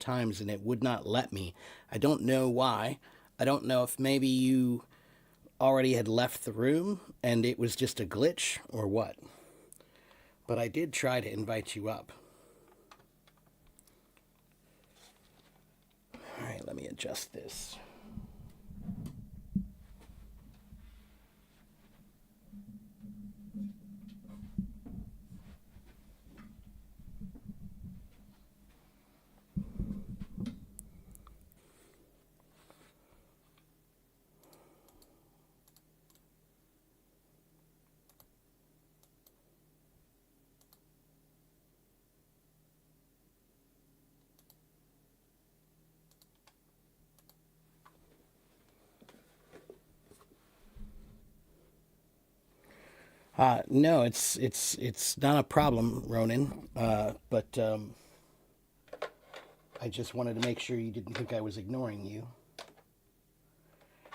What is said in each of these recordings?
times and it would not let me. I don't know why. I don't know if maybe you already had left the room and it was just a glitch or what. But I did try to invite you up. All right, let me adjust this. No, it's not a problem, Ronan. But I just wanted to make sure you didn't think I was ignoring you.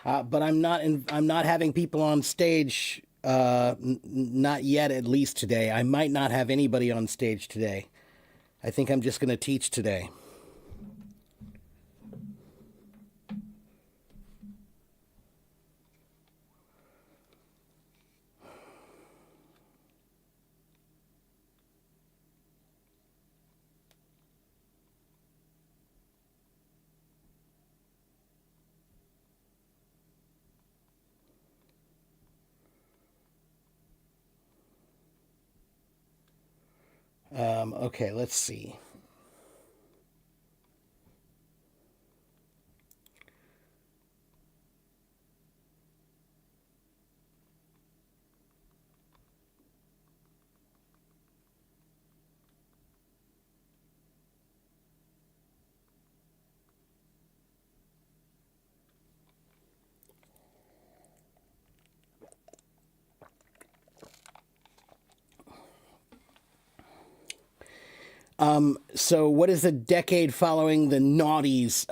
But I'm not having people on stage. Not yet, at least today. I might not have anybody on stage today. I think I'm just going to teach today. Okay, let's see. So, what is the decade following the noughties?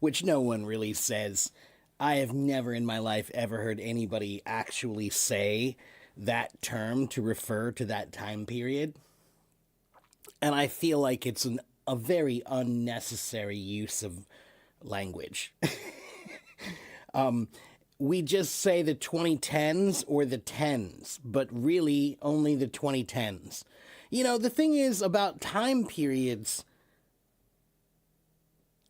Which no one really says. I have never in my life ever heard anybody actually say that term to refer to that time period. And I feel like it's a very unnecessary use of language. We just say the 2010s or the 10s, but really only the 2010s. You know, the thing is about time periods,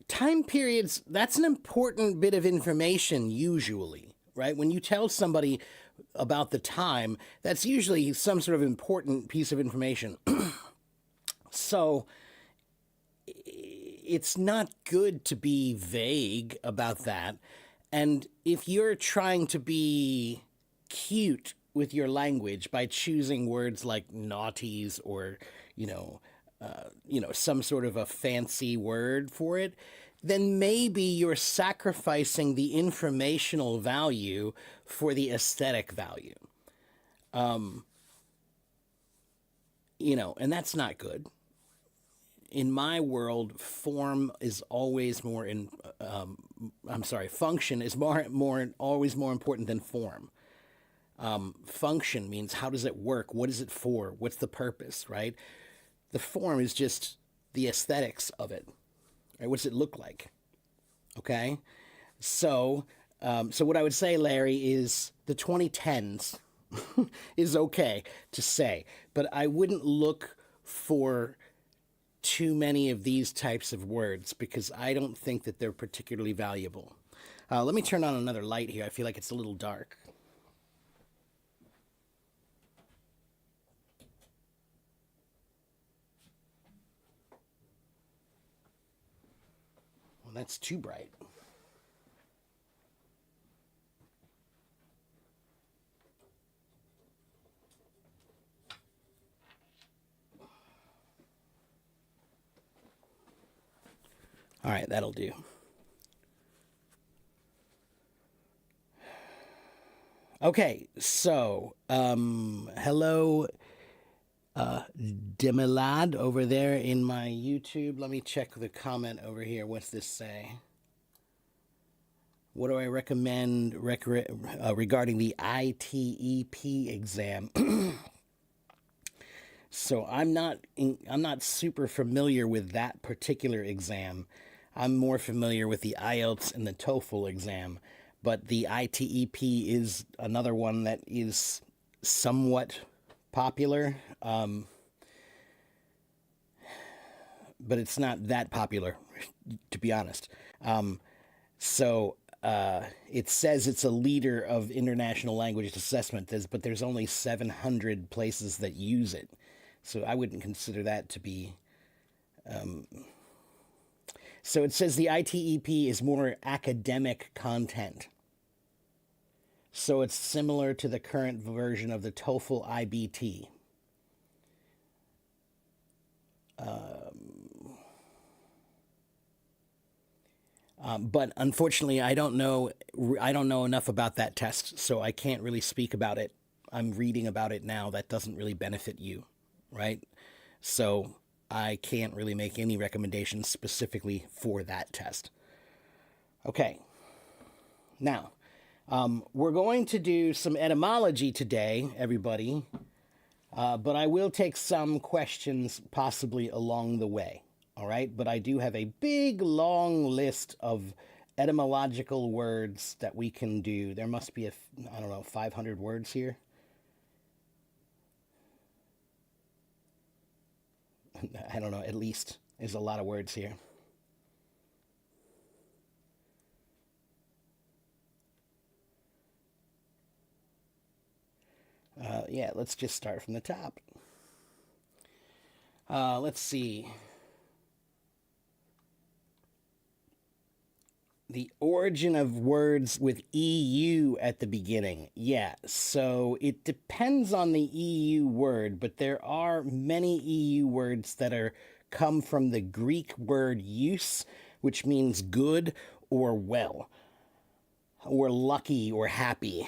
that's an important bit of information usually, right? When you tell somebody about the time, that's usually some sort of important piece of information. So it's not good to be vague about that. And if you're trying to be cute with your language by choosing words like naughties or, you know, some sort of a fancy word for it, then maybe you're sacrificing the informational value for the aesthetic value. And that's not good. In my world, form is always more in. I'm sorry, function is always more important than form. Function means how does it work? What is it for? What's the purpose? Right. The form is just the aesthetics of it. Right. What does it look like? Okay. So what I would say, Larry, is the 2010s is okay to say, but I wouldn't look for too many of these types of words because I don't think that they're particularly valuable. Let me turn on another light here. I feel like it's a little dark. Well, that's too bright. All right, that'll do. Okay, so hello, Demilad over there in my YouTube. Let me check the comment over here. What's this say? What do I recommend regarding the ITEP exam? So I'm not super familiar with that particular exam. I'm more familiar with the IELTS and the TOEFL exam, but the ITEP is another one that is somewhat popular, but it's not that popular, to be honest. So it says it's a leader of international language assessment, but there's only 700 places that use it. So I wouldn't consider that to be. So it says the ITEP is more academic content. So it's similar to the current version of the TOEFL IBT. But unfortunately, I don't know. I don't know enough about that test, so I can't really speak about it. I'm reading about it now. That doesn't really benefit you, right? So I can't really make any recommendations specifically for that test. Okay. Now, we're going to do some etymology today, everybody, but I will take some questions possibly along the way. All right, but I do have a big, long list of etymological words that we can do. There must be I don't know, 500 words here. I don't know, at least. There's a lot of words here. Yeah, let's just start from the top. Let's see. The origin of words with EU at the beginning. Yeah, so it depends on the EU word, but there are many EU words that are come from the Greek word use, which means good or well, or lucky or happy.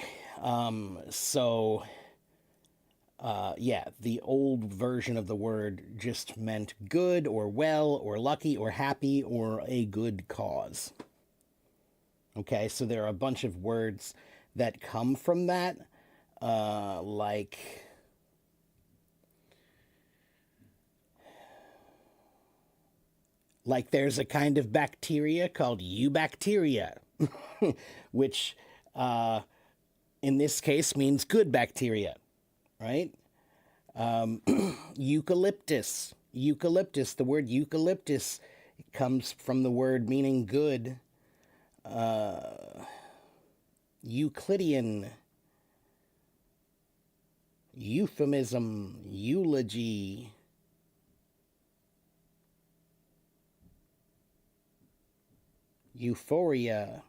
Yeah, the old version of the word just meant good or well or lucky or happy or a good cause. Okay, so there are a bunch of words that come from that, like there's a kind of bacteria called eubacteria, which in this case means good bacteria, right? Eucalyptus. Eucalyptus, the word eucalyptus comes from the word meaning good. Euclidean, euphemism, eulogy, euphoria,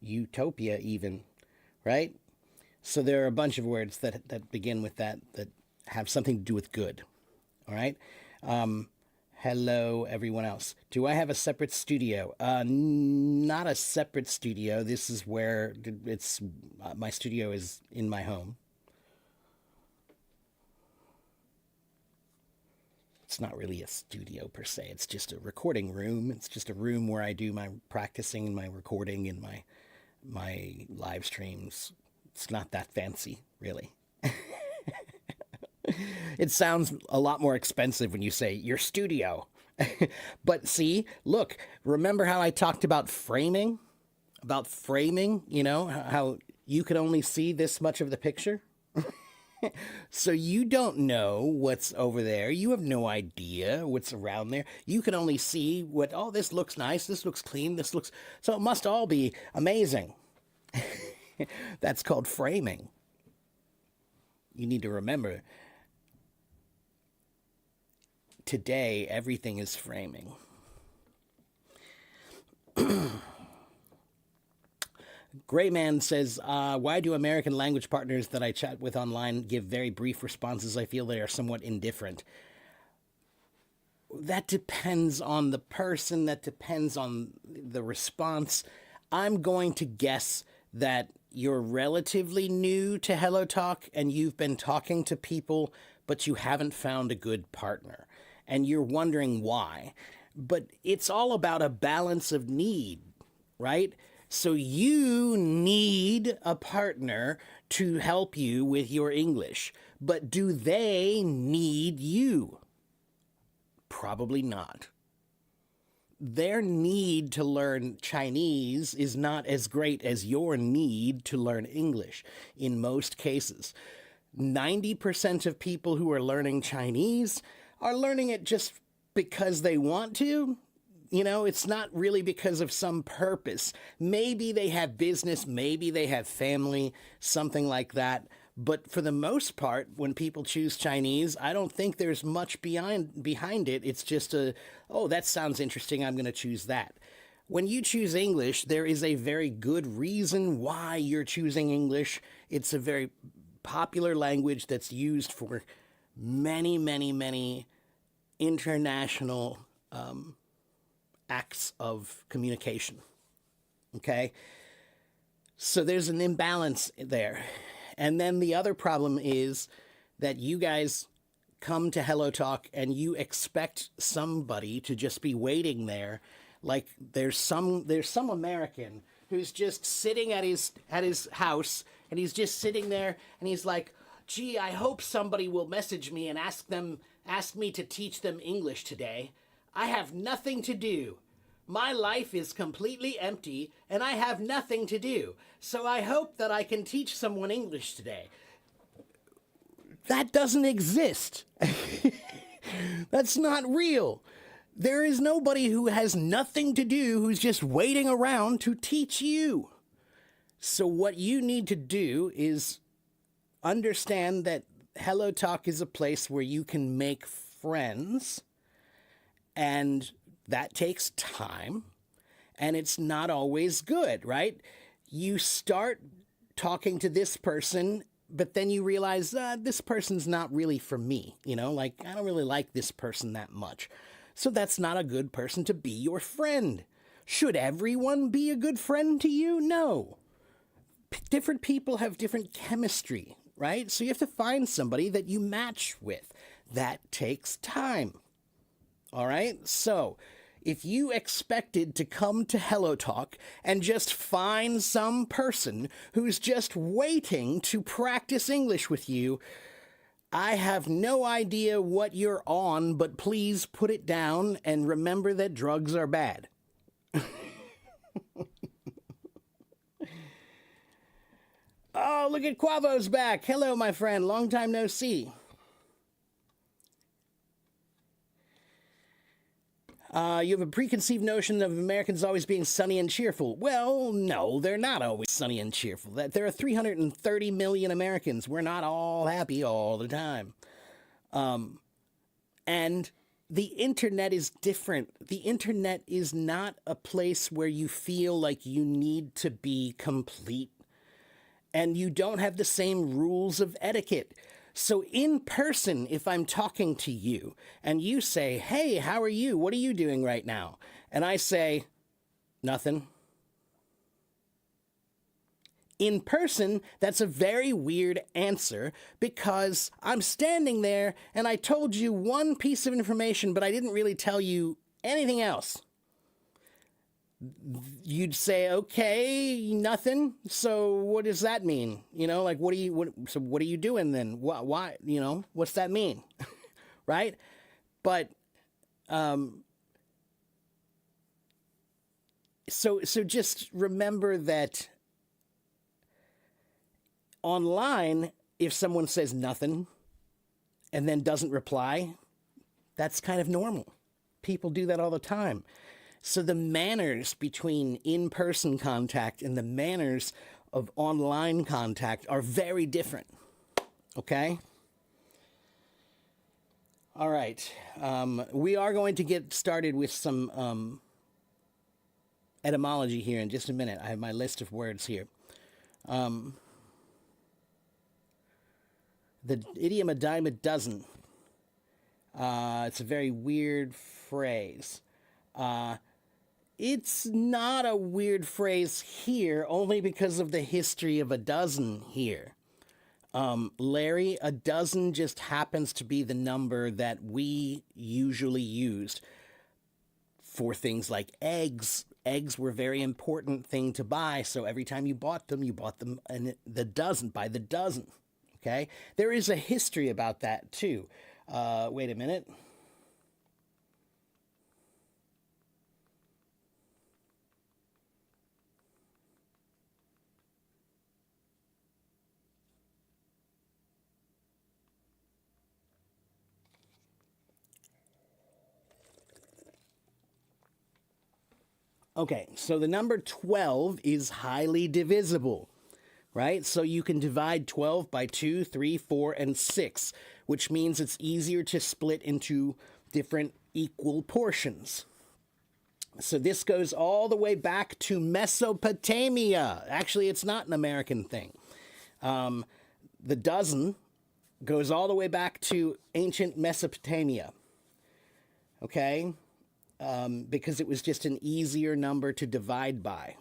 utopia even, right? So there are a bunch of words that begin with that have something to do with good, all right? Hello, everyone else. Do I have a separate studio? Not a separate studio. This is where it's my studio is in my home. It's not really a studio per se. It's just a recording room. It's just a room where I do my practicing, my recording, and my live streams. It's not that fancy, really. It sounds a lot more expensive when you say your studio. But see, look, remember how I talked about framing? About framing, how you can only see this much of the picture? So you don't know what's over there. You have no idea what's around there. You can only see oh, this looks nice, this looks clean, this looks. So it must all be amazing. That's called framing. You need to remember today, everything is framing. Gray Man says, why do American language partners that I chat with online give very brief responses? I feel they are somewhat indifferent. That depends on the person. That depends on the response. I'm going to guess that you're relatively new to Hello Talk and you've been talking to people, but you haven't found a good partner. And you're wondering why. But it's all about a balance of need, right? So you need a partner to help you with your English. But do they need you? Probably not. Their need to learn Chinese is not as great as your need to learn English in most cases. 90% of people who are learning Chinese are learning it just because they want to. You know, it's not really because of some purpose. Maybe they have business, maybe they have family, something like that. But for the most part, when people choose Chinese, I don't think there's much behind it. It's just oh, that sounds interesting. I'm going to choose that. When you choose English, there is a very good reason why you're choosing English. It's a very popular language that's used for many, many, many international acts of communication. Okay? So there's an imbalance there. And then the other problem is that you guys come to Hello Talk and you expect somebody to just be waiting there, like there's some American who's just sitting at his house and he's just sitting there and he's like, "Gee, I hope somebody will message me and ask me to teach them English today. I have nothing to do. My life is completely empty and I have nothing to do. So I hope that I can teach someone English today." That doesn't exist. That's not real. There is nobody who has nothing to do who's just waiting around to teach you. So what you need to do is understand that Hello Talk is a place where you can make friends, and that takes time, and it's not always good, right? You start talking to this person, but then you realize this person's not really for me. You know, like, I don't really like this person that much. So that's not a good person to be your friend. Should everyone be a good friend to you? No. Different people have different chemistry, right? So you have to find somebody that you match with. That takes time. All right? So if you expected to come to Hello Talk and just find some person who's just waiting to practice English with you, I have no idea what you're on, but please put it down and remember that drugs are bad. Oh, look at Quavo's back. Hello, my friend. Long time no see. You have a preconceived notion of Americans always being sunny and cheerful. Well, no, they're not always sunny and cheerful. There are 330 million Americans. We're not all happy all the time. And the internet is different. The internet is not a place where you feel like you need to be complete. And you don't have the same rules of etiquette. So in person, if I'm talking to you and you say, "Hey, how are you? What are you doing right now?" And I say, "Nothing." In person, that's a very weird answer because I'm standing there and I told you one piece of information, but I didn't really tell you anything else. You'd say, "Okay, nothing. So what does that mean? You know, like, what are you doing then? Why, you know, what's that mean?" Right? But, so just remember that online, if someone says nothing and then doesn't reply, that's kind of normal. People do that all the time. So the manners between in-person contact and the manners of online contact are very different. Okay? All right. We are going to get started with some etymology here in just a minute. I have my list of words here. The idiom "a dime a dozen." It's a very weird phrase. It's not a weird phrase here, only because of the history of a dozen here. Larry, a dozen just happens to be the number that we usually used for things like eggs eggs were a very important thing to buy. So every time you bought them in the dozen, by the dozen. Okay? There is a history about that too. Wait a minute. Okay, so the number 12 is highly divisible, right? So you can divide 12 by 2, 3, 4, and 6, which means it's easier to split into different equal portions. So this goes all the way back to Mesopotamia. Actually, it's not an American thing. The dozen goes all the way back to ancient Mesopotamia. Okay? Because it was just an easier number to divide by.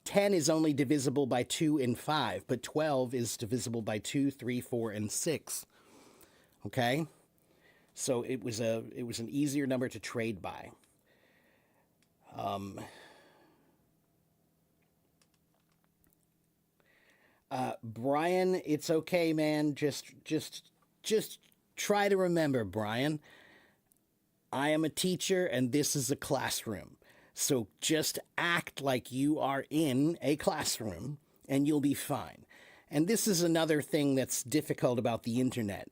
10 is only divisible by 2 and 5, but 12 is divisible by 2, 3, 4, and 6. Okay? So it was an easier number to trade by. Brian, it's okay, man. Just try to remember, Brian. I am a teacher and this is a classroom. So just act like you are in a classroom and you'll be fine. And this is another thing that's difficult about the internet.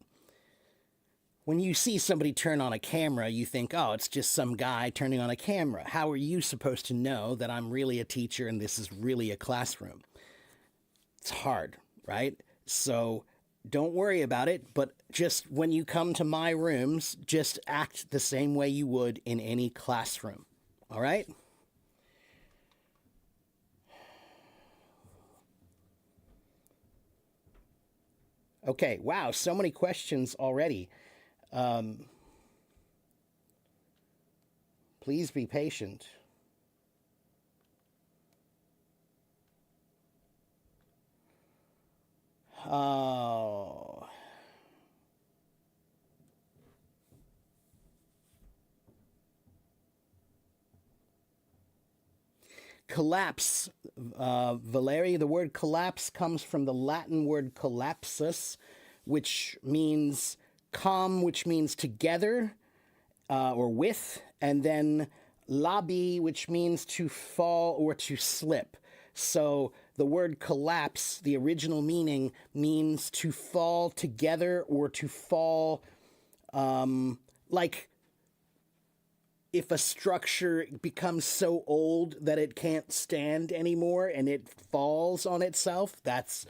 When you see somebody turn on a camera, you think, oh, it's just some guy turning on a camera. How are you supposed to know that I'm really a teacher and this is really a classroom? It's hard, right? So don't worry about it, but just when you come to my rooms, just act the same way you would in any classroom. All right? Okay, wow, so many questions already. Please be patient. Oh. Collapse. Valerie, the word collapse comes from the Latin word collapsus, which means calm, which means together or with, and then labi, which means to fall or to slip. So the word collapse, the original meaning, means to fall together or to fall like if a structure becomes so old that it can't stand anymore and it falls on itself, that's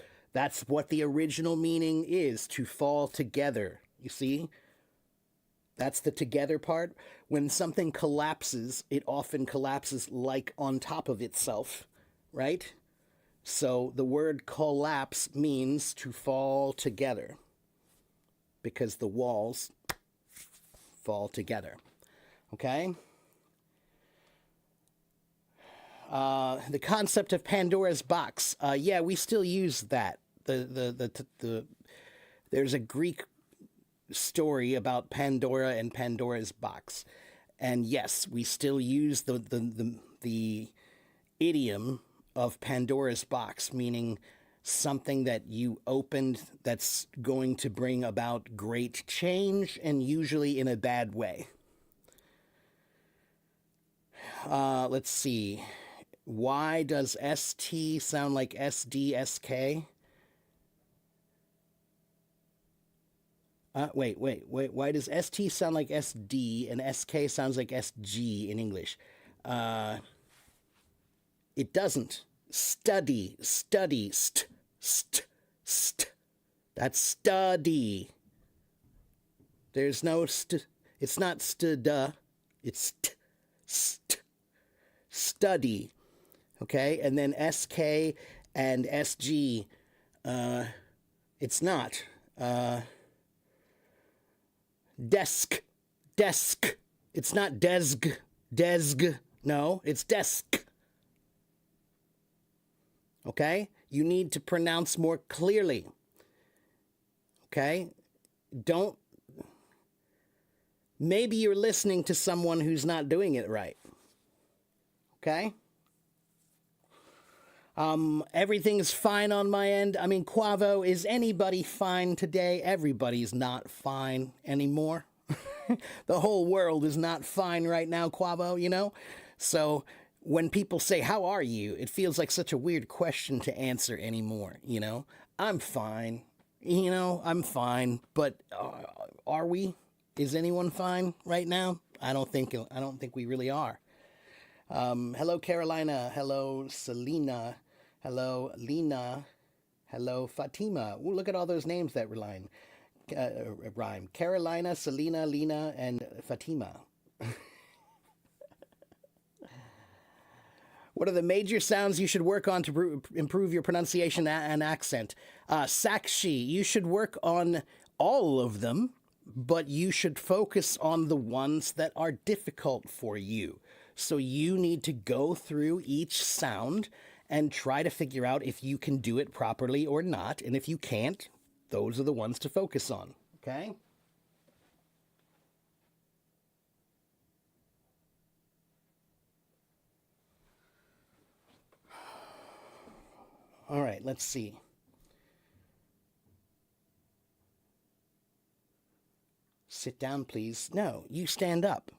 what the original meaning is, to fall together. You see? That's the together part. When something collapses, it often collapses like on top of itself, right? So the word collapse means to fall together because the walls fall together. Okay? The concept of Pandora's box. Yeah, we still use that. There's a Greek story about Pandora and Pandora's box, and yes, we still use the idiom of Pandora's box, meaning something that you opened that's going to bring about great change, and usually in a bad way. Let's see. Why does ST sound like SDSK? Wait. Why does ST sound like SD and SK sounds like SG in English? It doesn't. Study, st. That's study. There's no It's not st-duh. It's study. Okay? And then SK and SG, it's not. Desk. It's not desk. No, it's desk. Okay? You need to pronounce more clearly. Okay? Maybe you're listening to someone who's not doing it right. Okay? Everything's fine on my end. I mean, Quavo, is anybody fine today? Everybody's not fine anymore. The whole world is not fine right now, Quavo, you know? So when people say, "How are you?" it feels like such a weird question to answer anymore, you know? I'm fine. You know, I'm fine, but are we? Is anyone fine right now? I don't think we really are. Hello, Carolina. Hello, Selena. Hello, Lena. Hello, Fatima. Ooh, look at all those names that rhyme. Carolina, Selena, Lena, and Fatima. What are the major sounds you should work on to improve your pronunciation and accent? Sakshi, you should work on all of them, but you should focus on the ones that are difficult for you. So you need to go through each sound and try to figure out if you can do it properly or not. And if you can't, those are the ones to focus on. Okay? All right, let's see. Sit down, please. No, you stand up.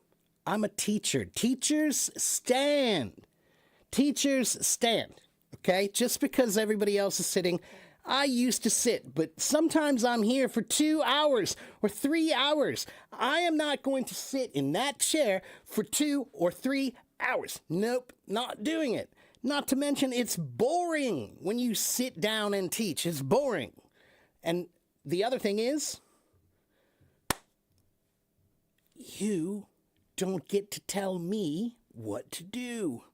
I'm a teacher. Teachers stand. Teachers stand. Okay? Just because everybody else is sitting, I used to sit, but sometimes I'm here for 2 hours or 3 hours. I am not going to sit in that chair for 2 or 3 hours. Nope, not doing it. Not to mention, it's boring when you sit down and teach. It's boring. And the other thing is, you don't get to tell me what to do.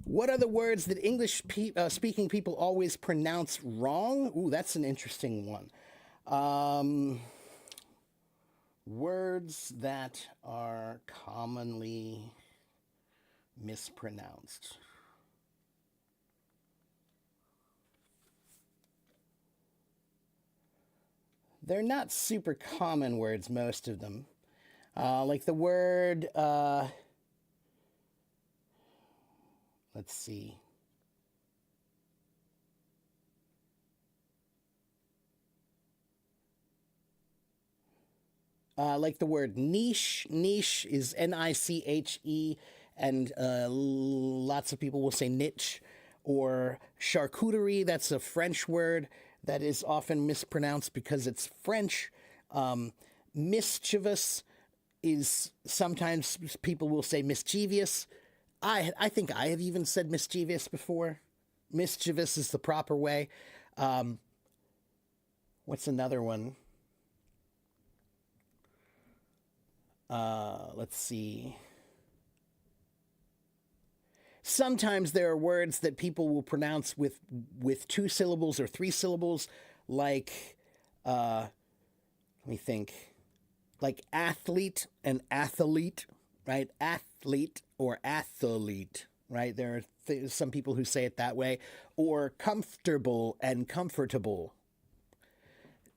What are the words that English speaking people always pronounce wrong? Ooh, that's an interesting one. Words that are commonly mispronounced. They're not super common words, most of them. Like the word, let's see. Like the word niche. Niche is Niche, and lots of people will say niche. Or charcuterie, that's a French word that is often mispronounced because it's French. Mischievous is sometimes people will say mischievous. I think I have even said mischievous before. Mischievous is the proper way. What's another one? Let's see. Sometimes there are words that people will pronounce with 2 syllables or 3 syllables, like let me think, like athlete and athlete, right? Athlete or athlete, right? There are some people who say it that way, or comfortable and comfortable.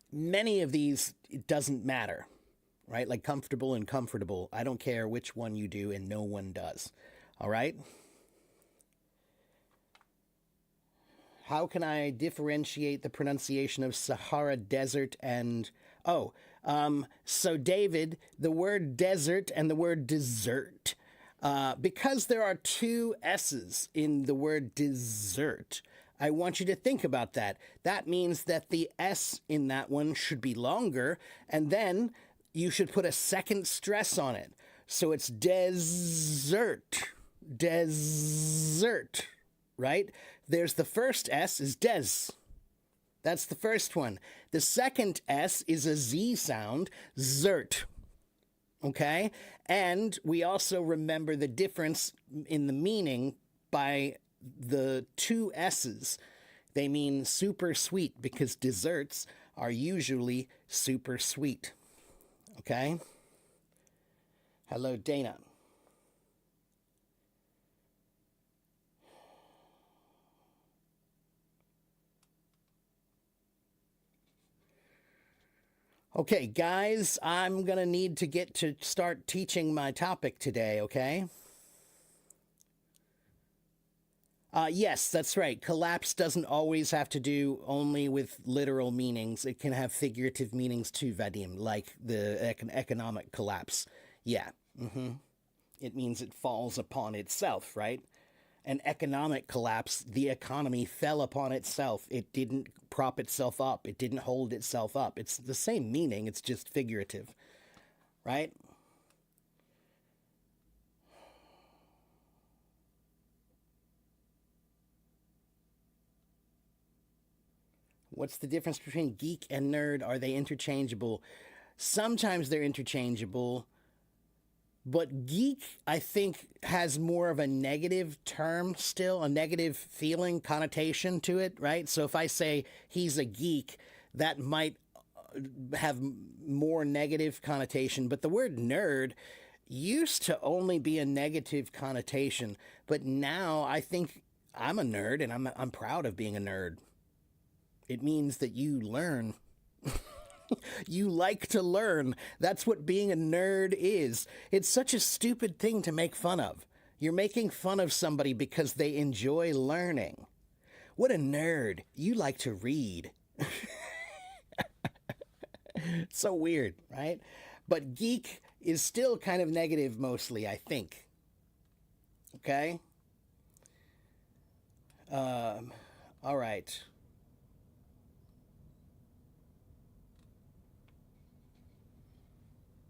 Many of these, it doesn't matter, right? Like comfortable and comfortable. I don't care which one you do, and no one does. All right? How can I differentiate the pronunciation of Sahara Desert and so David, the word desert and the word dessert, because there are 2 S's in the word dessert, I want you to think about that. That means that the S in that one should be longer, and then you should put a second stress on it. So it's desert. Desert, right? There's the first S is des. That's the first one. The second S is a Z sound, zert. Okay? And we also remember the difference in the meaning by the 2 S's. They mean super sweet because desserts are usually super sweet. Okay? Hello, Dana. Okay, guys, I'm going to need to get to start teaching my topic today, okay? Yes, that's right. Collapse doesn't always have to do only with literal meanings. It can have figurative meanings too, Vadim, like the economic collapse. Yeah, it means it falls upon itself, right? An economic collapse, the economy fell upon itself. It didn't prop itself up, it didn't hold itself up. It's the same meaning, it's just figurative, right? What's the difference between geek and nerd? Are they interchangeable? Sometimes they're interchangeable, but geek, I think, has more of a negative term still, a negative feeling connotation to it, right? So if I say he's a geek, that might have more negative connotation. But the word nerd used to only be a negative connotation, but now I think I'm a nerd and I'm proud of being a nerd. It means that you learn. You like to learn. That's what being a nerd is. It's such a stupid thing to make fun of. You're making fun of somebody because they enjoy learning. What a nerd. You like to read. So weird, right? But geek is still kind of negative mostly, I think. Okay? All right.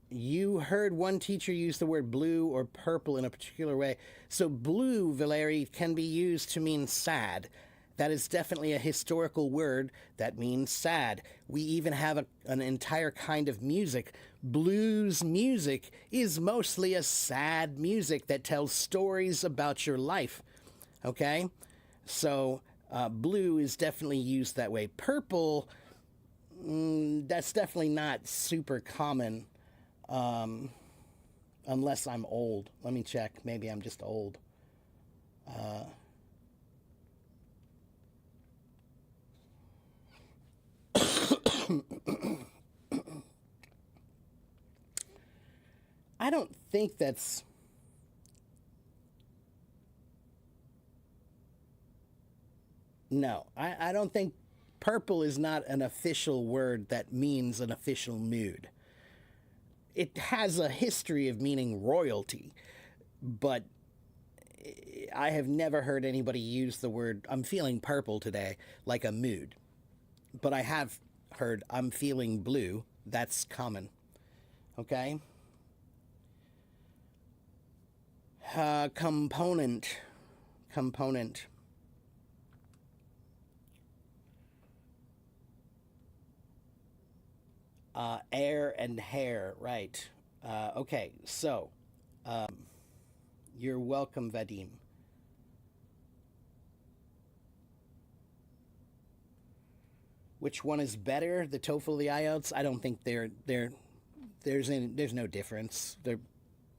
You heard one teacher use the word blue or purple in a particular way. So, blue, Valeri, can be used to mean sad. That is definitely a historical word that means sad. We even have an entire kind of music. Blues music is mostly a sad music that tells stories about your life. Okay? So, blue is definitely used that way. Purple, that's definitely not super common unless I'm old. Let me check. Maybe I'm just old. I don't think that's. No, I don't think purple is not an official word that means an official mood. It has a history of meaning royalty, but I have never heard anybody use the word I'm feeling purple today like a mood. But I have heard I'm feeling blue. That's common. Okay? Component. Component. Air and hair, right. Okay, so you're welcome, Vadim. Which one is better, the TOEFL or the IELTS? I don't think there's no difference.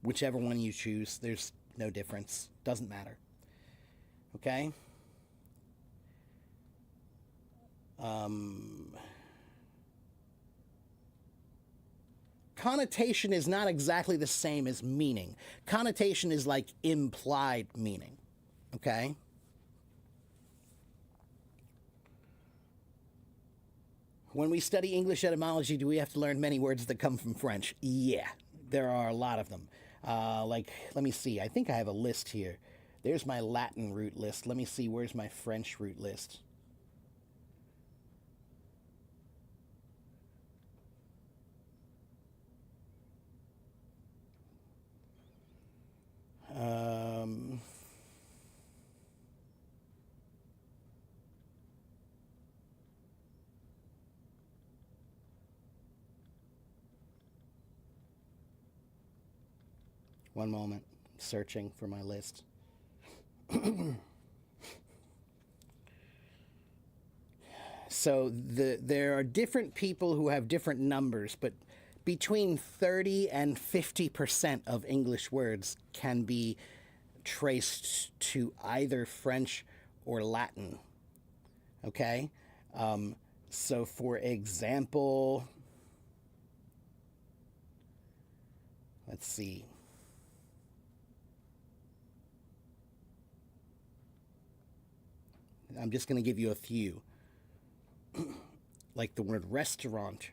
Whichever one you choose, there's no difference. Doesn't matter. Okay. Connotation is not exactly the same as meaning. Connotation is like implied meaning. Okay. When we study English etymology, do we have to learn many words that come from French? Yeah, there are a lot of them. Let me see. I think I have a list here. There's my Latin root list. Let me see. Where's my French root list? Um, One moment. Searching for my list. So there are different people who have different numbers, but between 30 and 50% of English words can be traced to either French or Latin. Okay? So, for example, Let's see. I'm just going to give you a few. Like the word restaurant.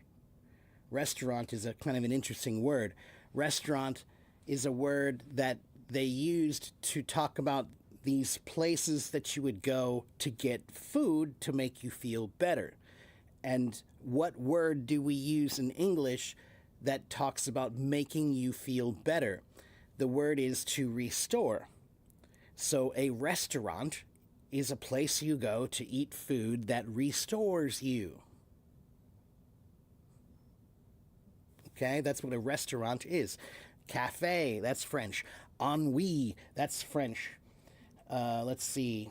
Restaurant is a kind of an interesting word. Restaurant is a word that they used to talk about these places that you would go to get food to make you feel better. And what word do we use in English that talks about making you feel better? The word is to restore. So a restaurant is a place you go to eat food that restores you. Okay, that's what a restaurant is. Cafe, that's French. Ennui, that's French. Let's see.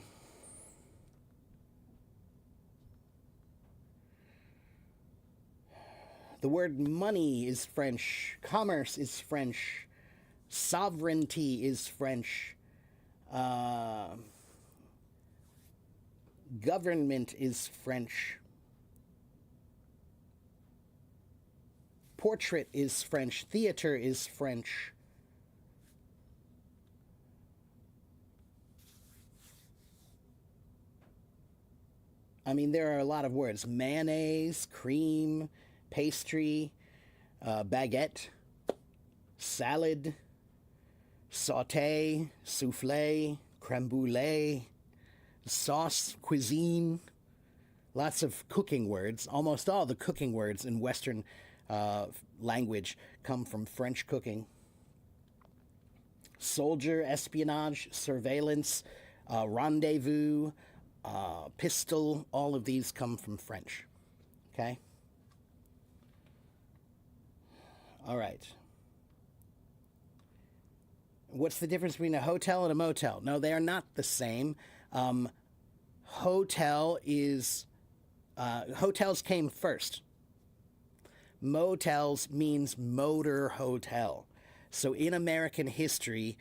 The word money is French. Commerce is French. Sovereignty is French. Government is French. Portrait is French. Theater is French. I mean, there are a lot of words. Mayonnaise, cream, pastry, baguette, salad, saute, souffle, creme brulee, sauce, cuisine. Lots of cooking words. Almost all the cooking words in Western language come from French cooking. Soldier, espionage, surveillance, rendezvous, pistol, all of these come from French. Okay? All right. What's the difference between a hotel and a motel? No, they are not the same. Hotel is, hotels came first. Motels means motor hotel. So in American history,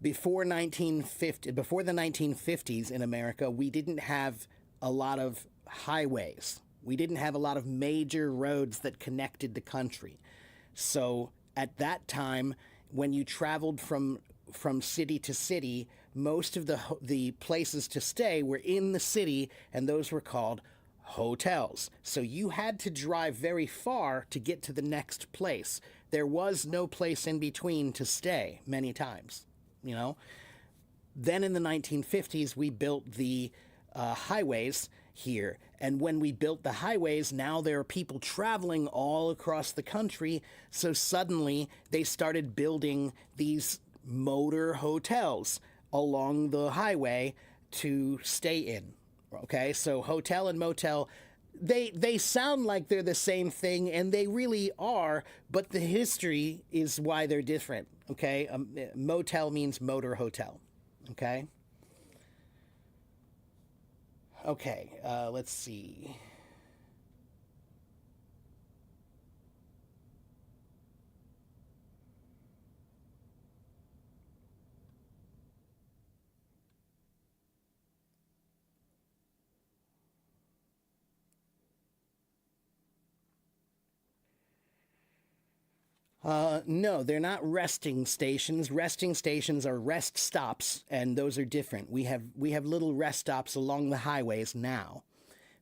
before the 1950s in America, we didn't have a lot of highways. We didn't have a lot of major roads that connected the country. So at that time, when you traveled from city to city, most of the places to stay were in the city, and those were called hotels. So you had to drive very far to get to the next place. There was no place in between to stay many times, you know. Then in the 1950s, we built the highways here. And when we built the highways, now there are people traveling all across the country. So suddenly they started building these motor hotels along the highway to stay in. Okay, so hotel and motel, they sound like they're the same thing, and they really are, but the history is why they're different. Okay, motel means motor hotel. Okay. Okay, let's see. No, they're not resting stations. Resting stations are rest stops, and those are different. We have little rest stops along the highways now,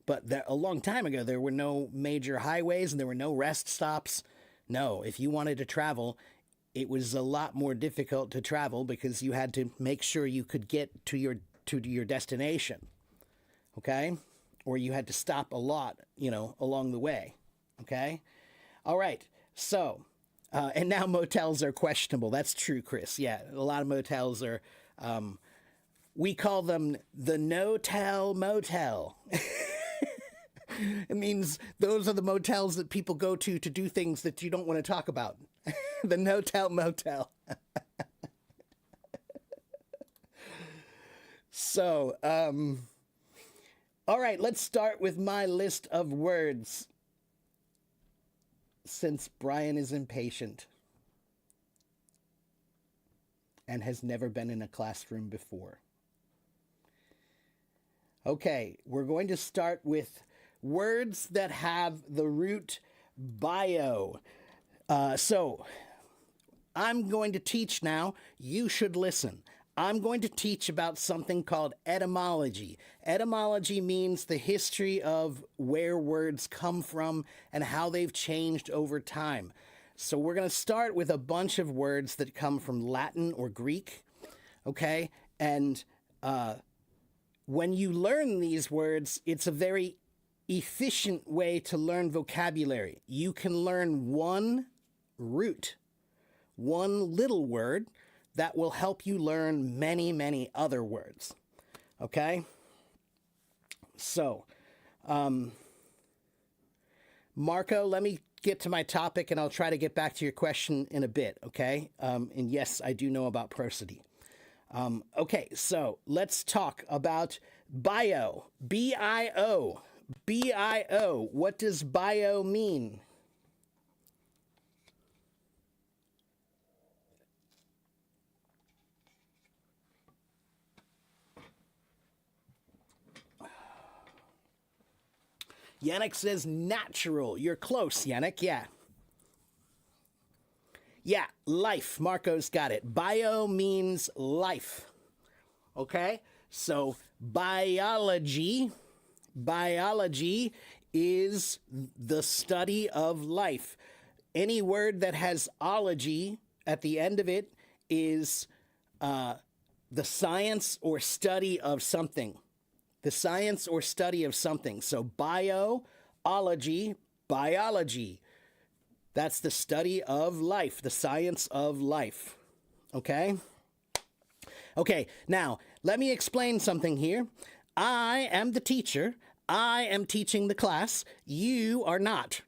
but a long time ago there were no major highways and there were no rest stops. No, if you wanted to travel, it was a lot more difficult to travel because you had to make sure you could get to your destination. Okay, or you had to stop a lot, along the way. Okay, all right, so. And now motels are questionable. That's true, Chris. Yeah, a lot of motels are, we call them the no-tell motel. It means those are the motels that people go to do things that you don't want to talk about. The no-tell motel. So, all right, let's start with my list of words. Since Brian is impatient and has never been in a classroom before. Okay, we're going to start with words that have the root bio. So I'm going to teach now. You should listen. I'm going to teach about something called etymology. Etymology means the history of where words come from and how they've changed over time. So we're going to start with a bunch of words that come from Latin or Greek, okay? And when you learn these words, it's a very efficient way to learn vocabulary. You can learn one root, one little word that will help you learn many, many other words. Okay? So, Marco, let me get to my topic and I'll try to get back to your question in a bit, okay? And yes, I do know about prosody. Okay, so let's talk about bio. B-I-O. B-I-O. What does bio mean? Yannick says natural. You're close, Yannick. Yeah. Yeah, life. Marco's got it. Bio means life. Okay? So biology is the study of life. Any word that has ology at the end of it is the science or study of something. The science or study of something. So biology, biology. That's the study of life, the science of life. Okay? Okay, now let me explain something here. I am the teacher. I am teaching the class. You are not.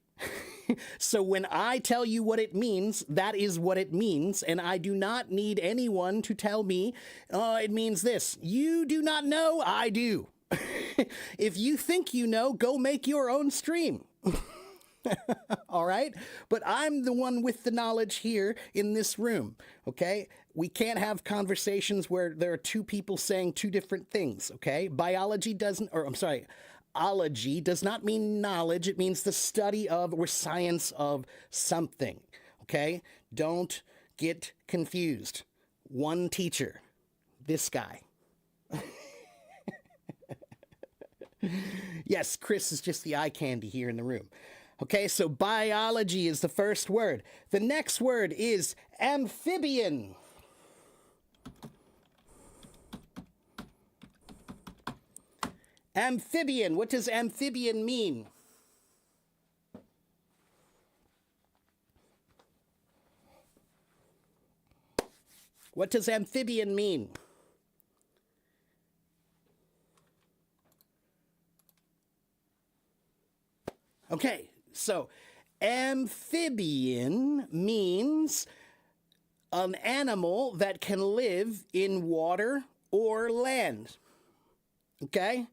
So when I tell you what it means, that is what it means, and I do not need anyone to tell me, it means this. You do not know, I do. If you think you know, go make your own stream. All right? But I'm the one with the knowledge here in this room, okay? We can't have conversations where there are two people saying two different things, okay? Biology doesn't, or I'm sorry, ology does not mean knowledge. It means the study of or science of something, okay? Don't get confused. One teacher, this guy. Yes, Chris is just the eye candy here in the room. Okay, so biology is the first word. The next word is amphibian. Amphibian. What does amphibian mean? What does amphibian mean? Okay, so amphibian means an animal that can live in water or land. Okay?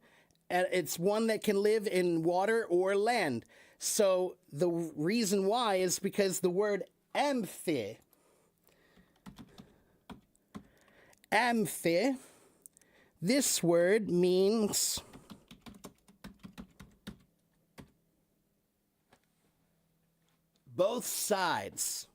And it's one that can live in water or land. So the reason why is because the word amphi, this word means both sides.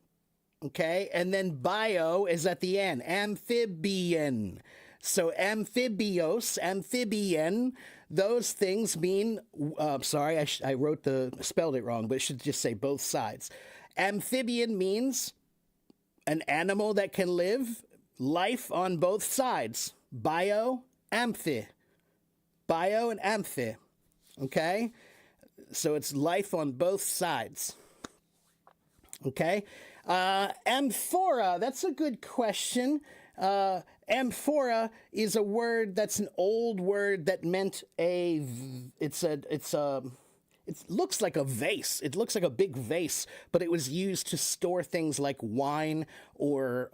Okay? And then bio is at the end. Amphibian. So amphibios, amphibian, those things mean, sorry, I spelled it wrong, but it should just say both sides. Amphibian means an animal that can live life on both sides. Bio, amphi. Bio and amphi. Okay? So it's life on both sides. Okay? Amphora, that's a good question. Amphora is a word that's an old word that meant it looks like a vase. It looks like a big vase, but it was used to store things like wine or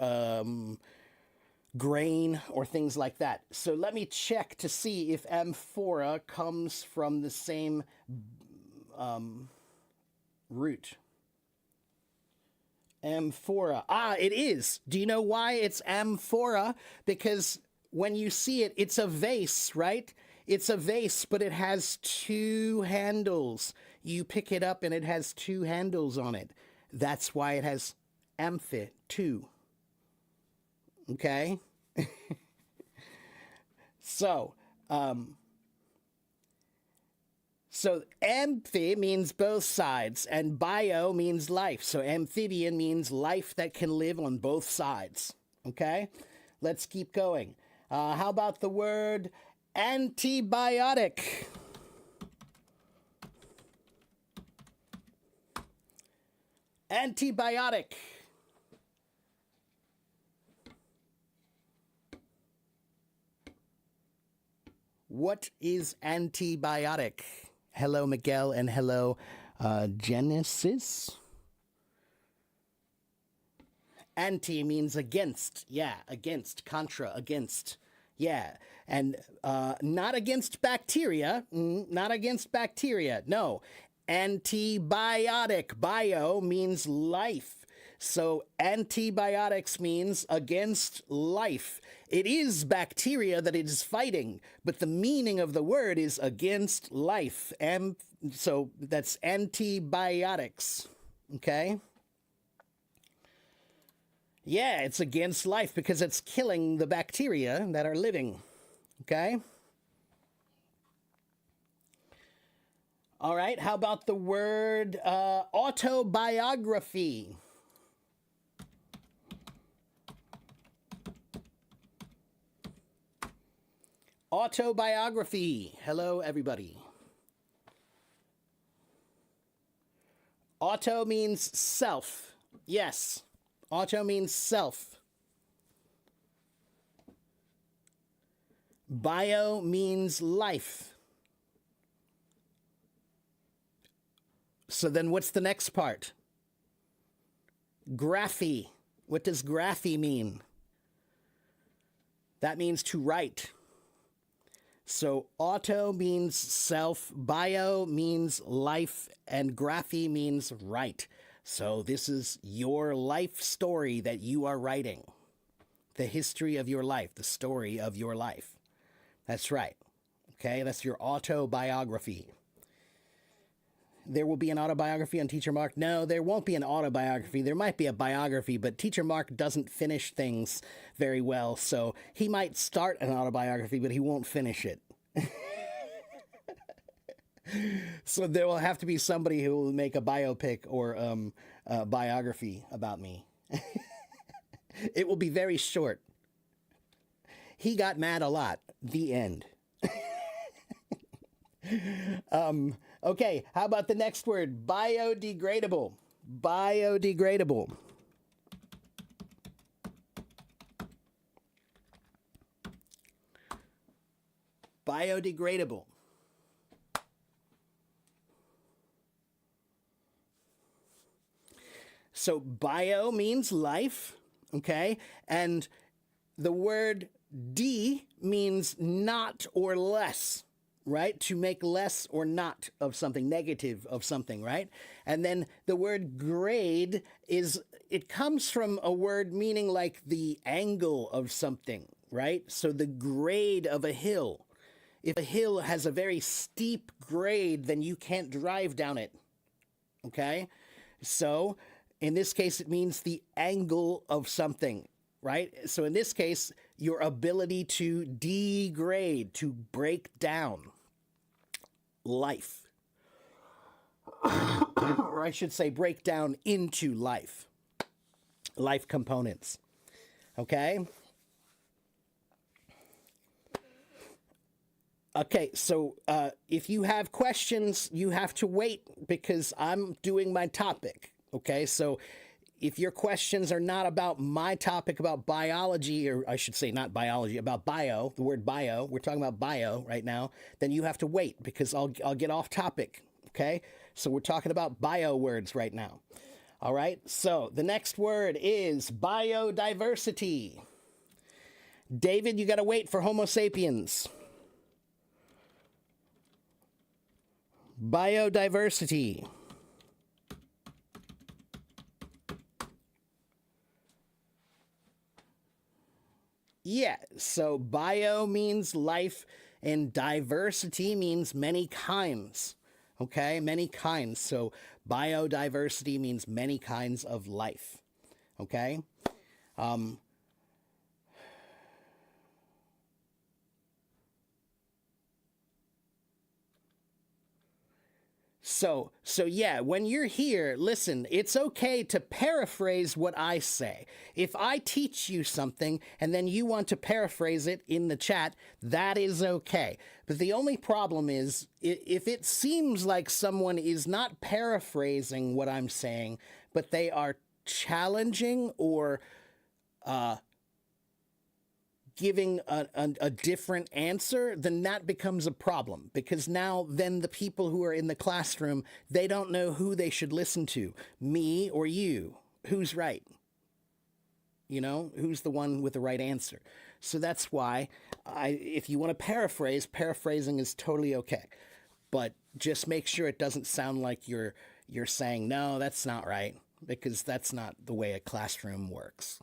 grain or things like that. So let me check to see if amphora comes from the same root. Amphora. Ah, it is. Do you know why it's amphora? Because when you see it, it's a vase, right? It's a vase, but it has two handles. You pick it up and it has two handles on it. That's why it has amphi too. Okay? So, so amphi means both sides, and bio means life. So amphibian means life that can live on both sides. Okay? Let's keep going. How about the word antibiotic? Antibiotic. What is antibiotic? Hello, Miguel, and hello, Genesis. Anti means against. Yeah, against. Contra, against. Yeah, and not against bacteria. Not against bacteria. No. Antibiotic. Bio means life. So antibiotics means against life. It is bacteria that it is fighting, but the meaning of the word is against life. And so that's antibiotics. Okay? Yeah, it's against life because it's killing the bacteria that are living. Okay? All right, how about the word autobiography? Autobiography. Hello, everybody. Auto means self. Yes, auto means self. Bio means life. So then what's the next part? Graphy. What does graphy mean? That means to write. So auto means self, bio means life, and graphy means write. So this is your life story that you are writing. The history of your life, the story of your life. That's right. Okay, that's your autobiography. There will be an autobiography on Teacher Mark. No, there won't be an autobiography. There might be a biography, but Teacher Mark doesn't finish things very well. So he might start an autobiography, but he won't finish it. So there will have to be somebody who will make a biopic or a biography about me. It will be very short. He got mad a lot. The end. Okay, how about the next word? Biodegradable. Biodegradable. Biodegradable. So bio means life, okay? And the word de means not or less, right? To make less or not of something, negative of something, right? And then the word grade it comes from a word meaning like the angle of something, right? So the grade of a hill. If a hill has a very steep grade, then you can't drive down it, okay? So in this case, it means the angle of something, right? So in this case, your ability to degrade, to break down life. Or I should say, break down into life. Life components. Okay? Okay, so if you have questions, you have to wait because I'm doing my topic. Okay, so if your questions are not about my topic about biology, or I should say not biology, about bio, the word bio, we're talking about bio right now, then you have to wait because I'll get off topic. Okay, so we're talking about bio words right now. All right, so the next word is biodiversity. David, you got to wait for Homo sapiens. Biodiversity. Yeah, so bio means life and diversity means many kinds. Okay, many kinds. So biodiversity means many kinds of life. Okay. Um, so yeah, when you're here, listen, it's okay to paraphrase what I say. If I teach you something and then you want to paraphrase it in the chat, that is okay. But the only problem is if it seems like someone is not paraphrasing what I'm saying, but they are challenging or giving a different answer, then that becomes a problem because now then the people who are in the classroom, they don't know who they should listen to, me or you. Who's right? You know, who's the one with the right answer? So that's why if you want to paraphrase, paraphrasing is totally okay. But just make sure it doesn't sound like you're saying, no, that's not right, because that's not the way a classroom works.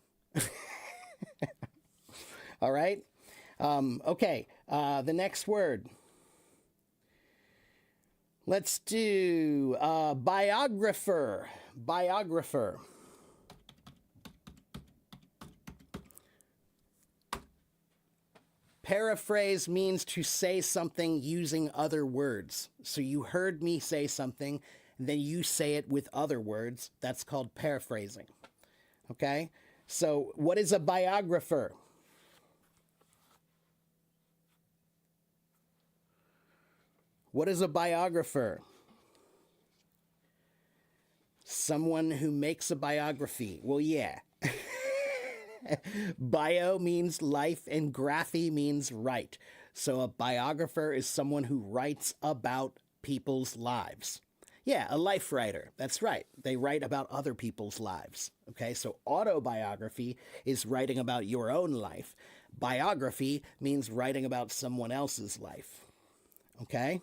All right? Okay, the next word. Let's do biographer. Biographer. Paraphrase means to say something using other words. So you heard me say something, and then you say it with other words. That's called paraphrasing. Okay? So what is a biographer? What is a biographer? Someone who makes a biography. Well, yeah. Bio means life and graphy means write. So a biographer is someone who writes about people's lives. Yeah, a life writer. That's right. They write about other people's lives. Okay, so autobiography is writing about your own life. Biography means writing about someone else's life. Okay?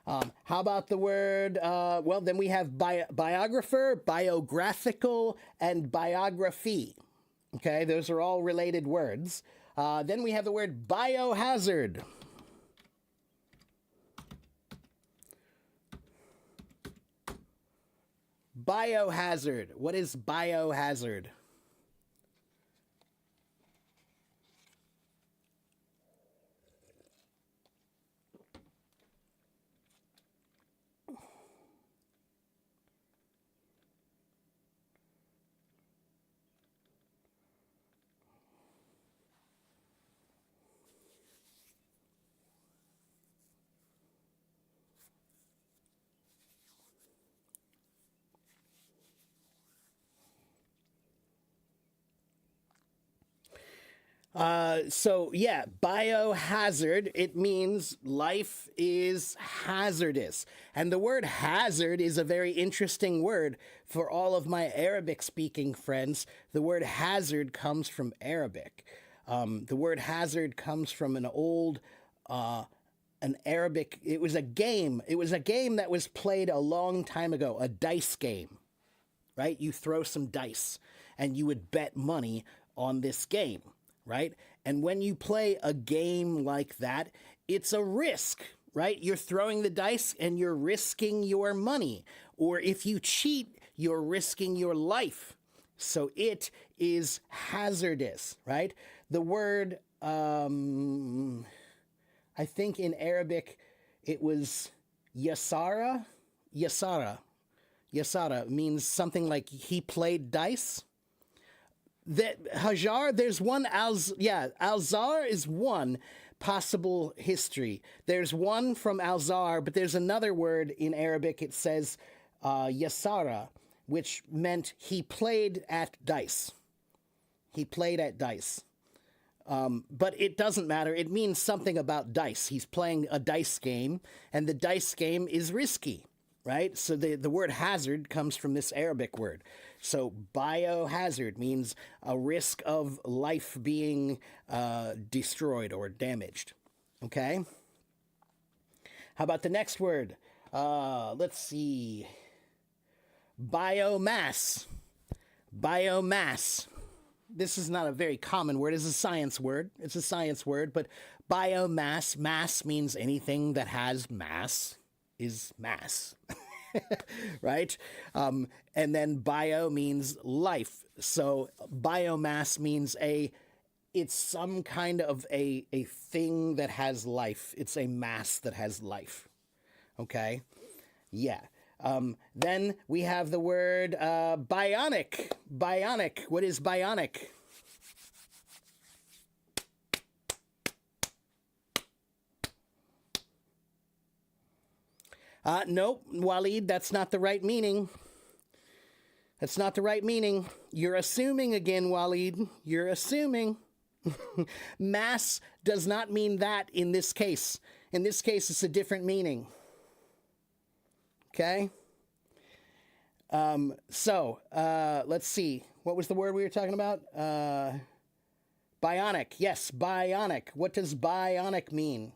How about the word? Well, then we have biographer, biographical, and biography. Okay, those are all related words. Then we have the word biohazard. Biohazard. What is biohazard? So yeah, biohazard, it means life is hazardous. And the word hazard is a very interesting word for all of my Arabic speaking friends. The word hazard comes from Arabic. The word hazard comes from an old, an Arabic, it was a game. It was a game that was played a long time ago, a dice game, right? You throw some dice and you would bet money on this game, right? And when you play a game like that, it's a risk, right? You're throwing the dice and you're risking your money. Or if you cheat, you're risking your life. So it is hazardous, right? The word, I think in Arabic, it was yasara. Yasara. Yasara means something like he played dice. That Hajar, there's one Alzar is one possible history. There's one from Alzar, but there's another word in Arabic. It says Yasara, which meant he played at dice. He played at dice. But it doesn't matter. It means something about dice. He's playing a dice game, and the dice game is risky, right? So the word hazard comes from this Arabic word. So biohazard means a risk of life being destroyed or damaged. Okay? How about the next word? Let's see. Biomass. Biomass. This is not a very common word. It's a science word. It's a science word, but biomass, mass means anything that has mass is mass, right? And then bio means life. So biomass means it's some kind of a thing that has life. It's a mass that has life. Okay? Yeah. Then we have the word bionic. Bionic. What is bionic? Nope, Waleed, that's not the right meaning. That's not the right meaning. You're assuming again, Waleed. You're assuming. Mass does not mean that in this case. In this case, it's a different meaning. Okay? Let's see. What was the word we were talking about? Bionic. Yes, bionic. What does bionic mean?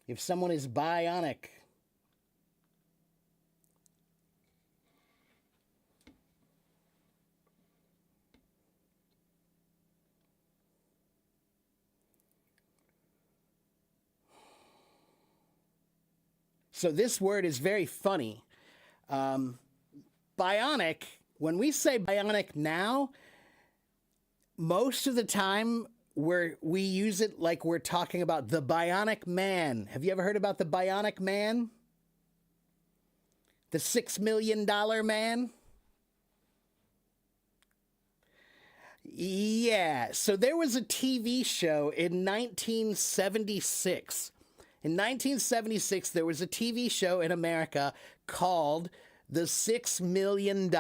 If someone is bionic. So this word is very funny. Bionic, when we say bionic now, most of the time we use it like we're talking about the Bionic Man. Have you ever heard about the Bionic Man? The $6 million man? Yeah, so there was a TV show in 1976. In 1976, there was a TV show in America called The $6 Million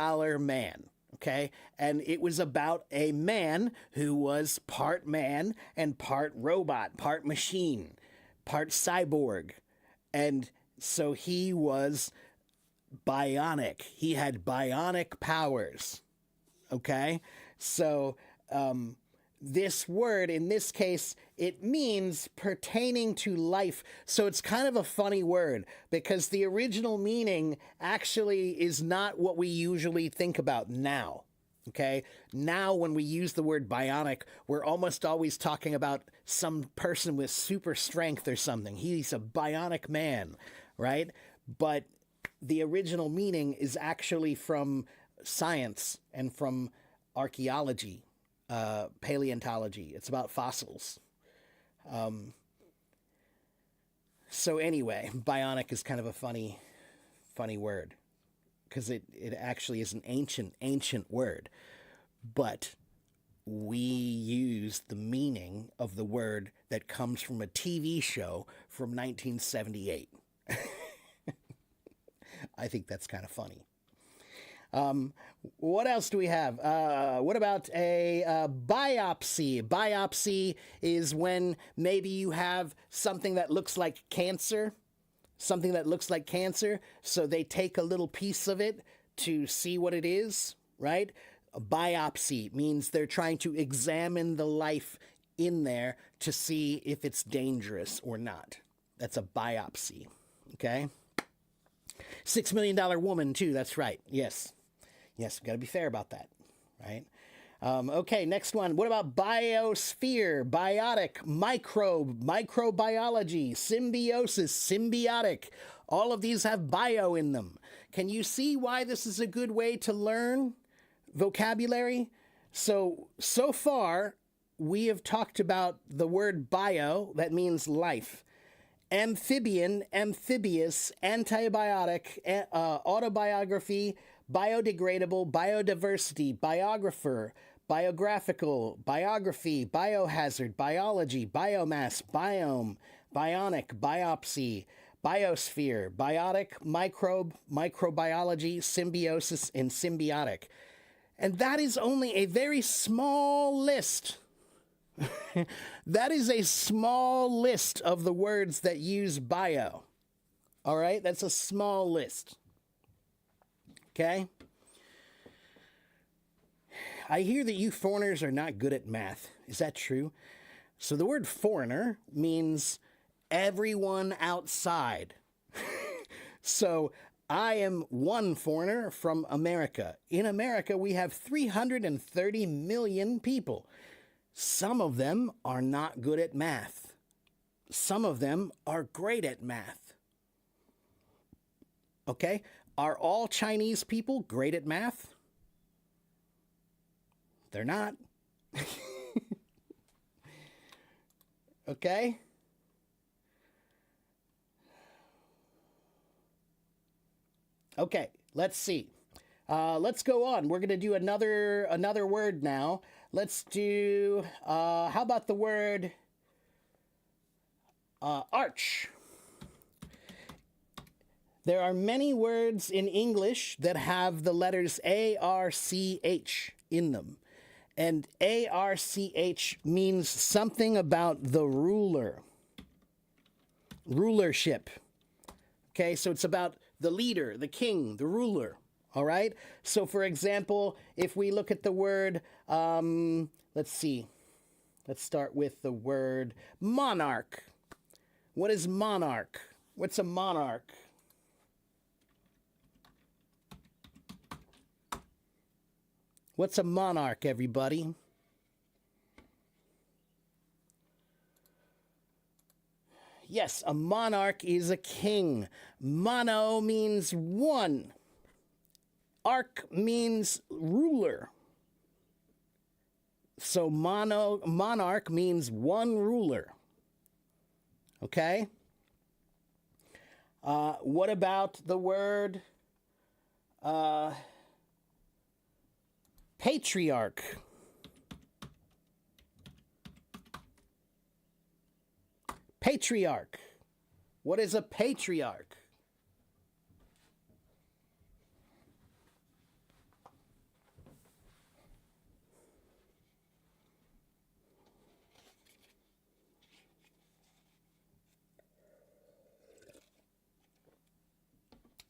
Man. Okay, and it was about a man who was part man and part robot, part machine, part cyborg. And so he was bionic. He had bionic powers. Okay, so this word, in this case, it means pertaining to life. So it's kind of a funny word because the original meaning actually is not what we usually think about now. Okay? Now, when we use the word bionic, we're almost always talking about some person with super strength or something. He's a bionic man, right? But the original meaning is actually from science and from archaeology. Paleontology. It's about fossils. So anyway, bionic is kind of a funny word because it actually is an ancient word, but we use the meaning of the word that comes from a TV show from 1978. I think that's kind of funny. What else do we have? What about a biopsy? Biopsy is when maybe you have something that looks like cancer. Something that looks like cancer. So they take a little piece of it to see what it is, right? A biopsy means they're trying to examine the life in there to see if it's dangerous or not. That's a biopsy, okay? $6 million woman, too. That's right. Yes. Yes, we've got to be fair about that, right? Okay, next one. What about biosphere, biotic, microbe, microbiology, symbiosis, symbiotic? All of these have bio in them. Can you see why this is a good way to learn vocabulary? So far, we have talked about the word bio, that means life. Amphibian, amphibious, antibiotic, autobiography, biodegradable, biodiversity, biographer, biographical, biography, biohazard, biology, biomass, biome, bionic, biopsy, biosphere, biotic, microbe, microbiology, symbiosis, and symbiotic. And that is only a very small list. That is a small list of the words that use bio. All right? That's a small list. Okay? I hear that you foreigners are not good at math. Is that true? So the word foreigner means everyone outside. So I am one foreigner from America. In America, we have 330 million people. Some of them are not good at math. Some of them are great at math. Okay. Are all Chinese people great at math? They're not. Okay. Okay. Let's see. Let's go on. We're gonna do another word now. Let's do. How about the word arch? There are many words in English that have the letters ARCH in them. And ARCH means something about the ruler, rulership. Okay, so it's about the leader, the king, the ruler. All right. So, for example, if we look at the word, let's see, let's start with the word monarch. What is monarch? What's a monarch? What's a monarch, everybody? Yes, a monarch is a king. Mono means one. Arch means ruler. So monarch means one ruler. Okay? What about the word patriarch? Patriarch. What is a patriarch?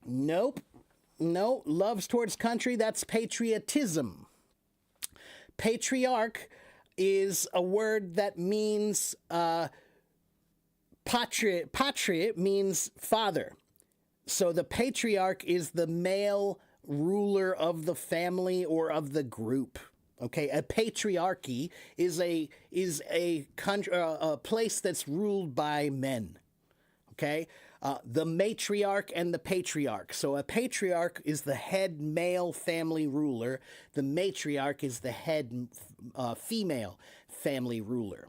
Nope. No, loves towards country, that's patriotism. Patriarch is a word that means patria means father. So the patriarch is the male ruler of the family or of the group. Okay, a patriarchy is a country, a place that's ruled by men. Okay, the matriarch and the patriarch. So a patriarch is the head male family ruler. The matriarch is the head female family ruler.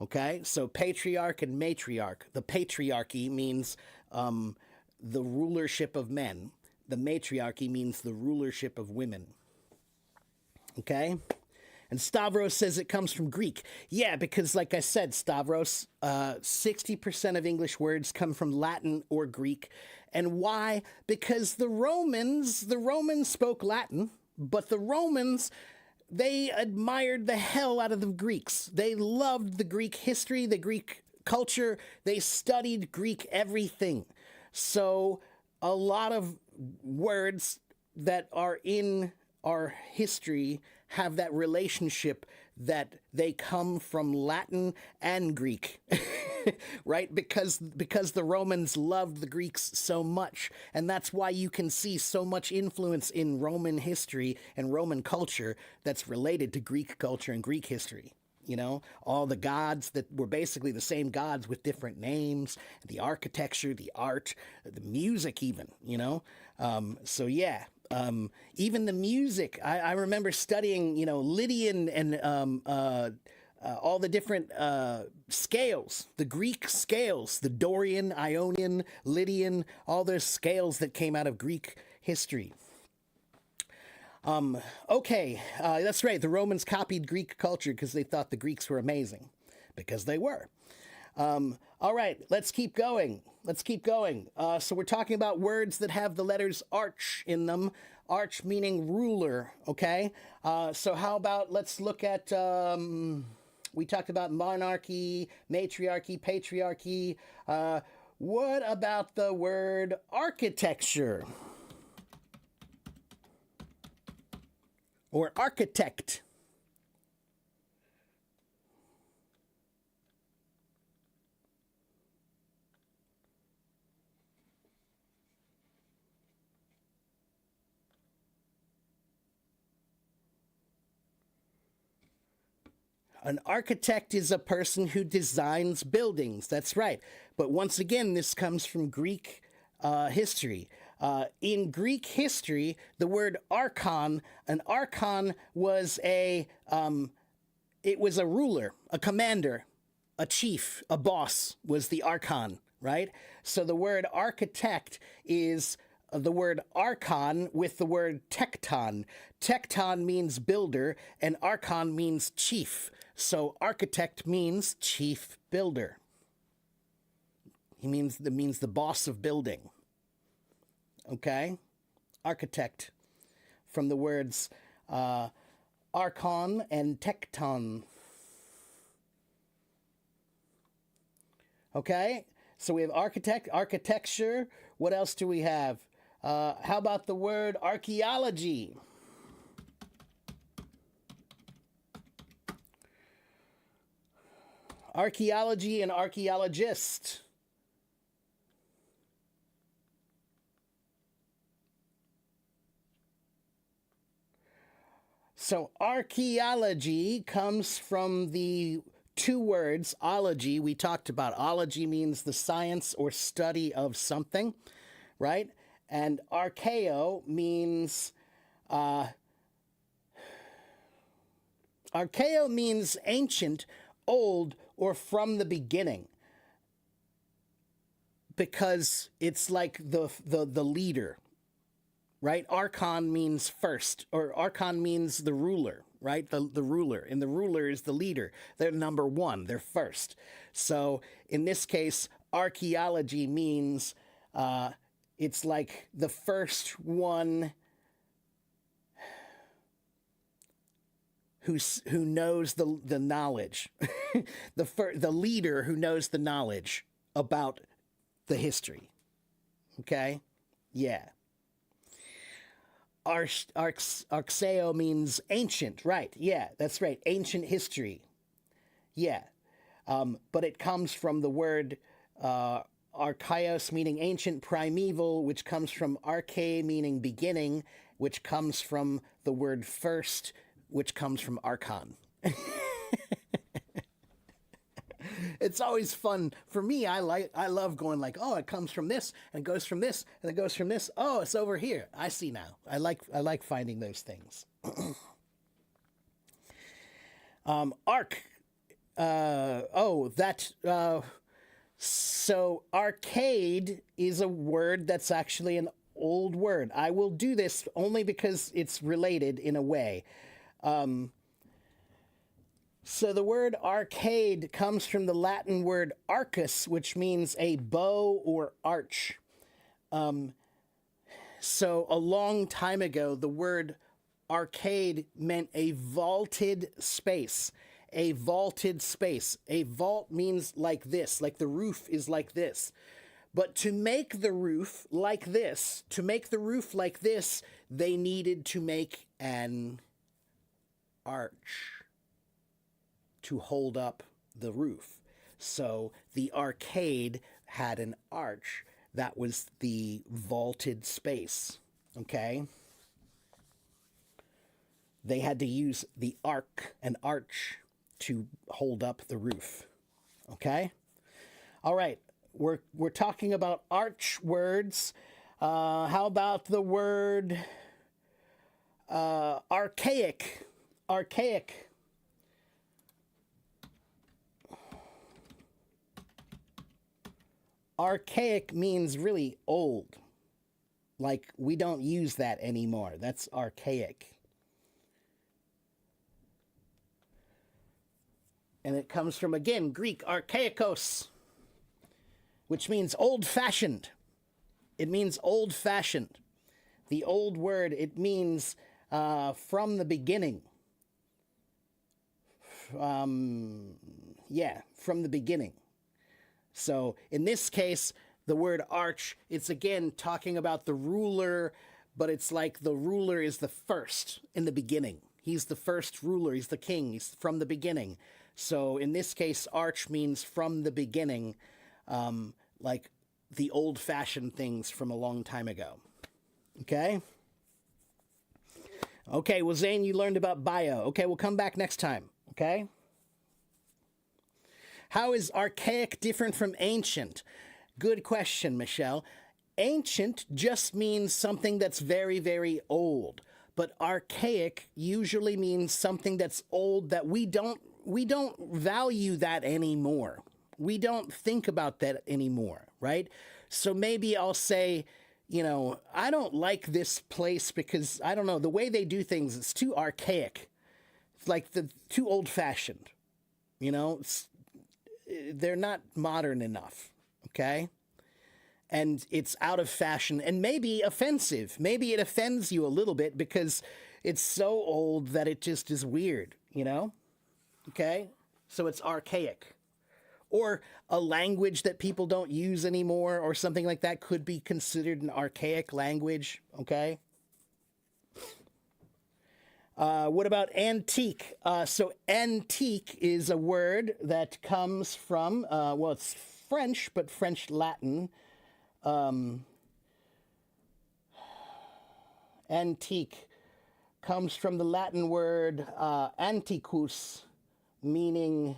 Okay, so patriarch and matriarch. The patriarchy means the rulership of men. The matriarchy means the rulership of women. Okay? And Stavros says it comes from Greek. Yeah, because like I said, Stavros, 60% of English words come from Latin or Greek. And why? Because the Romans spoke Latin, but the Romans, they admired the hell out of the Greeks. They loved the Greek history, the Greek culture. They studied Greek everything. So a lot of words that are in our history have that relationship that they come from Latin and Greek, right? Because the Romans loved the Greeks so much, and that's why you can see so much influence in Roman history and Roman culture that's related to Greek culture and Greek history. You know, all the gods that were basically the same gods with different names, the architecture, the art, the music, even, you know. So, yeah, even the music. I remember studying, you know, Lydian and all the different scales, the Greek scales, the Dorian, Ionian, Lydian, all those scales that came out of Greek history. Okay, that's right. The Romans copied Greek culture because they thought the Greeks were amazing, because they were. All right, let's keep going. Let's keep going. So we're talking about words that have the letters arch in them. Arch meaning ruler. Okay. So how about let's look at. We talked about monarchy, matriarchy, patriarchy. What about the word architecture? Or architect? An architect is a person who designs buildings. That's right. But once again, this comes from Greek history. In Greek history, the word archon, an archon was it was a ruler, a commander, a chief, a boss was the archon, right? So the word architect is the word archon with the word tecton. Tecton means builder, and archon means chief. So architect means chief builder. He means the boss of building. Okay? Architect, from the words archon and tecton. Okay? So we have architect, architecture. What else do we have? How about the word archaeology? Archaeology and archaeologist. So archaeology comes from the two words, ology. We talked about ology means the science or study of something, right? And archaeo means ancient, old, or from the beginning, because it's like the leader, right? Archon means first, or archon means the ruler, right? The ruler, and the ruler is the leader. They're number one, they're first. So in this case, archaeology means it's like the first one who knows the knowledge, the leader who knows the knowledge about the history. Okay, yeah. Arxeo means ancient, right? Yeah, that's right. Ancient history. Yeah, but it comes from the word archaios, meaning ancient, primeval, which comes from arche, meaning beginning, which comes from the word first, which comes from archon. It's always fun for me. I love going like, oh, it comes from this and it goes from this and it goes from this. Oh, it's over here. I see now. I like finding those things. Arc. So arcade is a word that's actually an old word. I will do this only because it's related in a way. So the word arcade comes from the Latin word arcus, which means a bow or arch. So a long time ago, the word arcade meant a vaulted space. A vaulted space. A vault means like this, like the roof is like this. But to make the roof like this, they needed to make an arch to hold up the roof. So the arcade had an arch. That was the vaulted space. Okay? They had to use an arch, to hold up the roof. Okay? All right. We're talking about arch words. How about the word archaic? Archaic. Archaic means really old. Like, we don't use that anymore. That's archaic. And it comes from, again, Greek, archaikos, which means old-fashioned. It means old-fashioned. The old word, it means from the beginning. From the beginning. So in this case, the word arch, it's again talking about the ruler, but it's like the ruler is the first in the beginning. He's the first ruler. He's the king. He's from the beginning. So in this case, arch means from the beginning, like the old-fashioned things from a long time ago. Okay? Okay, well, Zane, you learned about bio. Okay, we'll come back next time. Okay? How is archaic different from ancient? Good question, Michelle. Ancient just means something that's very, very old, but archaic usually means something that's old that we don't value that anymore. We don't think about that anymore, right? So maybe I'll say, I don't like this place because I don't know, the way they do things, it's too archaic. It's like too old fashioned. You know, they're not modern enough, okay? And it's out of fashion and maybe offensive. Maybe it offends you a little bit because it's so old that it just is weird, Okay? So it's archaic. Or a language that people don't use anymore or something like that could be considered an archaic language, okay? What about antique? So antique is a word that comes from, it's French, but French Latin. Antique comes from the Latin word antiquus, meaning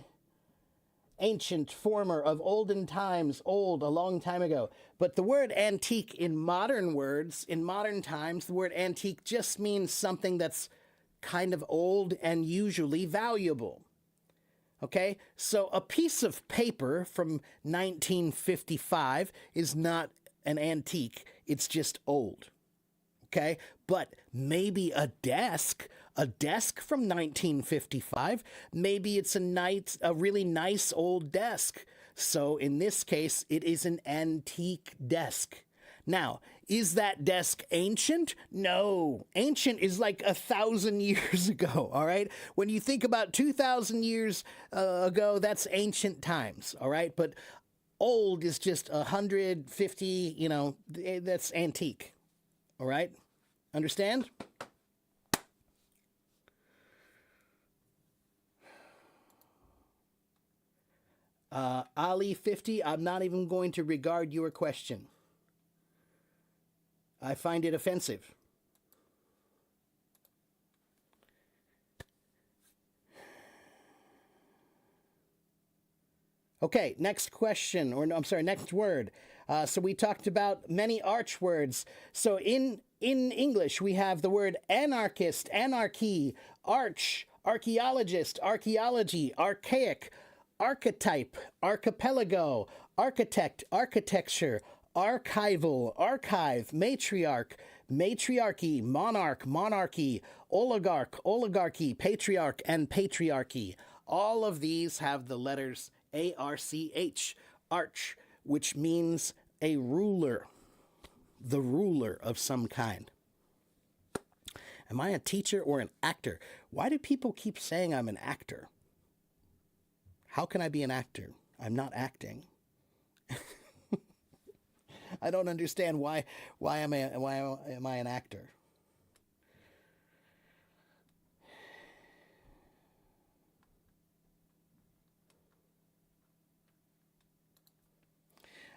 ancient, former, of olden times, old, a long time ago. But the word antique in modern times, the word antique just means something that's kind of old and usually valuable. Okay, so a piece of paper from 1955 is not an antique, it's just old. Okay, but maybe a desk from 1955, maybe it's a really nice old desk. So in this case, it is an antique desk. Now, is that desk ancient? No. Ancient is like 1,000 years ago, all right? When you think about 2,000 years ago, that's ancient times, all right? But old is just 150, that's antique, all right? Understand? Ali 50, I'm not even going to regard your question. I find it offensive. Okay, next question, or no, I'm sorry, next word. So we talked about many arch words. So in English, we have the word anarchist, anarchy, arch, archaeologist, archaeology, archaic, archetype, archipelago, architect, architecture, archival, archive, matriarch, matriarchy, monarch, monarchy, oligarch, oligarchy, patriarch, and patriarchy. All of these have the letters ARCH, arch, which means a ruler, the ruler of some kind. Am I a teacher or an actor? Why do people keep saying I'm an actor? How can I be an actor? I'm not acting. I don't understand why am I an actor?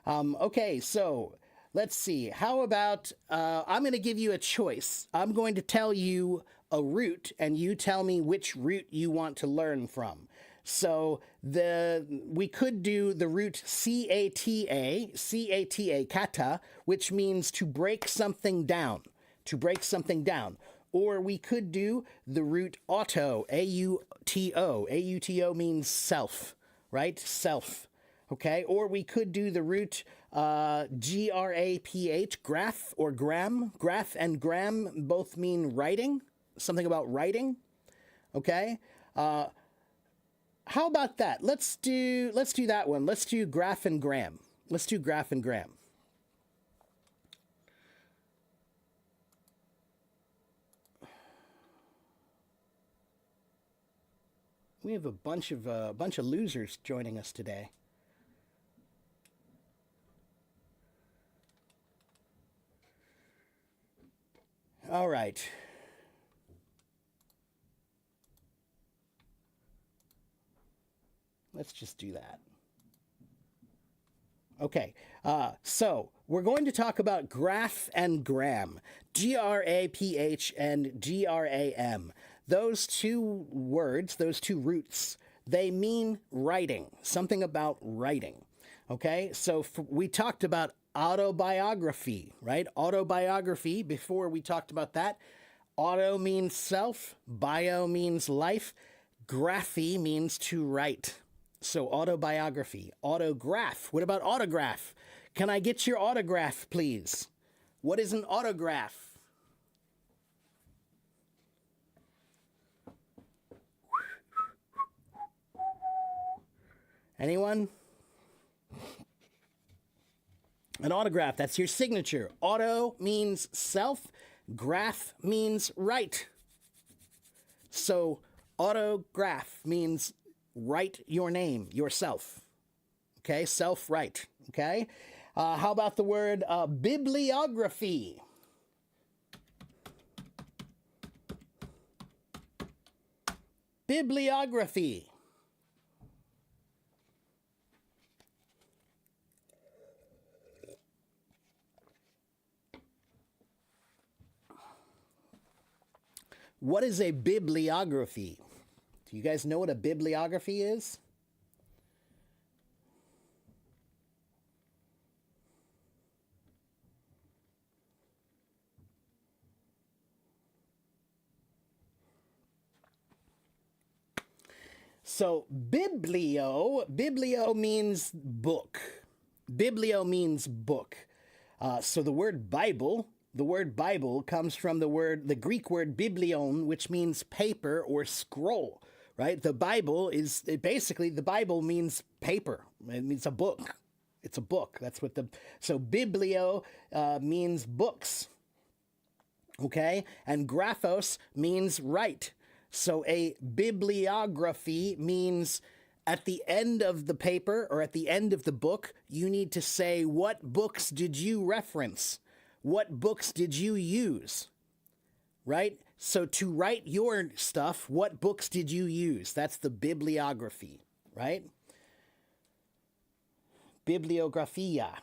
Okay, so let's see. How about I'm going to give you a choice. I'm going to tell you a root, and you tell me which root you want to learn from. So we could do the root cata, kata, which means to break something down, Or we could do the root auto, auto. Auto means self, right? Self. Okay, or we could do the root graph, graph or gram. Graph and gram both mean writing, something about writing. Okay, how about that? Let's do that one. Let's do graph and gram. Let's do graph and gram. We have a bunch of losers joining us today. All right. Let's just do that. Okay, so we're going to talk about graph and gram. GRAPH and GRAM. Those two words, those two roots, they mean writing, something about writing. Okay, so we talked about autobiography, right? Autobiography, before we talked about that. Auto means self, bio means life, graphy means to write. So autobiography, autograph. What about autograph? Can I get your autograph, please? What is an autograph? Anyone? An autograph, that's your signature. Auto means self, graph means write. So autograph means write your name, yourself. Okay, self write. Okay. How about the word bibliography? Bibliography. What is a bibliography? Do you guys know what a bibliography is? So biblio means book. Biblio means book. So the word Bible comes from the Greek word biblion, which means paper or scroll, right? The Bible basically, the Bible means paper. It means a book. It's a book. So biblio means books. Okay? And graphos means write. So a bibliography means at the end of the paper or at the end of the book, you need to say, what books did you reference? What books did you use? Right? So to write your stuff, what books did you use? That's the bibliography, right? Bibliographia.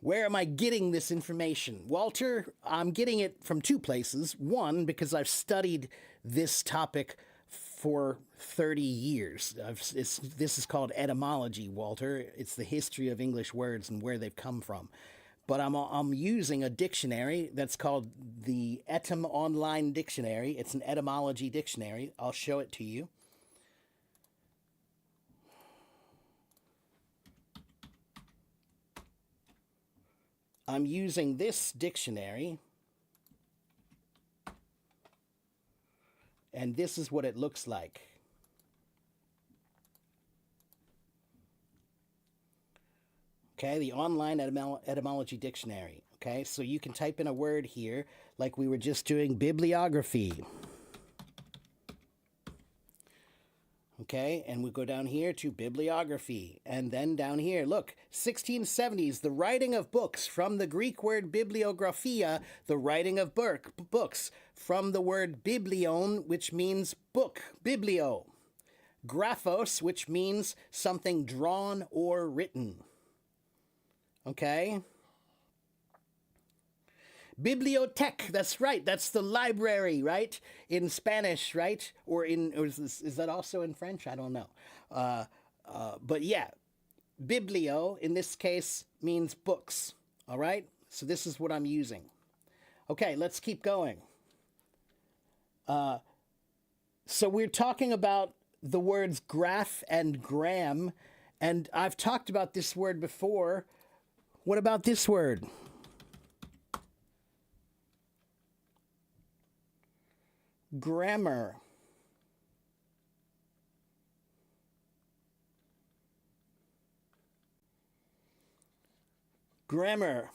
Where am I getting this information? Walter, I'm getting it from two places. One, because I've studied this topic for 30 years. This is called etymology, Walter. It's the history of English words and where they've come from. But I'm using a dictionary that's called the Etym Online Dictionary. It's an etymology dictionary. I'll show it to you. I'm using this dictionary, and this is what it looks like. Okay, the online etymology dictionary. Okay, so you can type in a word here, like we were just doing, bibliography. Okay, and we go down here to bibliography. And then down here, look, 1670s, the writing of books, from the Greek word bibliographia, the writing of books, from the word biblion, which means book, biblio. Graphos, which means something drawn or written. Okay? Bibliothèque, that's right. That's the library, right? In Spanish, right? Or is that also in French? I don't know. But yeah, biblio in this case means books. All right? So this is what I'm using. Okay, let's keep going. So we're talking about the words graph and gram, and I've talked about this word before. What about this word? Grammar. Grammar.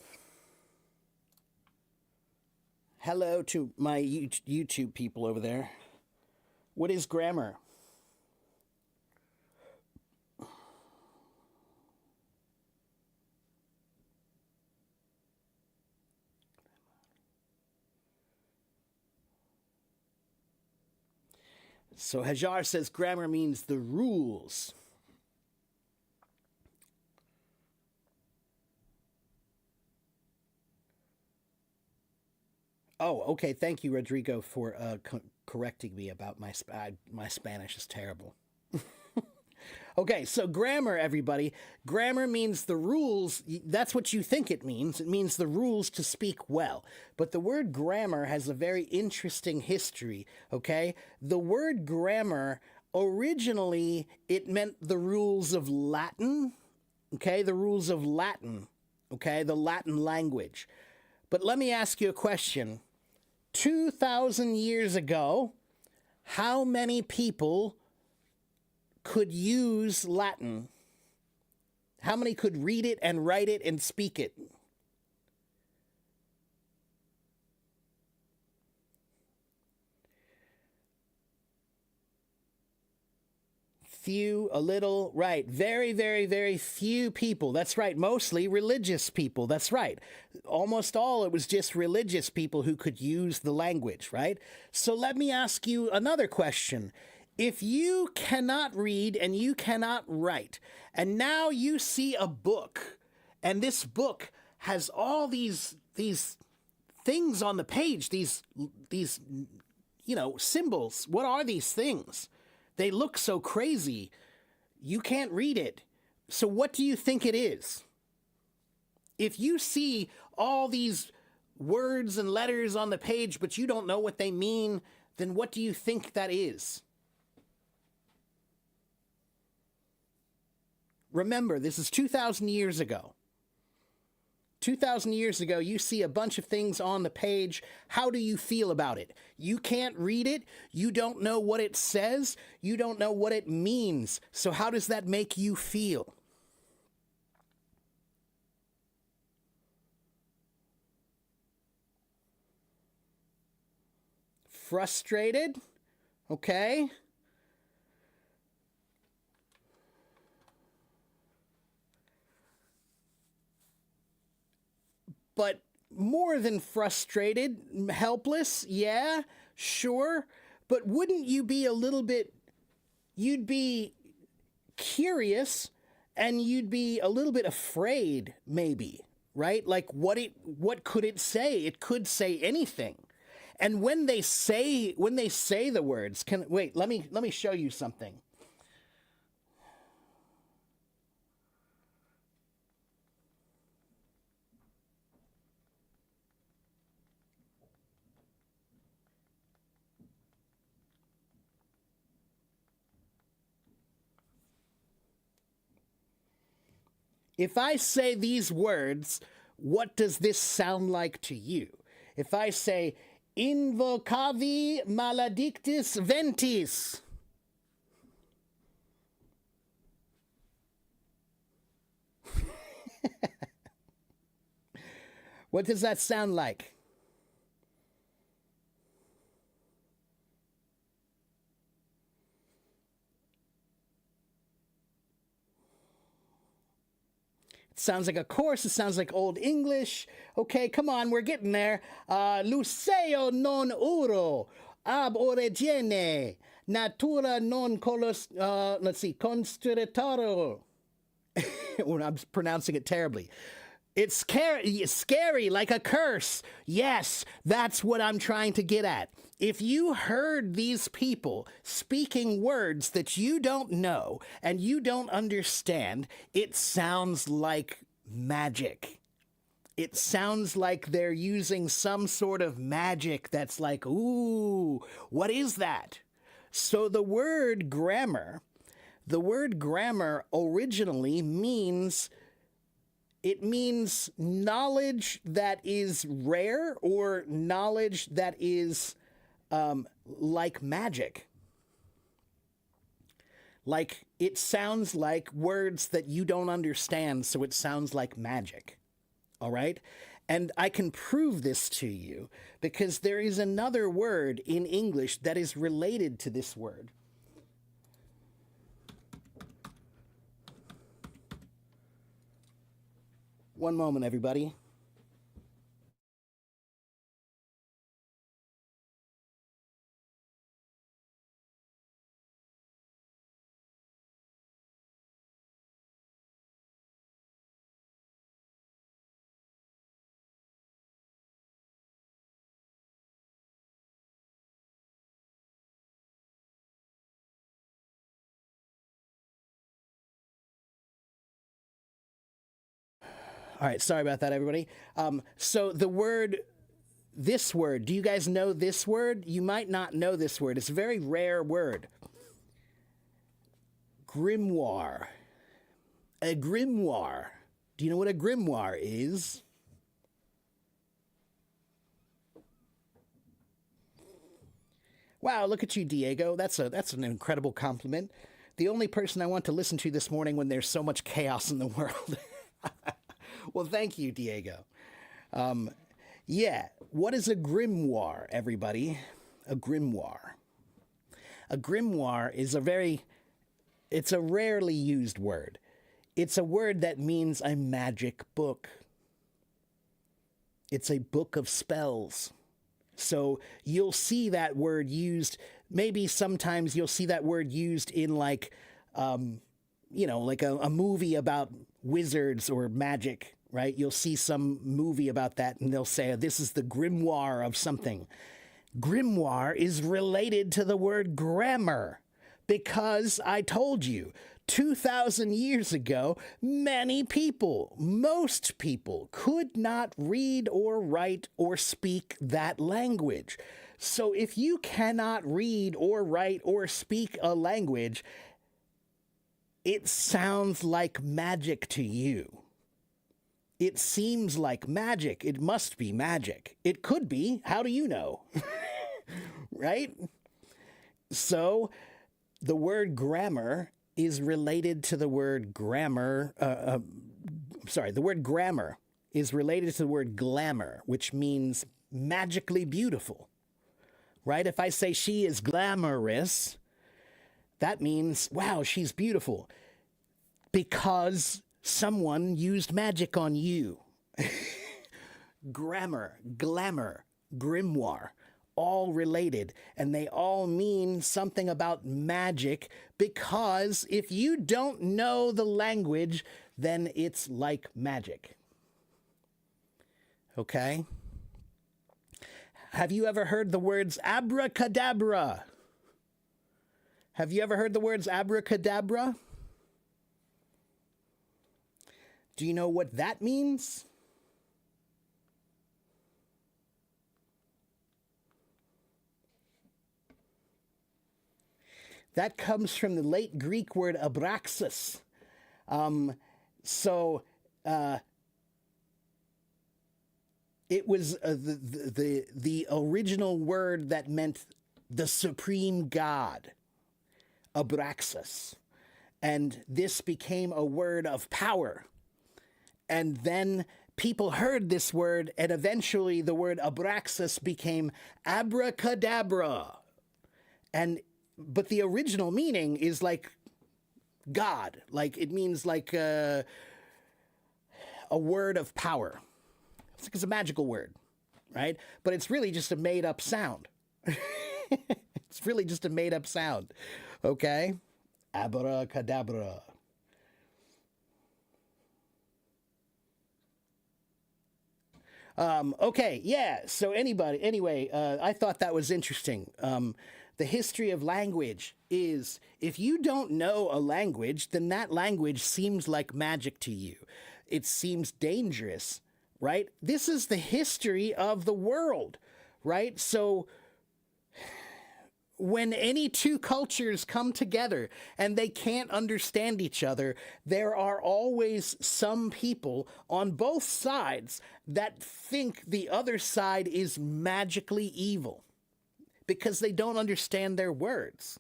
Hello to my YouTube people over there. What is grammar? So Hajar says grammar means the rules. Oh, okay. Thank you, Rodrigo, for correcting me about my Spanish is terrible. Okay, so grammar, everybody. Grammar means the rules. That's what you think it means. It means the rules to speak well. But the word grammar has a very interesting history, okay? The word grammar, originally, it meant the rules of Latin, okay? The rules of Latin, okay? The Latin language. But let me ask you a question. 2,000 years ago, how many people could use Latin? How many could read it and write it and speak it? Few, a little, right. Very, very, very few people. That's right. Mostly religious people. That's right. Almost all, it was just religious people who could use the language, right? So let me ask you another question. If you cannot read and you cannot write, and now you see a book, and this book has all these things on the page, these symbols. What are these things? They look so crazy. You can't read it. So what do you think it is? If you see all these words and letters on the page, but you don't know what they mean, then what do you think that is? Remember, this is 2,000 years ago. 2,000 years ago, you see a bunch of things on the page. How do you feel about it? You can't read it. You don't know what it says. You don't know what it means. So, how does that make you feel? Frustrated? Okay. But more than frustrated, helpless, yeah, sure. But wouldn't you be a little bit, you'd be curious and you'd be a little bit afraid, maybe, right? Like what could it say? It could say anything. And when they say the words, can wait, let me show you something. If I say these words, what does this sound like to you? If I say, invocavi maledictis ventis, what does that sound like? It sounds like a course. It sounds like Old English. Okay, come on, we're getting there. Luceo non uro ab origine natura non colos. Let's see, constritaro. I'm pronouncing it terribly. It's scary like a curse. Yes, that's what I'm trying to get at. If you heard these people speaking words that you don't know and you don't understand, it sounds like magic. It sounds like they're using some sort of magic that's like, ooh, what is that? So the word grammar originally means it means knowledge that is rare or knowledge that is like magic. Like it sounds like words that you don't understand, so it sounds like magic. All right? And I can prove this to you because there is another word in English that is related to this word. One moment, everybody. All right, sorry about that, everybody. So the word, this word, do you guys know this word? You might not know this word. It's a very rare word. Grimoire. A grimoire. Do you know what a grimoire is? Wow, look at you, Diego. That's an incredible compliment. The only person I want to listen to this morning when there's so much chaos in the world. Well, thank you, Diego. Yeah, what is a grimoire, everybody? A grimoire. A grimoire is it's a rarely used word. It's a word that means a magic book. It's a book of spells. So you'll see that word used, maybe sometimes you'll see that word used in like, like a movie about wizards or magic, right? You'll see some movie about that and they'll say, this is the grimoire of something. Grimoire is related to the word grammar because I told you, 2,000 years ago, most people could not read or write or speak that language. So if you cannot read or write or speak a language, it sounds like magic to you. It seems like magic. It must be magic. It could be. How do you know? Right? So the word grammar is related to the word grammar. The word grammar is related to the word glamour, which means magically beautiful, right? If I say she is glamorous, that means, wow, she's beautiful because someone used magic on you. Grammar, glamour, grimoire, all related, and they all mean something about magic because if you don't know the language, then it's like magic. Okay? Have you ever heard the words abracadabra? Have you ever heard the words abracadabra? Do you know what that means? That comes from the late Greek word abraxas. It was the original word that meant the supreme god, abraxas. And this became a word of power. And then people heard this word, and eventually the word abraxas became abracadabra. But the original meaning is like God. Like it means like a word of power. It's like it's a magical word, right? But it's really just a made up sound. It's really just a made up sound. Okay? Abracadabra. Okay, yeah. So anyway, I thought that was interesting. The history of language is if you don't know a language, then that language seems like magic to you. It seems dangerous, right? This is the history of the world, right? So when any two cultures come together and they can't understand each other, there are always some people on both sides that think the other side is magically evil because they don't understand their words.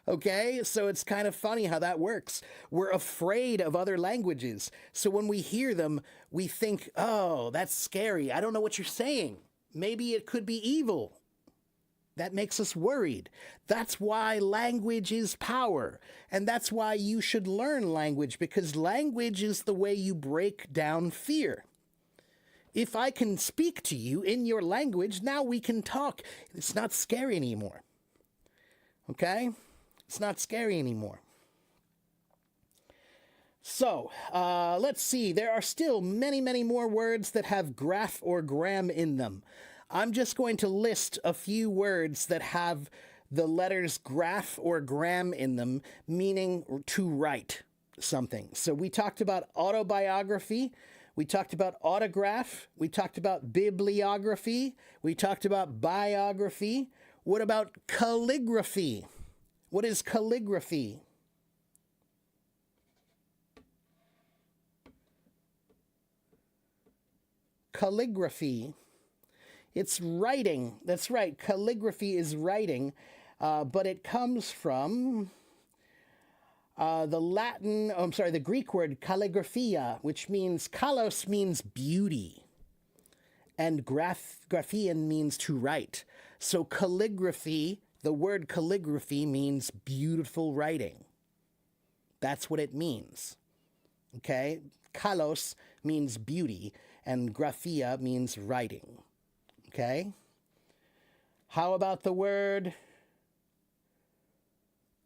Okay, so it's kind of funny how that works. We're afraid of other languages. So when we hear them, we think, oh, that's scary. I don't know what you're saying. Maybe it could be evil. That makes us worried. That's why language is power. And that's why you should learn language, because language is the way you break down fear. If I can speak to you in your language, now we can talk. It's not scary anymore. Okay? It's not scary anymore. So, let's see. There are still many, many more words that have graph or gram in them. I'm just going to list a few words that have the letters graph or gram in them, meaning to write. something. So we talked about autobiography. We talked about autograph. We talked about bibliography. We talked about biography. What about calligraphy? What is calligraphy? Calligraphy. It's writing. That's right. Calligraphy is writing, but it comes from the Greek word calligraphia, which means kalos means beauty, and graphein means to write. So calligraphy, the word calligraphy means beautiful writing. That's what it means. Okay? Kalos means beauty, and graphia means writing. Okay? How about the word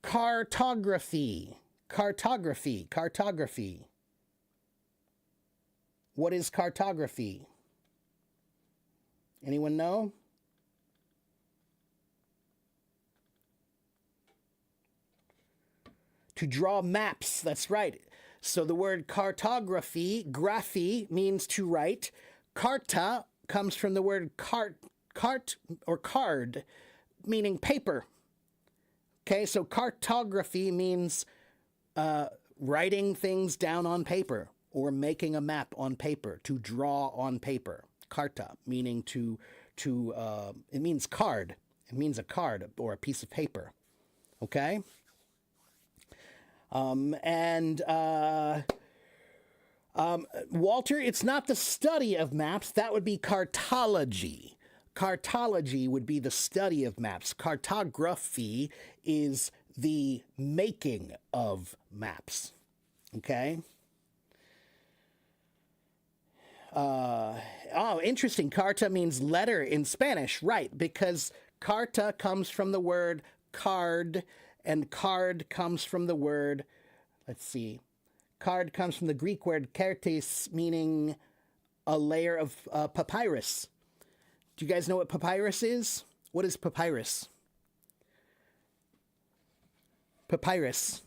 cartography? Cartography. What is cartography? Anyone know? To draw maps, that's right. So the word cartography, graphy, means to write. Carta comes from the word cart or card, meaning paper. Okay, so cartography means writing things down on paper or making a map on paper, to draw on paper. Carta, meaning it means card. It means a card or a piece of paper. Okay? Walter, it's not the study of maps. That would be cartology. Cartology would be the study of maps. Cartography is the making of maps. Okay? Interesting. Carta means letter in Spanish, right? Because carta comes from the word card, and card comes from the word, card comes from the Greek word kertis, meaning a layer of papyrus. Do you guys know what papyrus is? What is papyrus? Papyrus.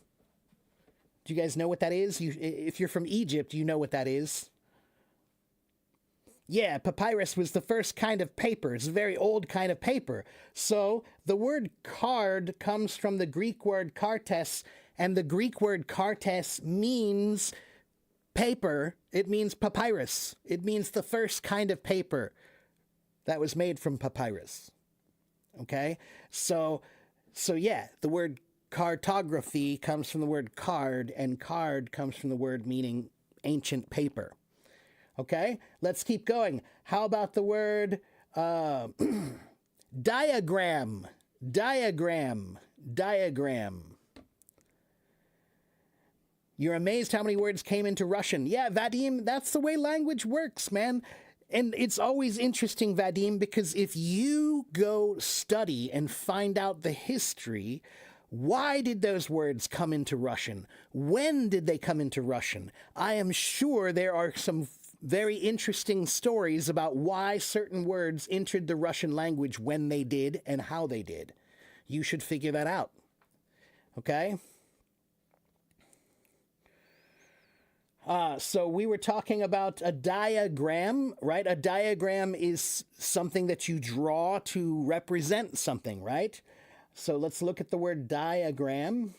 Do you guys know what that is? If you're from Egypt, you know what that is. Yeah, papyrus was the first kind of paper. It's a very old kind of paper. So the word card comes from the Greek word kartes, and the Greek word kartes means paper. It means papyrus. It means the first kind of paper that was made from papyrus. Okay? So yeah, the word cartography comes from the word card, and card comes from the word meaning ancient paper. Okay, let's keep going. How about the word diagram? Diagram. You're amazed how many words came into Russian. Yeah, Vadim, that's the way language works, man. And it's always interesting, Vadim, because if you go study and find out the history, why did those words come into Russian? When did they come into Russian? I am sure there are some very interesting stories about why certain words entered the Russian language when they did and how they did. You should figure that out. Okay? So we were talking about a diagram, right? A diagram is something that you draw to represent something, right? So let's look at the word diagram.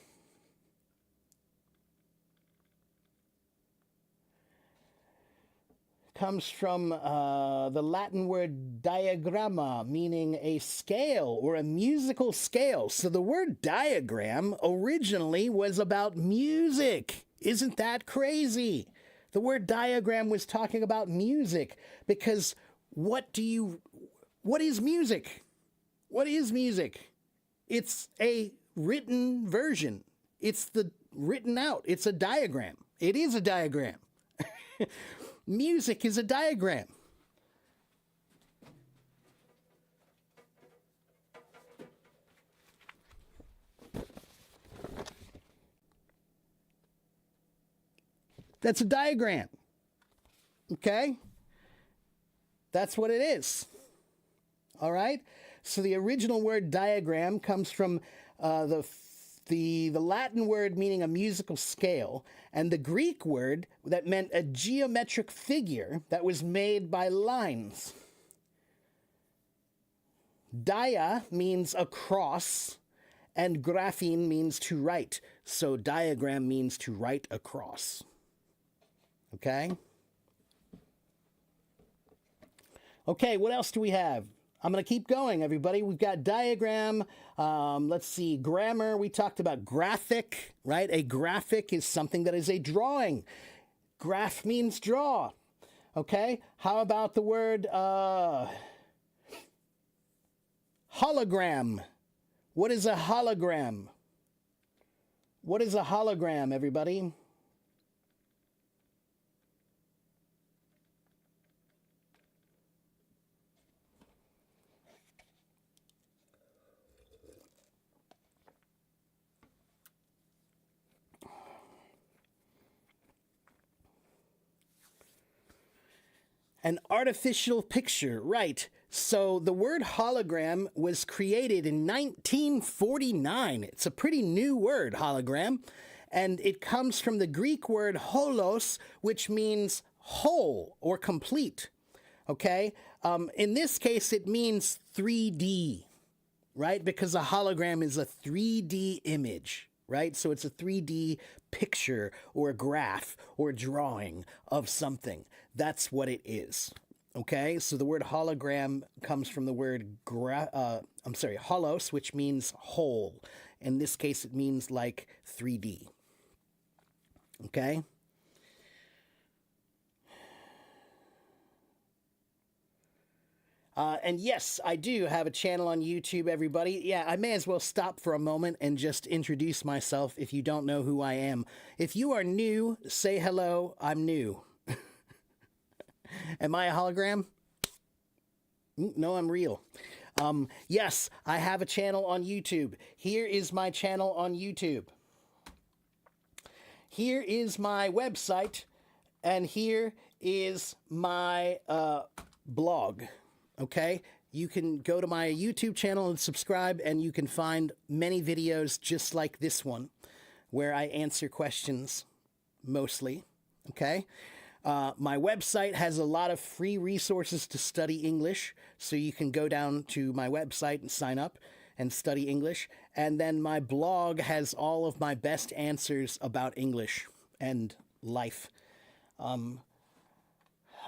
Comes from the Latin word diagramma, meaning a scale or a musical scale. So the word diagram originally was about music. Isn't that crazy? The word diagram was talking about music because what is music? What is music? It's a written version. It's the written out. It's a diagram. It is a diagram. Music is a diagram. That's a diagram. Okay? That's what it is. All right? So the original word diagram comes from the the Latin word meaning a musical scale, and the Greek word that meant a geometric figure that was made by lines. Dia means across, and graphein means to write. So diagram means to write across. Okay? Okay, what else do we have? I'm going to keep going, everybody. We've got diagram. Let's see, grammar. We talked about graphic, right? A graphic is something that is a drawing. Graph means draw. Okay? How about the word hologram? What is a hologram? What is a hologram, everybody? An artificial picture, right. So the word hologram was created in 1949. It's a pretty new word, hologram. And it comes from the Greek word holos, which means whole or complete. Okay? In this case, it means 3D, right? Because a hologram is a 3D image, right? So it's a 3D picture or a graph or a drawing of something. That's what it is. Okay, so the word hologram comes from the word holos, which means whole. In this case, it means like 3D. Okay? And yes, I do have a channel on YouTube, everybody. Yeah, I may as well stop for a moment and just introduce myself if you don't know who I am. If you are new, say hello, I'm new. Am I a hologram? No, I'm real. Yes, I have a channel on YouTube. Here is my channel on YouTube. Here is my website, and here is my blog. Okay? You can go to my YouTube channel and subscribe, and you can find many videos just like this one, where I answer questions, mostly. Okay? My website has a lot of free resources to study English, so you can go down to my website and sign up and study English. And then my blog has all of my best answers about English and life.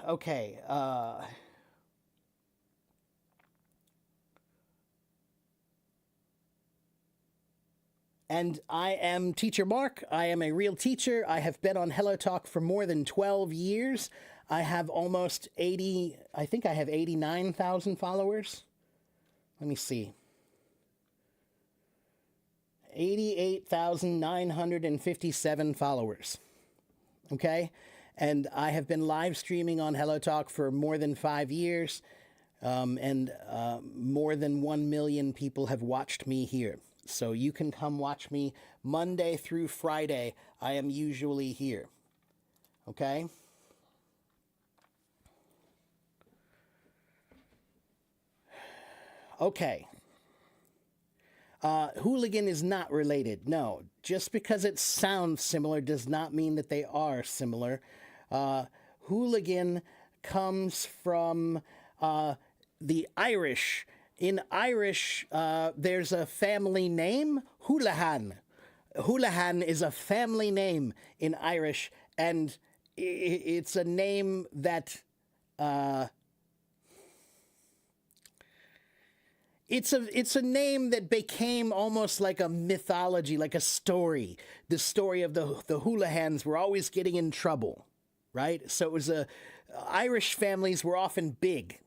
Okay. And I am Teacher Mark. I am a real teacher. I have been on Hello Talk for more than 12 years. I have almost 80, I think I have 89,000 followers. Let me see. 88,957 followers. Okay? And I have been live streaming on Hello Talk for more than 5 years. And more than 1 million people have watched me here. So you can come watch me Monday through Friday. I am usually here. Okay? Okay. Hooligan is not related. No. Just because it sounds similar does not mean that they are similar. Hooligan comes from the Irish. In Irish, there's a family name, Houlihan. Houlihan is a family name in Irish, and it's a name that it's a name that became almost like a mythology, like a story. The story of the Houlihans were always getting in trouble, right? So it was Irish families were often big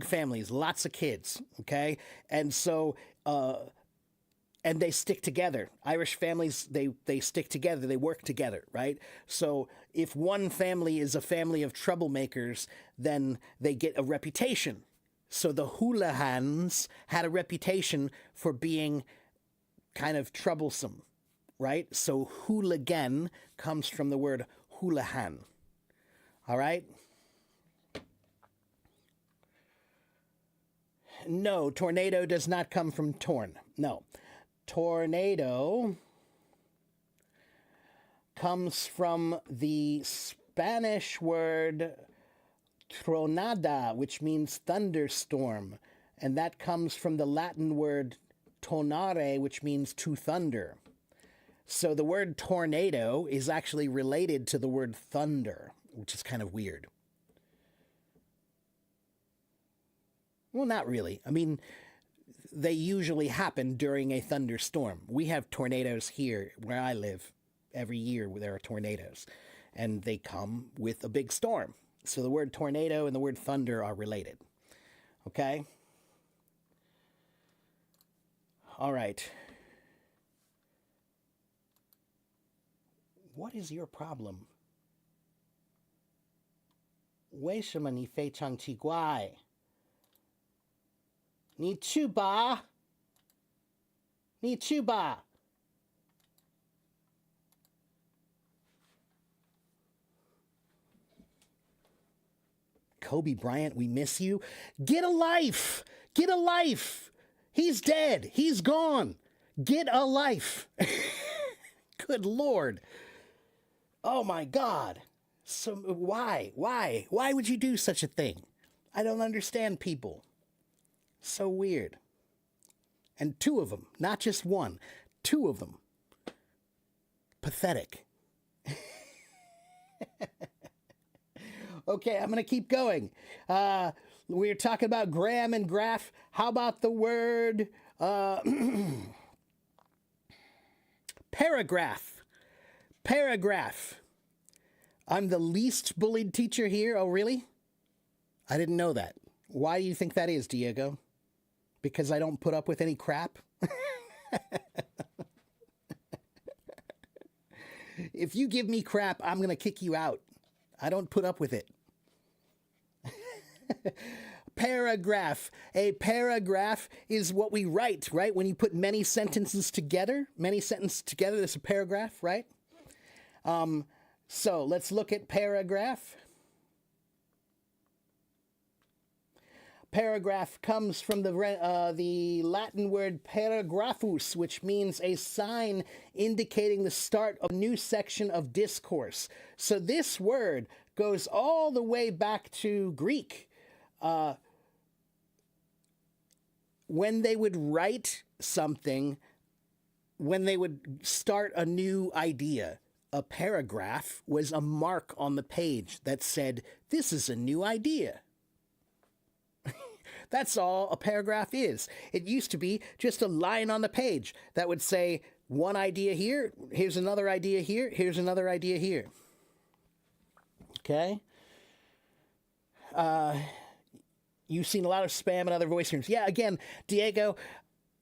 families, lots of kids, okay? And so, and they stick together. Irish families, they stick together, they work together, right? So if one family is a family of troublemakers, then they get a reputation. So the Houlihans had a reputation for being kind of troublesome, right? So hooligan comes from the word Houlihan, all right? No, tornado does not come from torn. No. Tornado comes from the Spanish word tronada, which means thunderstorm. And that comes from the Latin word tonare, which means to thunder. So the word tornado is actually related to the word thunder, which is kind of weird. Well, not really. I mean, they usually happen during a thunderstorm. We have tornadoes here where I live. Every year there are tornadoes, and they come with a big storm. So the word tornado and the word thunder are related. Okay? All right. What is your problem? 为什么你非常奇怪？你去吧，你去吧。Kobe Bryant, we miss you. Get a life. Get a life. He's dead. He's gone. Get a life. Good Lord. Oh my God. So why? Why would you do such a thing? I don't understand people. So weird. And two of them, not just one, two of them. Pathetic. Okay, I'm going to keep going. We're talking about gram and graph. How about the word paragraph? Paragraph. I'm the least bullied teacher here. Oh, really? I didn't know that. Why do you think that is, Diego? Because I don't put up with any crap? If you give me crap, I'm going to kick you out. I don't put up with it. Paragraph. A paragraph is what we write, right? When you put many sentences together, that's a paragraph, right? So let's look at paragraph. Paragraph comes from the Latin word paragraphus, which means a sign indicating the start of a new section of discourse. So this word goes all the way back to Greek. When they would write something, when they would start a new idea, a paragraph was a mark on the page that said, this is a new idea. That's all a paragraph is. It used to be just a line on the page that would say one idea here, here's another idea here, here's another idea here. Okay? You've seen a lot of spam and other voice streams. Yeah, again, Diego,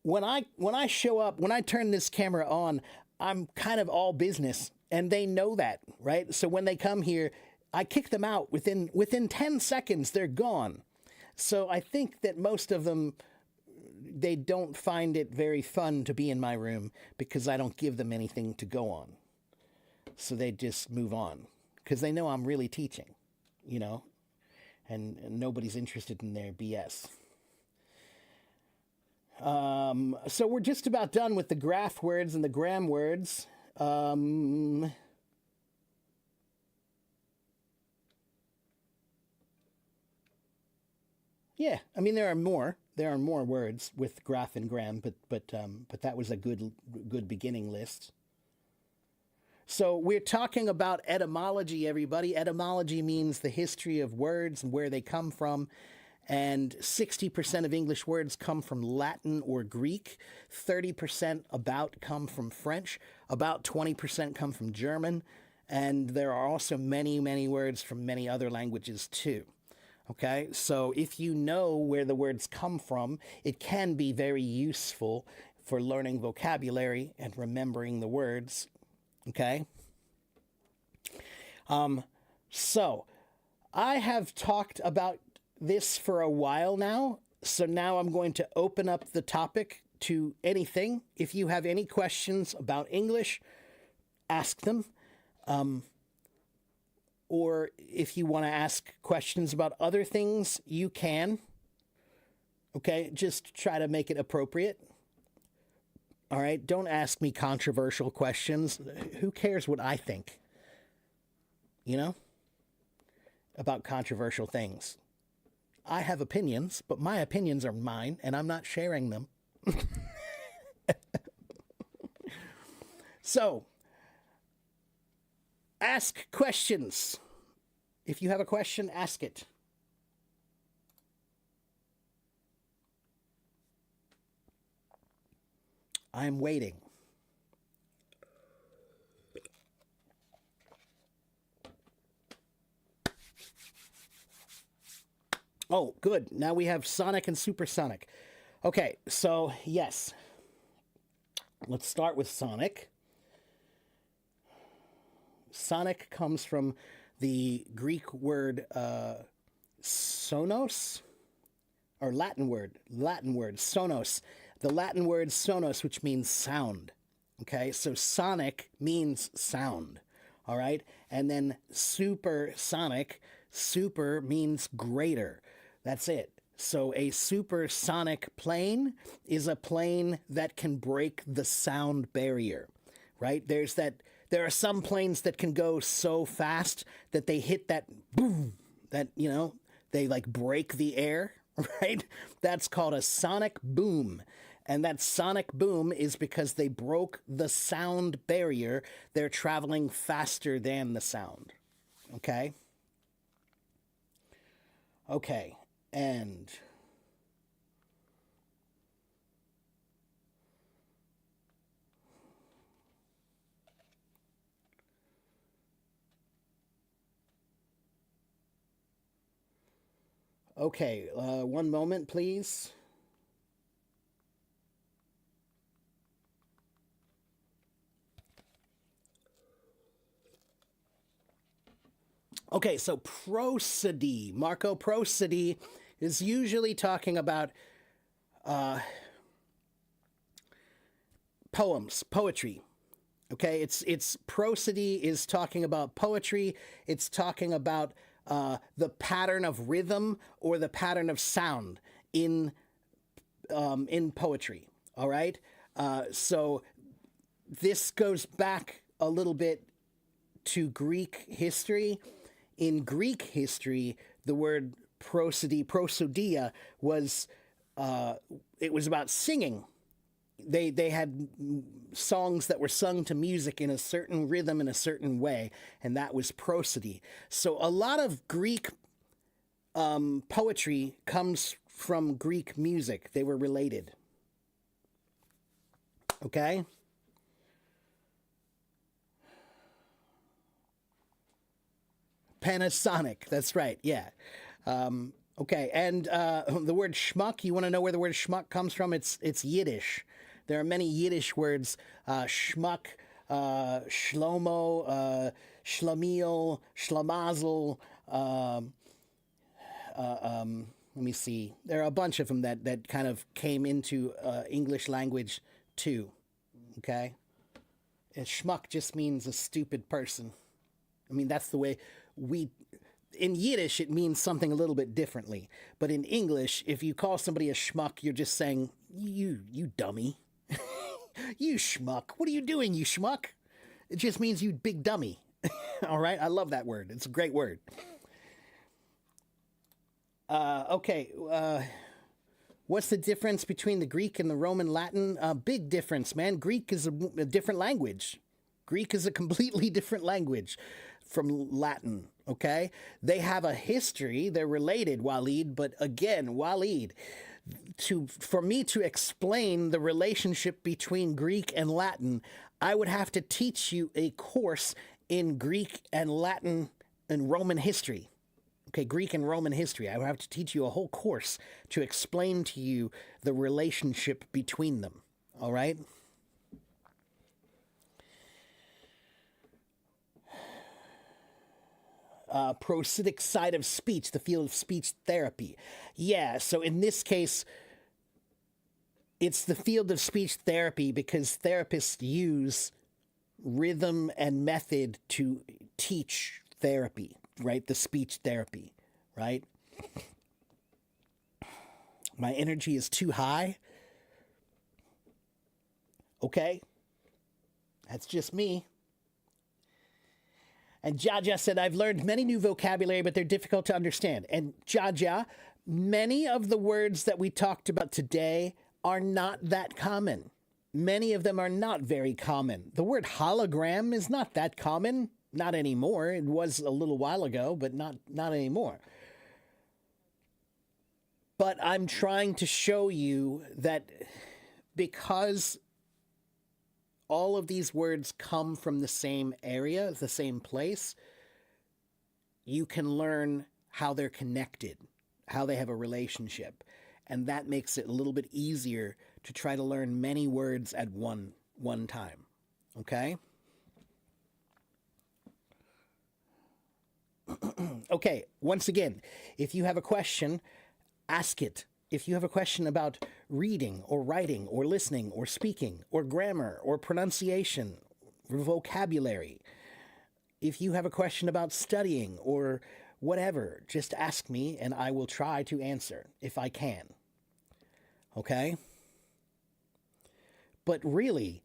when I show up, when I turn this camera on, I'm kind of all business, and they know that, right? So when they come here, I kick them out. Within 10 seconds, they're gone. So I think that most of them, they don't find it very fun to be in my room because I don't give them anything to go on. So they just move on because they know I'm really teaching, you know, and nobody's interested in their BS. So we're just about done with the graph words and the gram words. Yeah, I mean there are more words with graph and gram, but that was a good beginning list. So we're talking about etymology, everybody. Etymology means the history of words and where they come from. And 60% of English words come from Latin or Greek. 30% about come from French. About 20% come from German. And there are also many, many words from many other languages too. Okay, so if you know where the words come from, it can be very useful for learning vocabulary and remembering the words. Okay? So I have talked about this for a while now, so now I'm going to open up the topic to anything. If you have any questions about English, ask them. Or if you want to ask questions about other things, you can. Okay, just try to make it appropriate. All right, don't ask me controversial questions. Who cares what I think? You know, about controversial things. I have opinions, but my opinions are mine, and I'm not sharing them. So, ask questions. If you have a question, ask it. I'm waiting. Oh, good. Now we have Sonic and Supersonic. Okay, so yes. Let's start with Sonic. Sonic comes from the Greek word sonos, or Latin word sonos. The Latin word sonos, which means sound. Okay, so sonic means sound. All right, and then supersonic, super means greater. That's it. So a supersonic plane is a plane that can break the sound barrier, right? There are some planes that can go so fast that they hit that boom, that, they like break the air, right? That's called a sonic boom. And that sonic boom is because they broke the sound barrier. They're traveling faster than the sound. Okay? Okay. And okay, one moment, please. Okay, so prosody, Marco prosody, is usually talking about poems, poetry. Okay, it's prosody is talking about poetry. It's talking about the pattern of rhythm or the pattern of sound in poetry. All right, so this goes back a little bit to Greek history. In Greek history, the word prosody, prosodia, was it was about singing. They had songs that were sung to music in a certain rhythm in a certain way, and that was prosody. So a lot of Greek poetry comes from Greek music. They were related. Okay? Panasonic. That's right. Yeah. Okay. And the word schmuck. You want to know where the word schmuck comes from? It's Yiddish. There are many Yiddish words. Schmuck, shlomo, shlemiel, shlemazel. Let me see. There are a bunch of them that kind of came into English language too. Okay. And schmuck just means a stupid person. I mean, that's the way we. In Yiddish, it means something a little bit differently. But in English, if you call somebody a schmuck, you're just saying, you dummy. You schmuck. What are you doing, you schmuck? It just means you big dummy. All right? I love that word. It's a great word. Okay. What's the difference between the Greek and the Roman Latin? Big difference, man. Greek is a different language. Greek is a completely different language from Latin, okay? They have a history. They're related, Waleed, but again, Waleed, for me to explain the relationship between Greek and Latin, I would have to teach you a course in Greek and Latin and Roman history. Okay, Greek and Roman history. I would have to teach you a whole course to explain to you the relationship between them. All right? Prosodic side of speech, the field of speech therapy. Yeah, so in this case, it's the field of speech therapy because therapists use rhythm and method to teach therapy, right? The speech therapy, right? My energy is too high. Okay? That's just me. And Jaja said, I've learned many new vocabulary, but they're difficult to understand. And Jaja, many of the words that we talked about today are not that common. Many of them are not very common. The word hologram is not that common. Not anymore. It was a little while ago, but not anymore. But I'm trying to show you that because all of these words come from the same area, the same place, you can learn how they're connected, how they have a relationship. And that makes it a little bit easier to try to learn many words at one time. Okay? Okay, once again, if you have a question, ask it. If you have a question about reading or writing or listening or speaking or grammar or pronunciation or vocabulary, if you have a question about studying or whatever, just ask me and I will try to answer if I can. Okay? But really,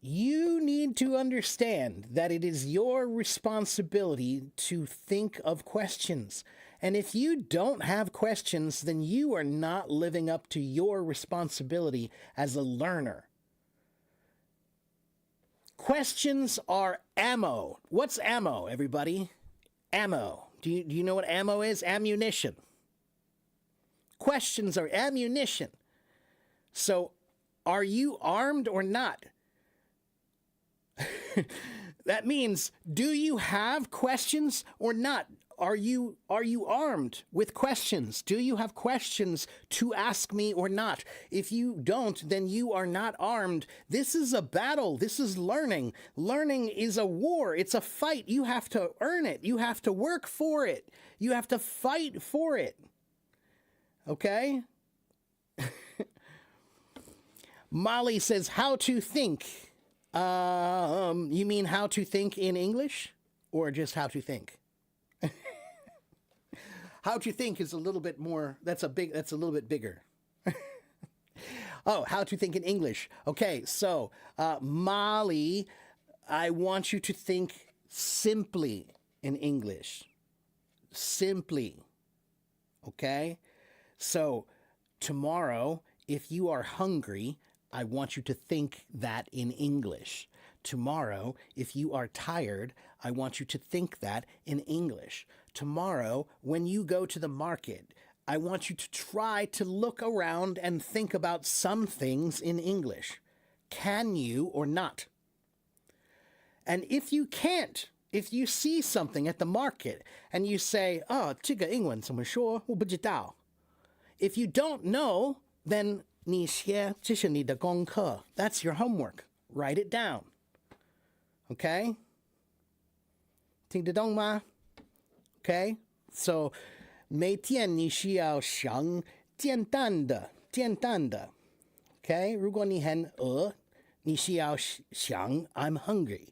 you need to understand that it is your responsibility to think of questions. And if you don't have questions, then you are not living up to your responsibility as a learner. Questions are ammo. What's ammo, everybody? Ammo. Do you know what ammo is? Ammunition. Questions are ammunition. So, are you armed or not? That means, do you have questions or not? Are you armed with questions? Do you have questions to ask me or not? If you don't, then you are not armed. This is a battle. This is learning. Learning is a war. It's a fight. You have to earn it. You have to work for it. You have to fight for it. Okay? Molly says, how to think. You mean how to think in English or just how to think? How to think is a little bit more, that's a little bit bigger. Oh, how to think in English. Okay, so Molly, I want you to think simply in English. Simply. Okay? So tomorrow, if you are hungry, I want you to think that in English. Tomorrow, if you are tired, I want you to think that in English. Tomorrow, when you go to the market, I want you to try to look around and think about some things in English. Can you or not? And if you can't, if you see something at the market and you say, 哦，这个英文怎么说？我不知道. If you don't know, then 你写，这是你的功课. That's your homework. Write it down. Okay? 听得懂吗? Okay? So, 每天你需要想简单的. Okay? 如果你很饿，你需要想 I'm hungry.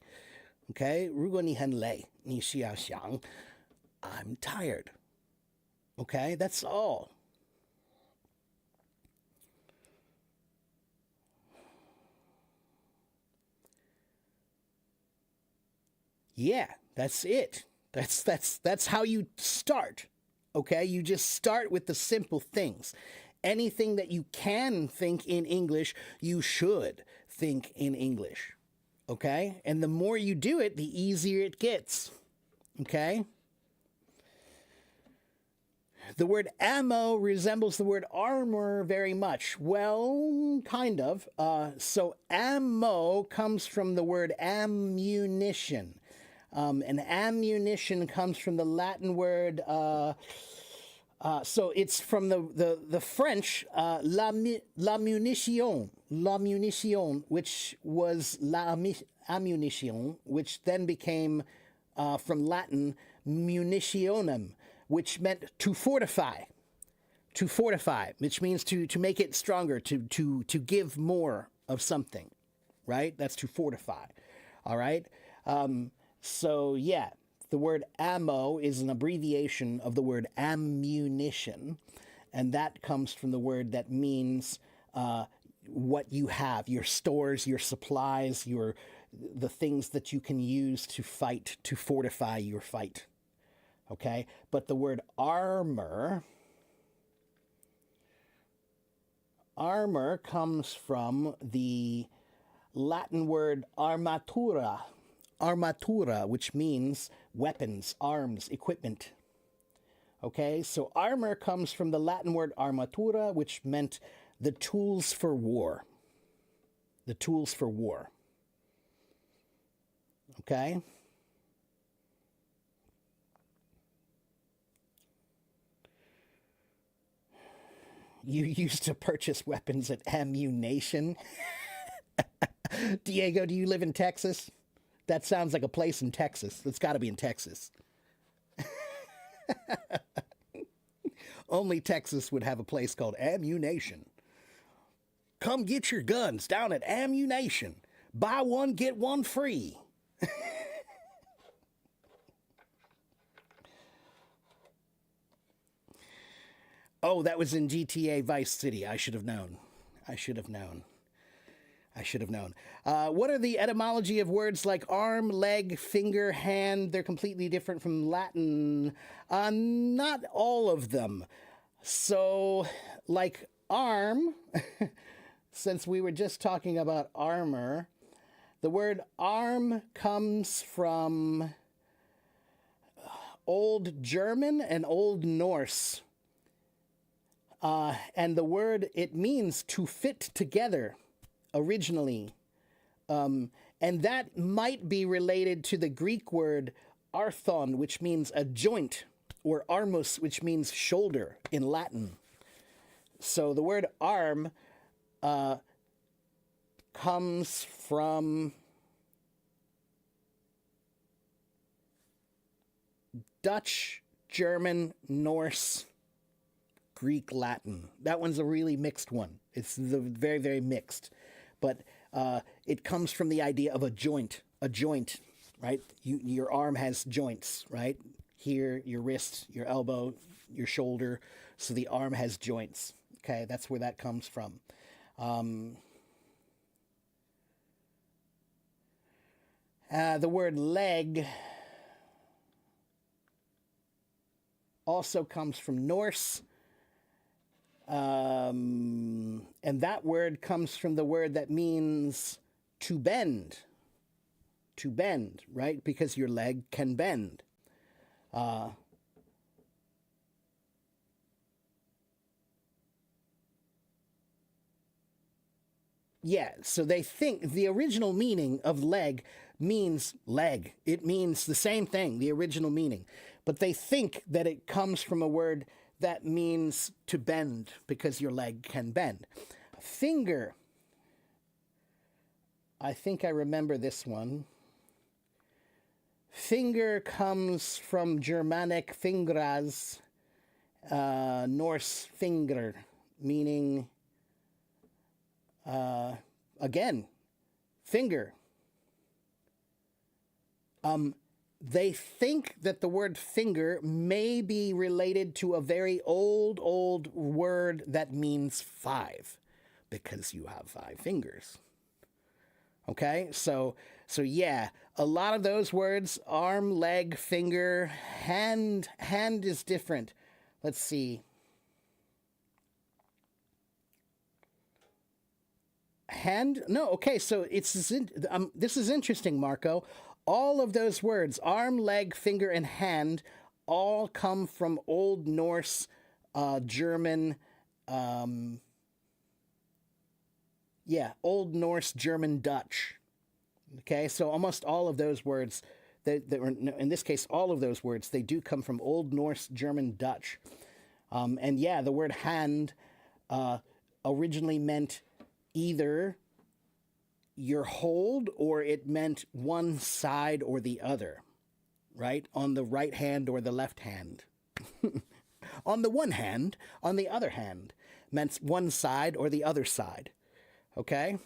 Okay? 如果你很累，你需要想 I'm tired. Okay? That's all. Yeah, that's it. That's how you start. Okay? You just start with the simple things. Anything that you can think in English, you should think in English. Okay? And the more you do it, the easier it gets. Okay? The word ammo resembles the word armor very much. Well, kind of. So ammo comes from the word ammunition. And ammunition comes from the Latin word, so it's from the French, la munition, which was ammunition, which then became, from Latin, munitionem, which meant to fortify, which means to make it stronger, to give more of something, right? That's to fortify, all right? So, yeah, the word ammo is an abbreviation of the word ammunition, and that comes from the word that means what you have, your stores, your supplies, the things that you can use to fight, to fortify your fight. Okay? But the word armor comes from the Latin word armatura, which means weapons, arms, equipment. Okay, so armor comes from the Latin word armatura, which meant the tools for war. The tools for war. Okay? You used to purchase weapons at Ammu-Nation. Diego, do you live in Texas? That sounds like a place in Texas. It's got to be in Texas. Only Texas would have a place called Ammu-Nation. Come get your guns down at Ammu-Nation. Buy one, get one free. Oh, that was in GTA Vice City. I should have known. I should have known. I should have known. What are the etymology of words like arm, leg, finger, hand? They're completely different from Latin. Not all of them. So, like arm, since we were just talking about armor, the word arm comes from Old German and Old Norse. And the word, it means to fit together originally. And that might be related to the Greek word arthon, which means a joint, or armus, which means shoulder in Latin. So the word arm comes from Dutch, German, Norse, Greek, Latin. That one's a really mixed one. It's very, very mixed. But it comes from the idea of a joint, right? Your arm has joints, right? Here, your wrist, your elbow, your shoulder. So the arm has joints. Okay, that's where that comes from. The word leg also comes from Norse. And that word comes from the word that means to bend, right? Because your leg can bend. Yeah, so they think the original meaning of leg means leg. It means the same thing, the original meaning. But they think that it comes from a word that means to bend because your leg can bend. Finger. I think I remember this one. Finger comes from Germanic fingras, Norse finger, meaning, again, finger. They think that the word finger may be related to a very old word that means 5, because you have 5 fingers. Okay, so yeah, a lot of those words, arm, leg, finger, hand is different. Let's see. Hand? No, okay, so this is interesting, Marco. All of those words, arm, leg, finger, and hand, all come from Old Norse, German, Old Norse, German, Dutch. Okay, so almost all of those words, in this case, all of those words, they do come from Old Norse, German, Dutch. And yeah, the word hand originally meant either your hold, or it meant one side or the other, right? On the right hand or the left hand. On the one hand, on the other hand, meant one side or the other side. Okay?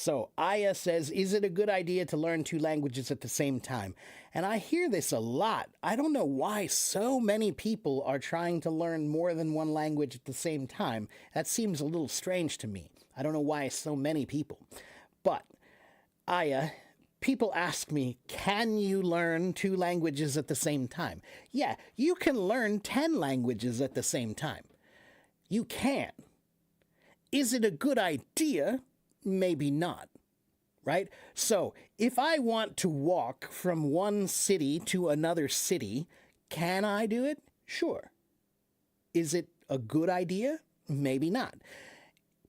So Aya says, is it a good idea to learn two languages at the same time? And I hear this a lot. I don't know why so many people are trying to learn more than one language at the same time. That seems a little strange to me. I don't know why so many people. But Aya, people ask me, can you learn two languages at the same time? Yeah, you can learn 10 languages at the same time. You can. Is it a good idea? Maybe not, right? So if I want to walk from one city to another city, can I do it? Sure. Is it a good idea? Maybe not.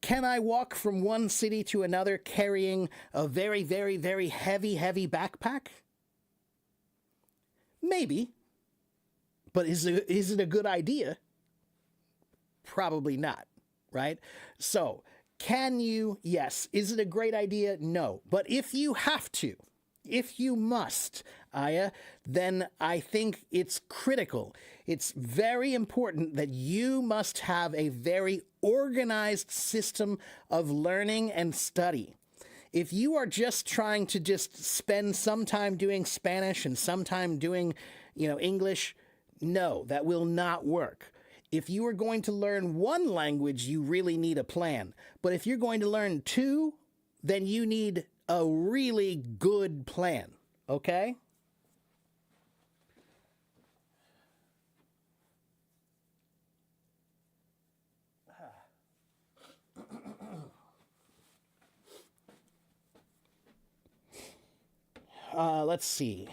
Can I walk from one city to another carrying a very, very, very heavy, heavy backpack? Maybe. But is it a good idea? Probably not, right? So, can you? Yes. Is it a great idea? No. But if you have to, if you must, Aya, then I think it's critical. It's very important that you must have a very organized system of learning and study. If you are just trying to just spend some time doing Spanish and some time doing, English, no, that will not work. If you are going to learn one language, you really need a plan. But if you're going to learn two, then you need a really good plan, okay? Let's see.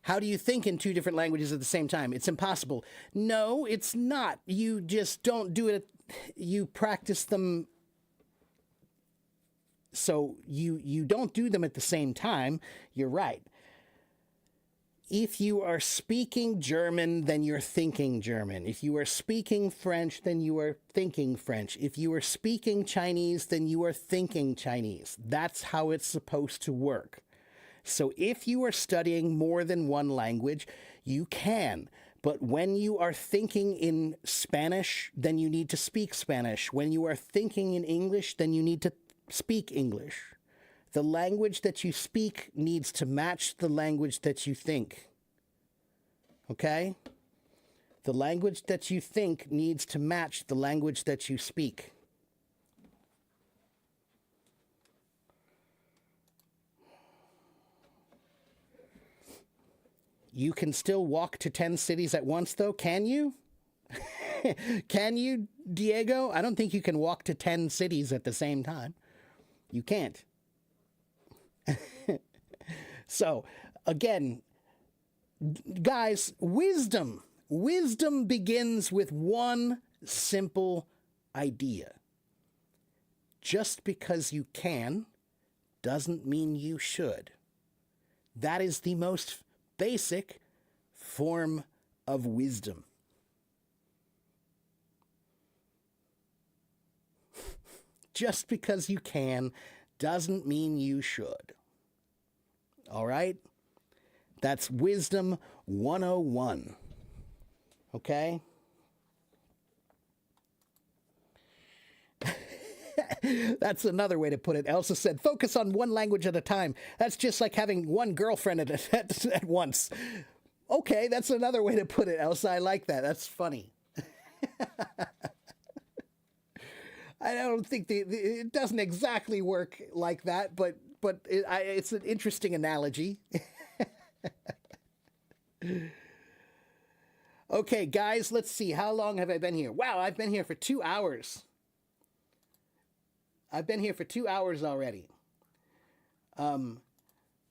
How do you think in two different languages at the same time? It's impossible. No, it's not. You just don't do it. You practice them. So you don't do them at the same time. You're right. If you are speaking German, then you're thinking German. If you are speaking French, then you are thinking French. If you are speaking Chinese, then you are thinking Chinese. That's how it's supposed to work. So if you are studying more than one language, you can. But when you are thinking in Spanish, then you need to speak Spanish. When you are thinking in English, then you need to speak English. The language that you speak needs to match the language that you think. Okay? The language that you think needs to match the language that you speak. You can still walk to 10 cities at once, though, can you? Can you, Diego? I don't think you can walk to 10 cities at the same time. You can't. So, again, guys, wisdom. Wisdom begins with one simple idea. Just because you can doesn't mean you should. That is the most basic form of wisdom. Just because you can doesn't mean you should. All right? That's Wisdom 101. Okay? That's another way to put it. Elsa said, focus on one language at a time. That's just like having one girlfriend at once. Okay, that's another way to put it, Elsa. I like that. That's funny. I don't think it doesn't exactly work like that, but it's an interesting analogy. Okay, guys, let's see. How long have I been here? Wow, I've been here for 2 hours. I've been here for 2 hours already.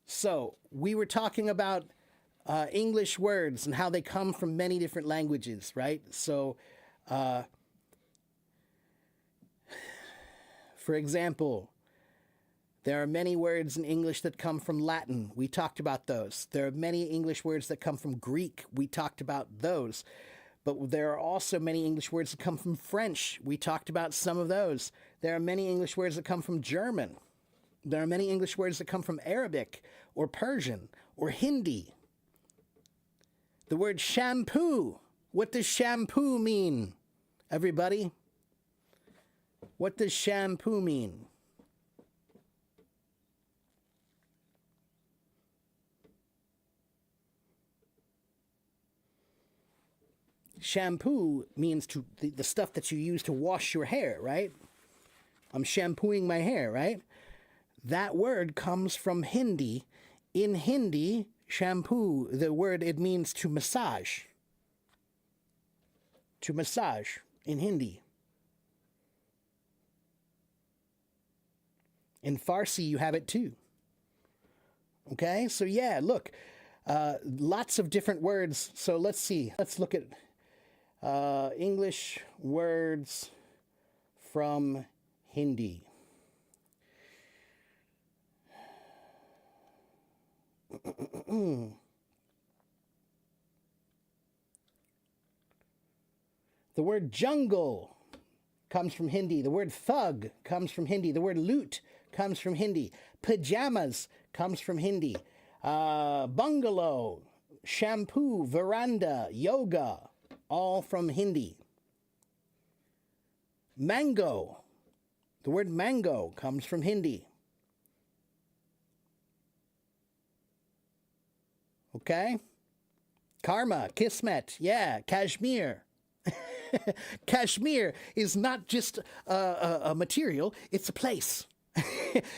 So we were talking about English words and how they come from many different languages, right? So, for example, there are many words in English that come from Latin. We talked about those. There are many English words that come from Greek. We talked about those. But there are also many English words that come from French. We talked about some of those. There are many English words that come from German. There are many English words that come from Arabic or Persian or Hindi. The word shampoo. What does shampoo mean, everybody? What does shampoo mean? Shampoo means the stuff that you use to wash your hair, right? I'm shampooing my hair, right? That word comes from Hindi. In Hindi, shampoo, the word, it means to massage. To massage in Hindi. In Farsi, you have it too. Okay, so yeah, look, lots of different words. So let's see. Let's look at English words from Hindi. The word jungle comes from Hindi. The word thug comes from Hindi. The word loot comes from Hindi. Pajamas comes from Hindi. Bungalow, shampoo, veranda, yoga, all from Hindi. Mango, the word mango comes from Hindi. Okay? Karma, kismet, yeah, Kashmir. Kashmir is not just a material, it's a place.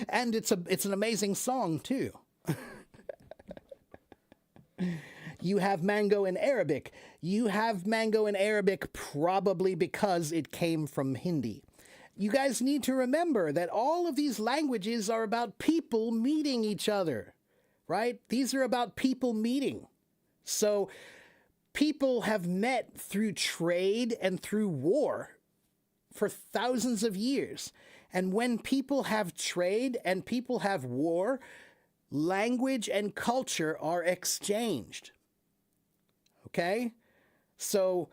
And it's an amazing song too. You have mango in Arabic. You have mango in Arabic probably because it came from Hindi. You guys need to remember that all of these languages are about people meeting each other, right? These are about people meeting. So people have met through trade and through war for thousands of years. And when people have trade and people have war, language and culture are exchanged. Okay? So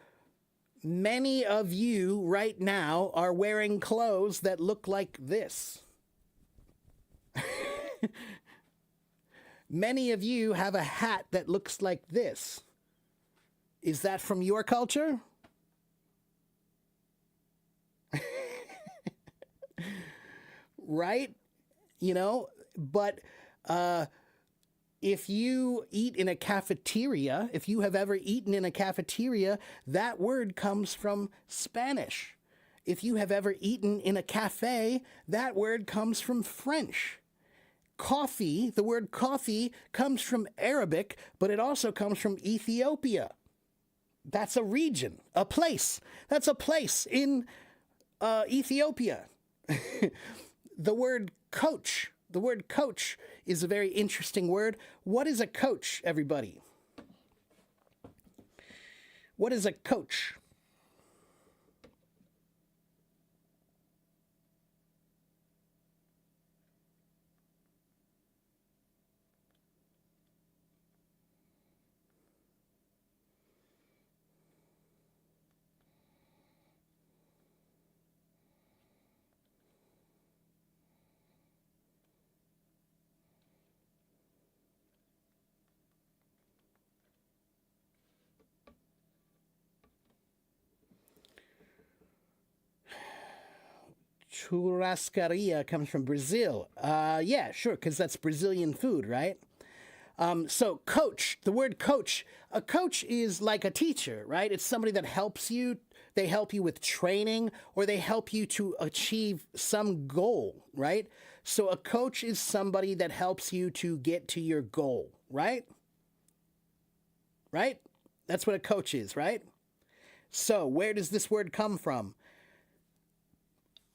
many of you right now are wearing clothes that look like this. Many of you have a hat that looks like this. Is that from your culture? Right? You know, but if you eat in a cafeteria, if you have ever eaten in a cafeteria, that word comes from Spanish. If you have ever eaten in a cafe, that word comes from French. Coffee, the word coffee comes from Arabic, but it also comes from Ethiopia. That's a region, a place. That's a place in Ethiopia. The word coach is a very interesting word. What is a coach, everybody? What is a coach? Churrascaria comes from Brazil. Yeah, sure, because that's Brazilian food, right? So coach, the word coach, a coach is like a teacher, right? It's somebody that helps you. They help you with training or they help you to achieve some goal, right? So a coach is somebody that helps you to get to your goal, right? Right? That's what a coach is, right? So where does this word come from?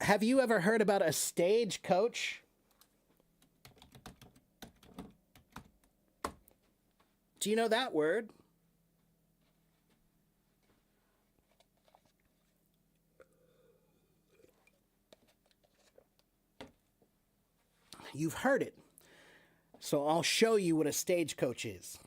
Have you ever heard about a stagecoach? Do you know that word? You've heard it. So I'll show you what a stagecoach is.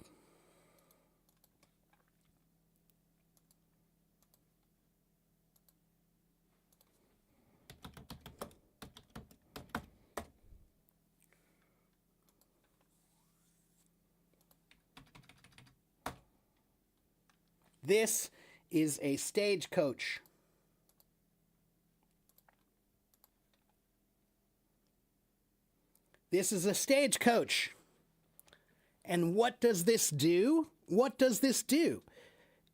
This is a stagecoach. This is a stagecoach. And what does this do? What does this do?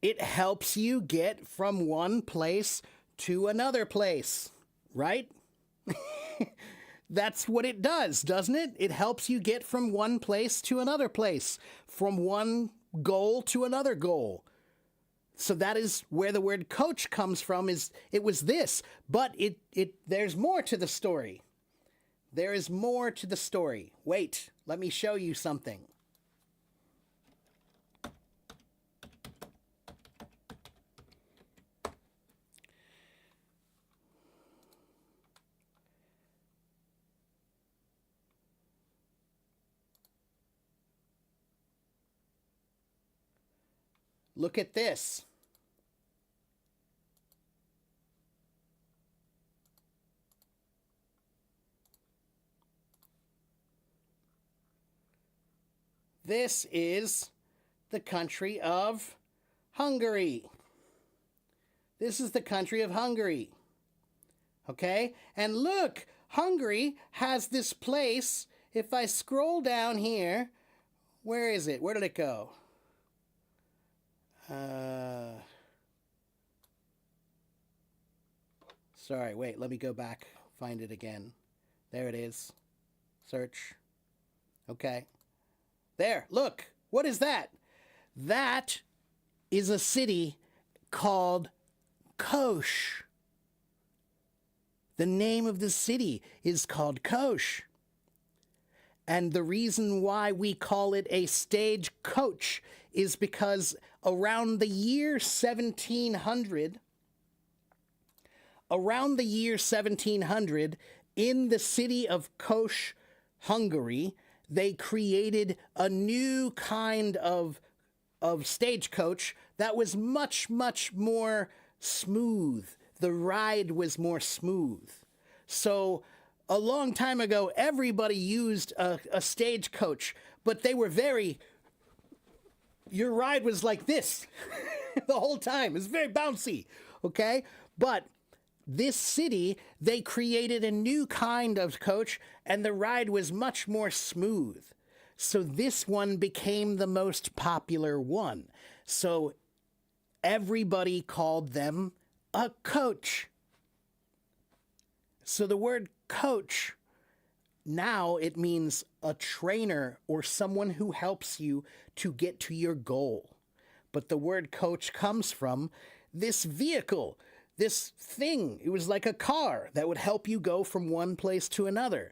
It helps you get from one place to another place, right? That's what it does, doesn't it? It helps you get from one place to another place, from one goal to another goal. So that is where the word coach comes from. Is it was this, but there's more to the story. There is more to the story. Wait, let me show you something. Look at this. This is the country of Hungary. This is the country of Hungary. Okay? And look, Hungary has this place. If I scroll down here, where is it? Where did it go? Sorry, wait, let me go back, find it again. There it is. Search. Okay. There, look. What is that? That is a city called Kosh. The name of the city is called Kosh. And the reason why we call it a stagecoach is because around the year 1700, in the city of Kosh, Hungary, they created a new kind of stagecoach that was much, much more smooth. The ride was more smooth. So a long time ago, everybody used a stagecoach, but they were your ride was like this the whole time. It's very bouncy, okay? But this city, they created a new kind of coach, and the ride was much more smooth. So this one became the most popular one. So everybody called them a coach. So the word coach, now it means a trainer or someone who helps you to get to your goal. But the word coach comes from this vehicle, this thing. It was like a car that would help you go from one place to another.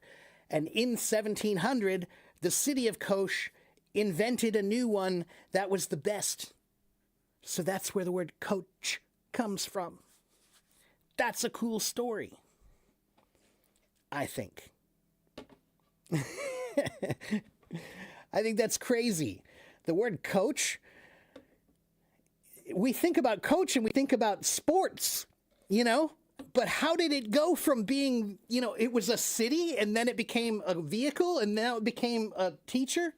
And in 1700, the city of Kosh invented a new one that was the best. So that's where the word coach comes from. That's a cool story, I think. I think that's crazy. The word coach, we think about coach and we think about sports, but how did it go from being, it was a city and then it became a vehicle and now it became a teacher?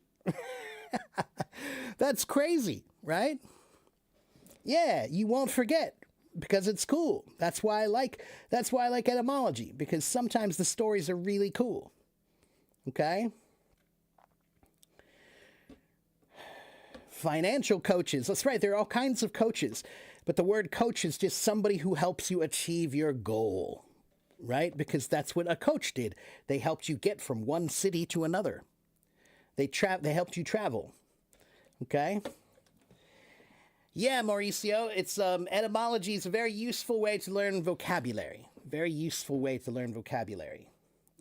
That's crazy, right? Yeah, you won't forget because it's cool. That's why I like etymology, because sometimes the stories are really cool. Okay? Financial coaches. That's right. There are all kinds of coaches. But the word coach is just somebody who helps you achieve your goal, right? Because that's what a coach did. They helped you get from one city to another. They helped you travel. Okay? Yeah, Mauricio, it's etymology is a very useful way to learn vocabulary. Very useful way to learn vocabulary.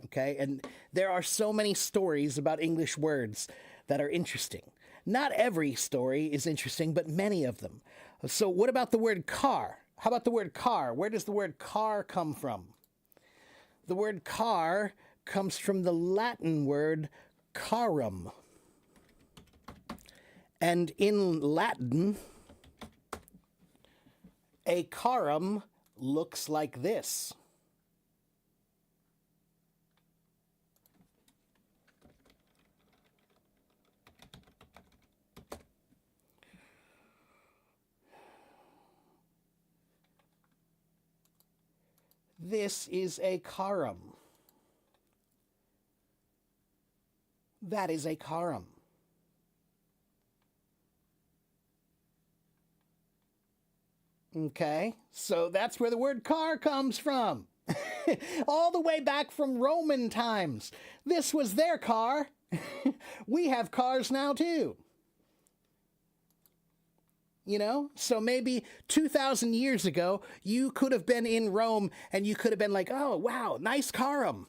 Okay? And there are so many stories about English words that are interesting. Not every story is interesting, but many of them. So what about the word car? How about the word car? Where does the word car come from? The word car comes from the Latin word carum. And in Latin, a carum looks like this. This is a carum. That is a carum. Okay, so that's where the word car comes from. All the way back from Roman times. This was their car. We have cars now too. You know, so maybe 2,000 years ago, you could have been in Rome and you could have been like, oh, wow, nice carum.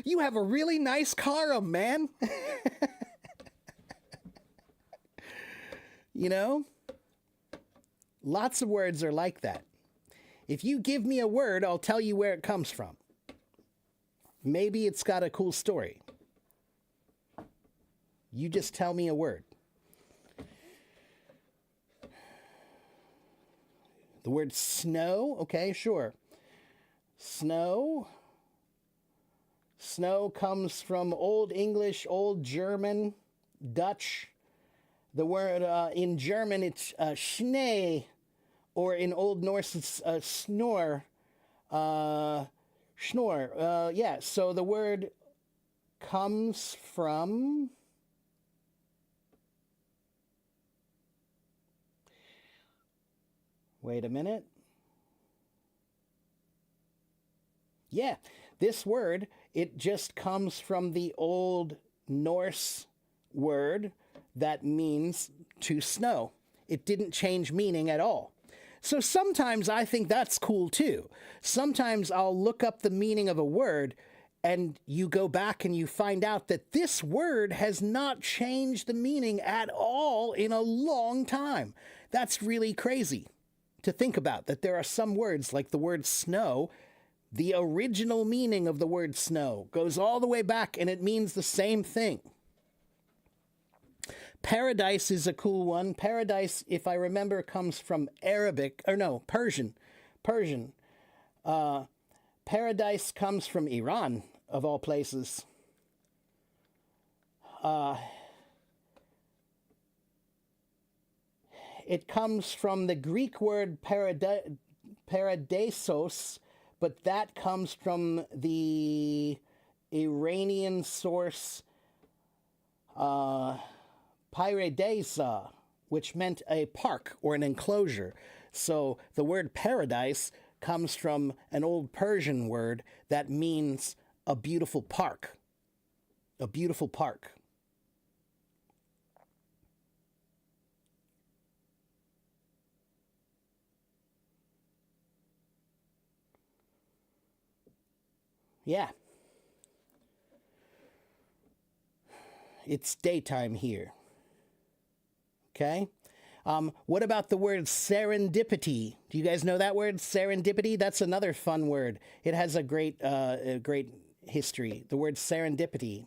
You have a really nice carum, man. You know, lots of words are like that. If you give me a word, I'll tell you where it comes from. Maybe it's got a cool story. You just tell me a word. The word snow, okay, sure. Snow. Snow comes from Old English, Old German, Dutch. The word in German, it's Schnee, or in Old Norse, it's snor. Schnorr. Yeah, so the word comes from... Wait a minute. Yeah, this word, it just comes from the Old Norse word that means to snow. It didn't change meaning at all. So sometimes I think that's cool too. Sometimes I'll look up the meaning of a word and you go back and you find out that this word has not changed the meaning at all in a long time. That's really crazy to think about, that there are some words like the word snow. The original meaning of the word snow goes all the way back and it means the same thing. Paradise is a cool one. Paradise, if I remember, comes from Arabic, or no, Persian. Paradise comes from Iran, of all places. It comes from the Greek word paradisos, but that comes from the Iranian source Paradisa, which meant a park or an enclosure. So the word paradise comes from an old Persian word that means a beautiful park. A beautiful park. Yeah. It's daytime here. Okay? What about the word serendipity? Do you guys know that word, serendipity? That's another fun word. It has a great history. The word serendipity.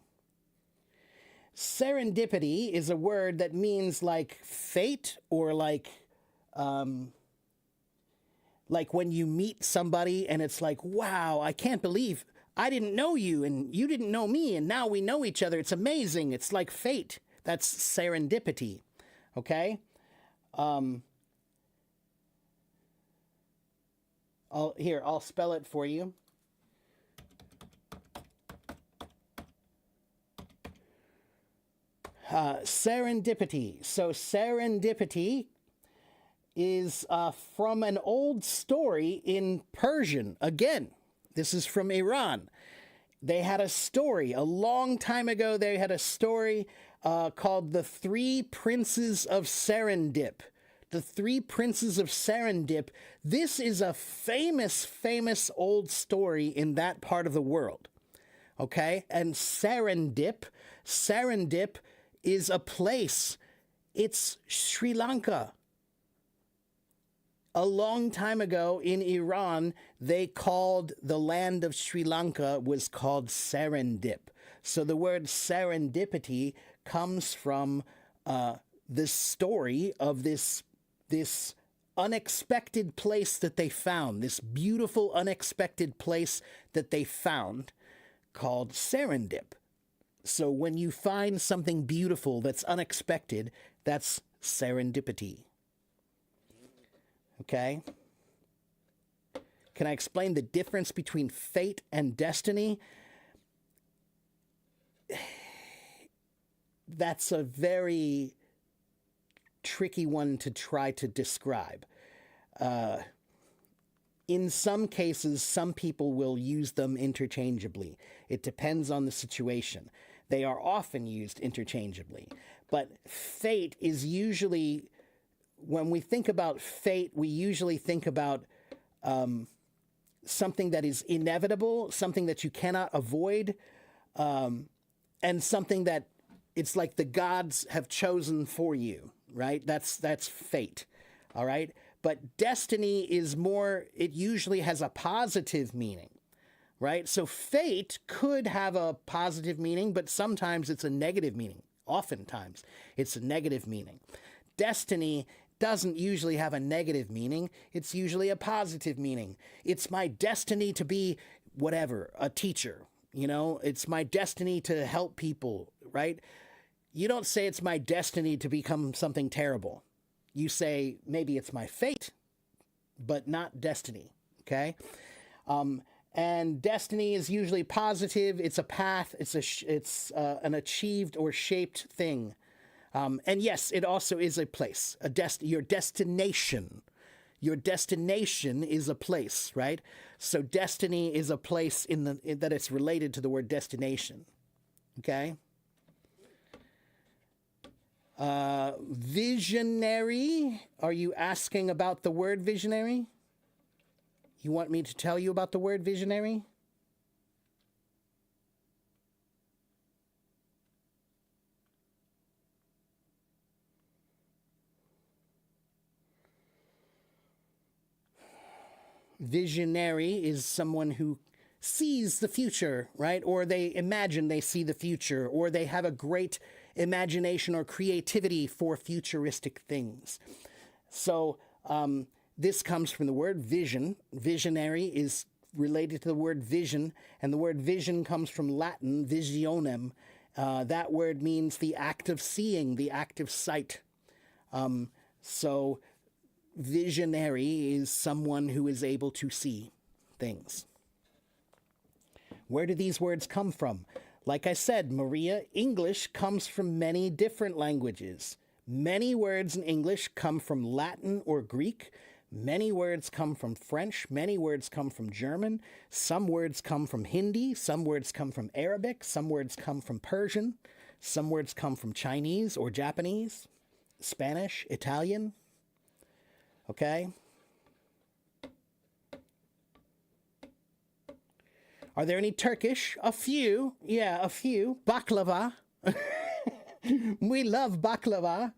Serendipity is a word that means like fate, or like when you meet somebody and it's like, wow, I can't believe I didn't know you and you didn't know me and now we know each other. It's amazing. It's like fate. That's serendipity. Okay? I'll spell it for you. Serendipity. So serendipity is from an old story in Persian. Again, this is from Iran. They had a story. A long time ago, they had a story called The Three Princes of Serendip. The Three Princes of Serendip. This is a famous, famous old story in that part of the world. Okay? And Serendip is a place. It's Sri Lanka. A long time ago in Iran, they called the land of Sri Lanka was called Serendip. So the word serendipity comes from this story of this unexpected place that they found, this beautiful unexpected place that they found called Serendip. So when you find something beautiful that's unexpected, that's serendipity. Okay? Can I explain the difference between fate and destiny? That's a very tricky one to try to describe. In some cases, some people will use them interchangeably. It depends on the situation. They are often used interchangeably. But fate is usually, when we think about fate, we usually think about something that is inevitable, something that you cannot avoid, and something that it's like the gods have chosen for you, right? That's fate, all right? But destiny is more, it usually has a positive meaning, right? So fate could have a positive meaning, but sometimes it's a negative meaning. Oftentimes it's a negative meaning. Destiny doesn't usually have a negative meaning. It's usually a positive meaning. It's my destiny to be whatever, a teacher, you know, it's my destiny to help people, right? You don't say it's my destiny to become something terrible. You say maybe it's my fate, but not destiny, okay? And destiny is usually positive. It's a path. It's an achieved or shaped thing. And yes, it also is a place, your destination. Your destination is a place, right? So destiny is a place that it's related to the word destination, okay? Visionary. Are you asking about the word visionary? You want me to tell you about the word visionary? Visionary is someone who sees the future, right? Or they imagine they see the future, or they have a great imagination or creativity for futuristic things. So this comes from the word vision. Visionary is related to the word vision, and the word vision comes from Latin, visionem. That word means the act of seeing, the act of sight. So visionary is someone who is able to see things. Where do these words come from? Like I said, Maria, English comes from many different languages. Many words in English come from Latin or Greek. Many words come from French. Many words come from German. Some words come from Hindi. Some words come from Arabic. Some words come from Persian. Some words come from Chinese or Japanese, Spanish, Italian. Okay? Are there any Turkish? A few. Yeah, a few. Baklava. We love baklava.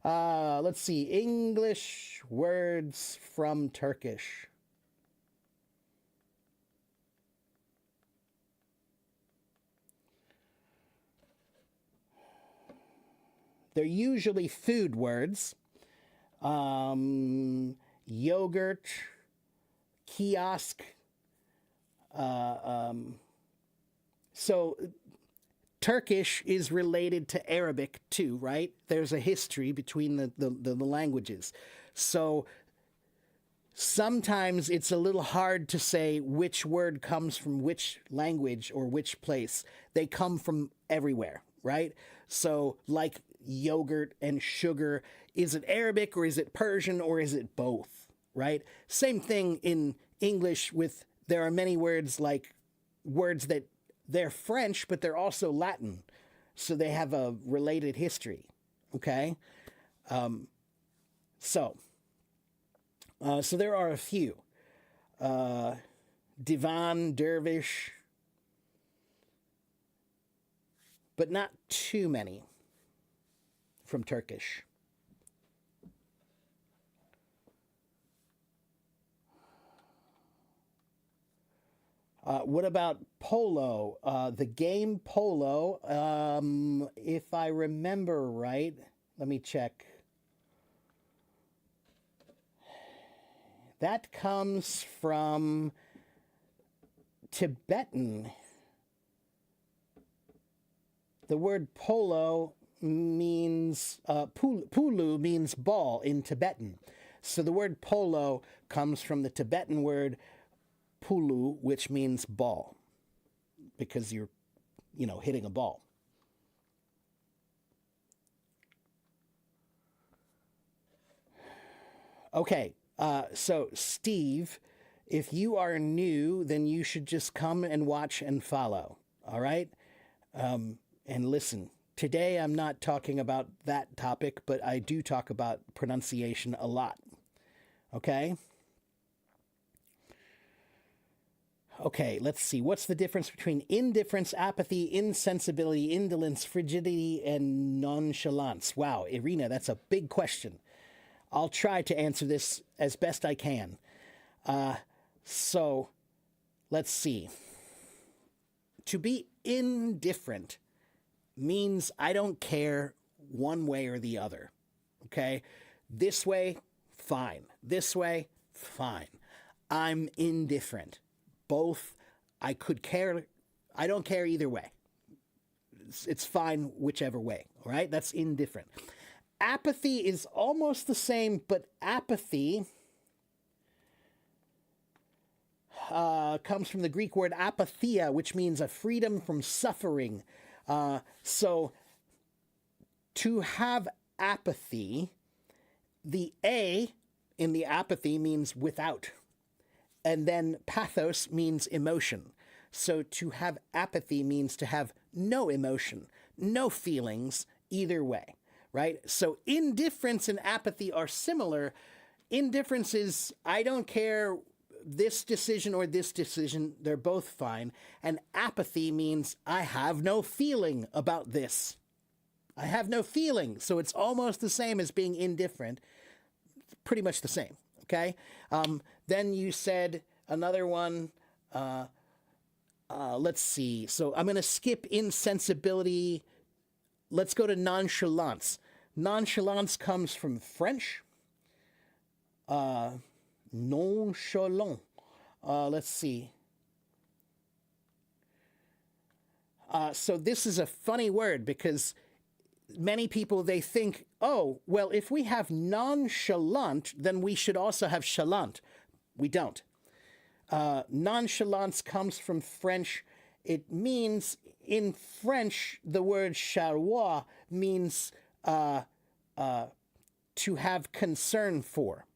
Let's see. English words from Turkish. They're usually food words. Yogurt, kiosk. So Turkish is related to Arabic too, right? There's a history between the languages. So sometimes it's a little hard to say which word comes from which language or which place. They come from everywhere, right? So like yogurt and sugar, is it Arabic or is it Persian or is it both, right? Same thing in English with, there are many words like words that they're French, but they're also Latin. So they have a related history, okay? So there are a few. Divan, dervish, but not too many from Turkish. What about polo? The game polo, if I remember right, let me check. That comes from Tibetan. The word polo means, pulu means ball in Tibetan. So the word polo comes from the Tibetan word pulu, which means ball, because you're, hitting a ball. Okay, So, Steve, if you are new, then you should just come and watch and follow. All right? And listen. Today, I'm not talking about that topic, but I do talk about pronunciation a lot. Okay? Okay, let's see. What's the difference between indifference, apathy, insensibility, indolence, frigidity, and nonchalance? Wow, Irina, that's a big question. I'll try to answer this as best I can. So, let's see. To be indifferent means I don't care one way or the other. Okay? This way, fine. This way, fine. I'm indifferent. Both, I could care, I don't care either way. It's fine whichever way, all right? That's indifferent. Apathy is almost the same, but apathy comes from the Greek word apatheia, which means a freedom from suffering. So to have apathy, the A in the apathy means without. And then pathos means emotion. So to have apathy means to have no emotion, no feelings either way, right? So indifference and apathy are similar. Indifference is, I don't care this decision or this decision, they're both fine. And apathy means I have no feeling about this. I have no feeling. So it's almost the same as being indifferent. Pretty much the same. Okay. Then you said another one. Let's see. So I'm going to skip insensibility. Let's go to nonchalance. Nonchalance comes from French. Nonchalant. Let's see. So this is a funny word because many people, they think, oh, well, if we have nonchalant, then we should also have chalant. We don't. Nonchalance comes from French. It means, in French, the word charroi means to have concern for.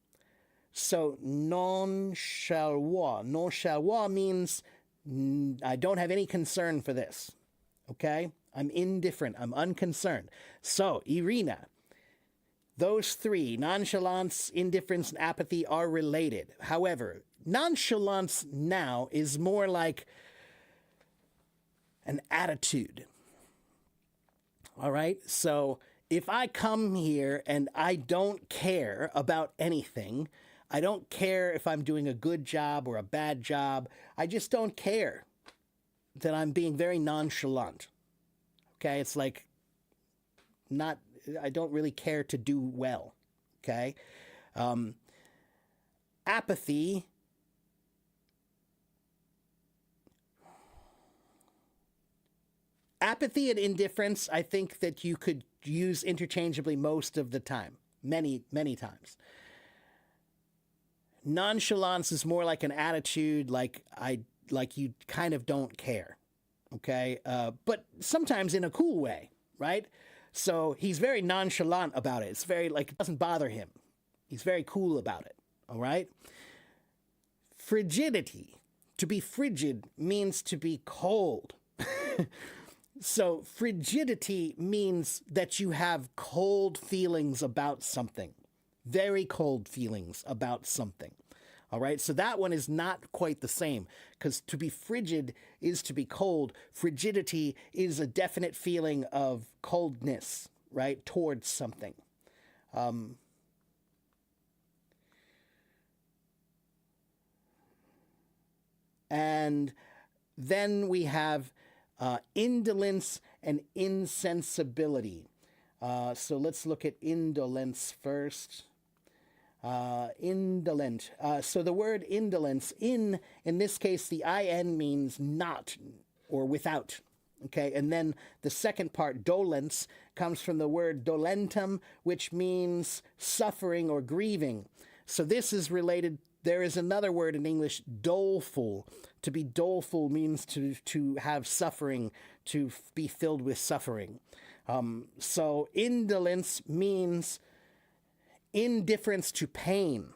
So nonchaloi. Nonchaloi means I don't have any concern for this. Okay? I'm indifferent. I'm unconcerned. So, Irina, those three, nonchalance, indifference, and apathy, are related. However, nonchalance now is more like an attitude. All right? So, if I come here and I don't care about anything, I don't care if I'm doing a good job or a bad job, I just don't care, then I'm being very nonchalant. Okay? It's like not, I don't really care to do well. Okay? Apathy and indifference, I think that you could use interchangeably most of the time. Many, many times. Nonchalance is more like an attitude, like you kind of don't care. Okay? But sometimes in a cool way, right? So he's very nonchalant about it. It's very, like, it doesn't bother him. He's very cool about it. All right? Frigidity. To be frigid means to be cold. So frigidity means that you have cold feelings about something. Very cold feelings about something. All right? So that one is not quite the same, because to be frigid is to be cold. Frigidity is a definite feeling of coldness, right, towards something. And then we have indolence and insensibility. So let's look at indolence first. Indolent. So the word indolence, in this case, the in means not or without. Okay, and then the second part, dolens, comes from the word dolentum, which means suffering or grieving. So this is related. There is another word in English, doleful. To be doleful means to have suffering, to be filled with suffering. So indolence means indifference to pain.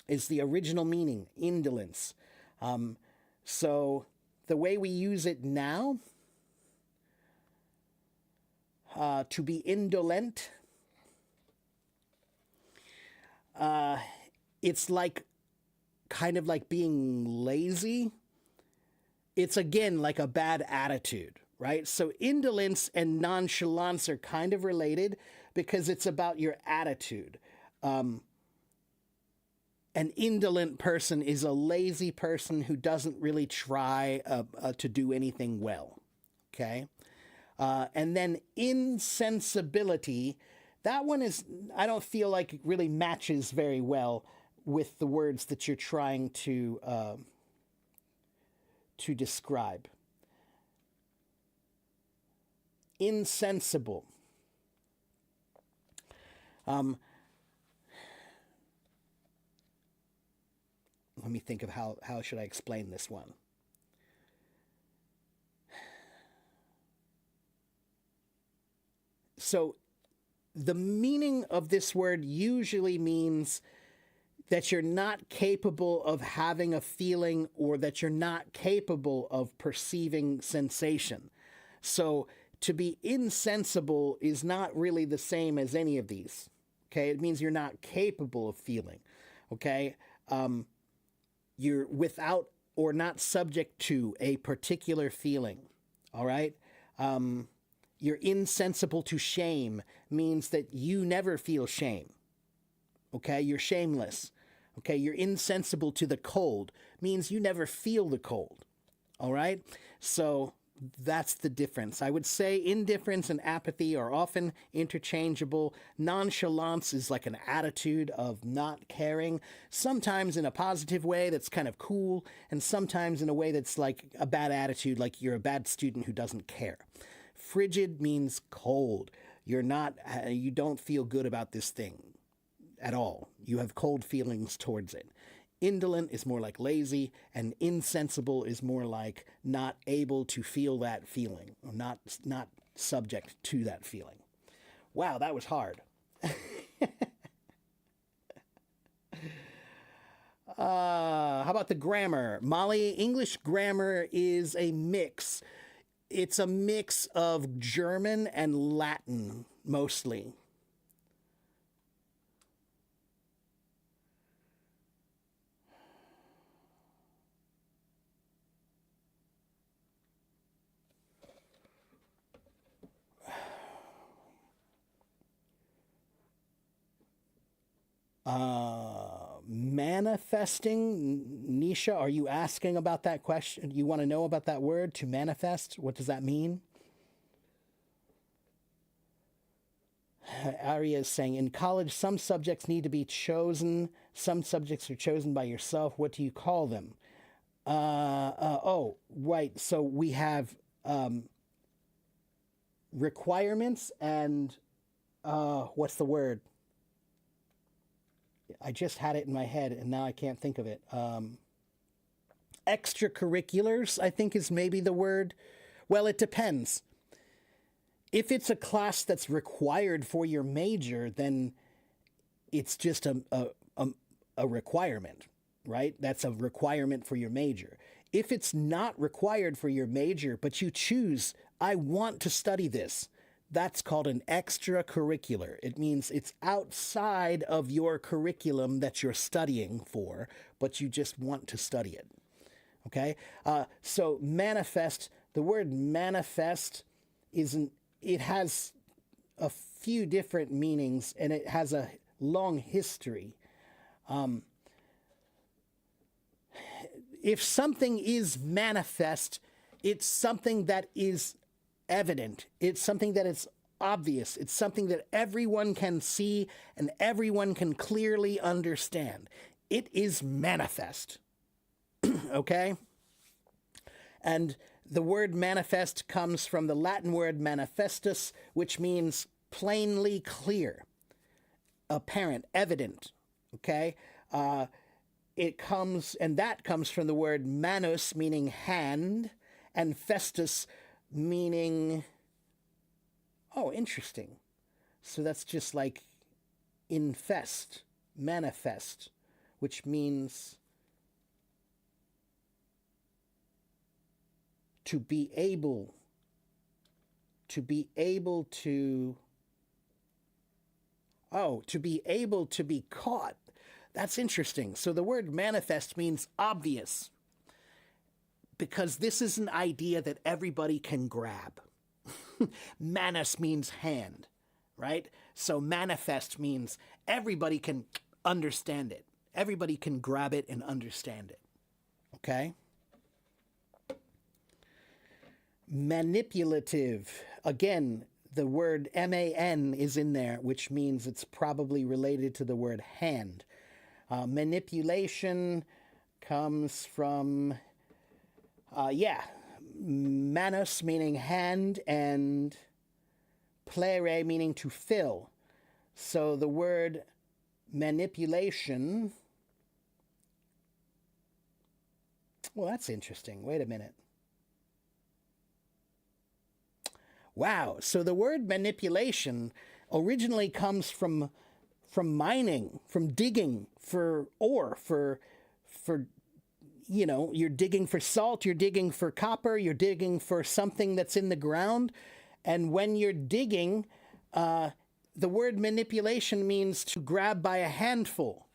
is the original meaning, indolence. So the way we use it now, to be indolent, it's like kind of like being lazy. It's again like a bad attitude, right? So indolence and nonchalance are kind of related because it's about your attitude. An indolent person is a lazy person who doesn't really try to do anything well. Okay. And then insensibility, that one is, I don't feel like it really matches very well with the words that you're trying to describe. Insensible. Let me think of how should I explain this one. So the meaning of this word usually means that you're not capable of having a feeling or that you're not capable of perceiving sensation. So to be insensible is not really the same as any of these. Okay, it means you're not capable of feeling. Okay, you're without or not subject to a particular feeling. All right. You're insensible to shame means that you never feel shame. Okay, you're shameless. Okay, you're insensible to the cold means you never feel the cold. All right, so that's the difference. I would say indifference and apathy are often interchangeable. Nonchalance is like an attitude of not caring, sometimes in a positive way that's kind of cool, and sometimes in a way that's like a bad attitude, like you're a bad student who doesn't care. Frigid means cold. You don't feel good about this thing at all. You have cold feelings towards it. Indolent is more like lazy, and insensible is more like not able to feel that feeling, or not subject to that feeling. Wow, that was hard. How about the grammar? Molly, English grammar is a mix. It's a mix of German and Latin, mostly. Manifesting, Nisha, are you asking about that question? You want to know about that word, to manifest? What does that mean? Arya is saying, in college, some subjects need to be chosen. Some subjects are chosen by yourself. What do you call them? Oh, right. So we have requirements and what's the word? I just had it in my head and now I can't think of it. Extracurriculars, I think, is maybe the word. Well, it depends. If it's a class that's required for your major, then it's just a requirement, right? That's a requirement for your major. If it's not required for your major, but you choose, I want to study this, that's called an extracurricular. It means it's outside of your curriculum that you're studying for, but you just want to study it. Okay? So manifest, the word manifest it has a few different meanings and it has a long history. If something is manifest, it's something that is evident. It's something that is obvious. It's something that everyone can see and everyone can clearly understand. It is manifest. Okay? And the word manifest comes from the Latin word manifestus, which means plainly clear, apparent, evident. Okay? That comes from the word manus, meaning hand, and festus, meaning, oh, interesting. So that's just like infest, manifest. which means to be able to be caught. That's interesting. So the word manifest means obvious, because this is an idea that everybody can grab. Manus means hand, right? So manifest means everybody can understand it. Everybody can grab it and understand it. Okay? Manipulative. Again, the word man is in there, which means it's probably related to the word hand. Manipulation comes from, manus meaning hand and plere meaning to fill. So the word manipulation, well, that's interesting. Wait a minute. Wow. So the word manipulation originally comes from mining, from digging for ore, for you're digging for salt, you're digging for copper, you're digging for something that's in the ground. And when you're digging, the word manipulation means to grab by a handful.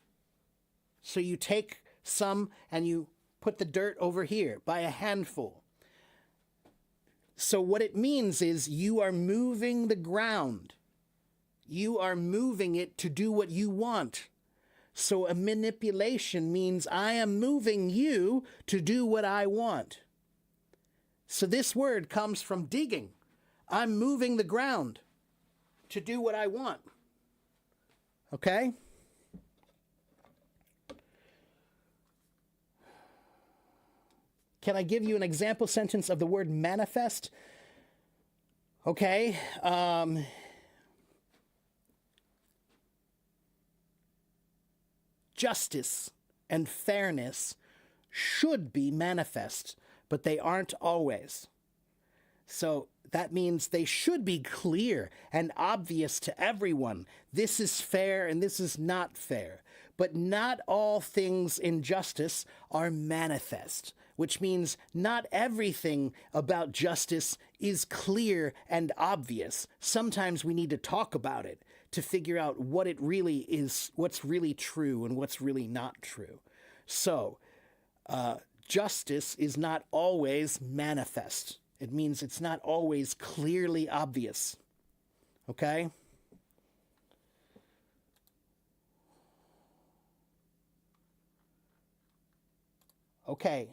So you take some and you put the dirt over here by a handful. So what it means is you are moving the ground. You are moving it to do what you want. So a manipulation means I am moving you to do what I want. So this word comes from digging. I'm moving the ground to do what I want. Okay? Can I give you an example sentence of the word manifest? Okay. Justice and fairness should be manifest, but they aren't always. So that means they should be clear and obvious to everyone. This is fair and this is not fair. But not all things in justice are manifest, which means not everything about justice is clear and obvious. Sometimes we need to talk about it to figure out what it really is, what's really true and what's really not true. So, justice is not always manifest. It means it's not always clearly obvious. Okay? Okay.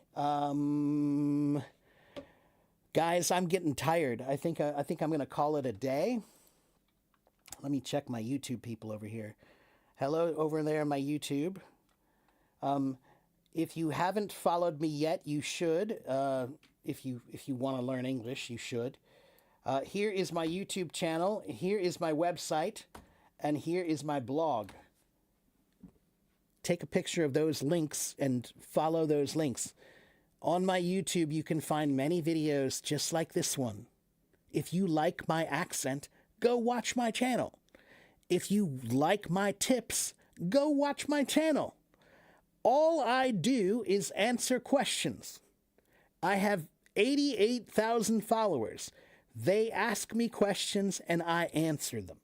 Guys, I'm getting tired. I think I'm going to call it a day. Let me check my YouTube people over here. Hello over there on my YouTube. If you haven't followed me yet, you should. If you want to learn English, you should. Here is my YouTube channel. Here is my website. And here is my blog. Take a picture of those links and follow those links. On my YouTube, you can find many videos just like this one. If you like my accent, go watch my channel. If you like my tips, go watch my channel. All I do is answer questions. I have 88,000 followers. They ask me questions and I answer them.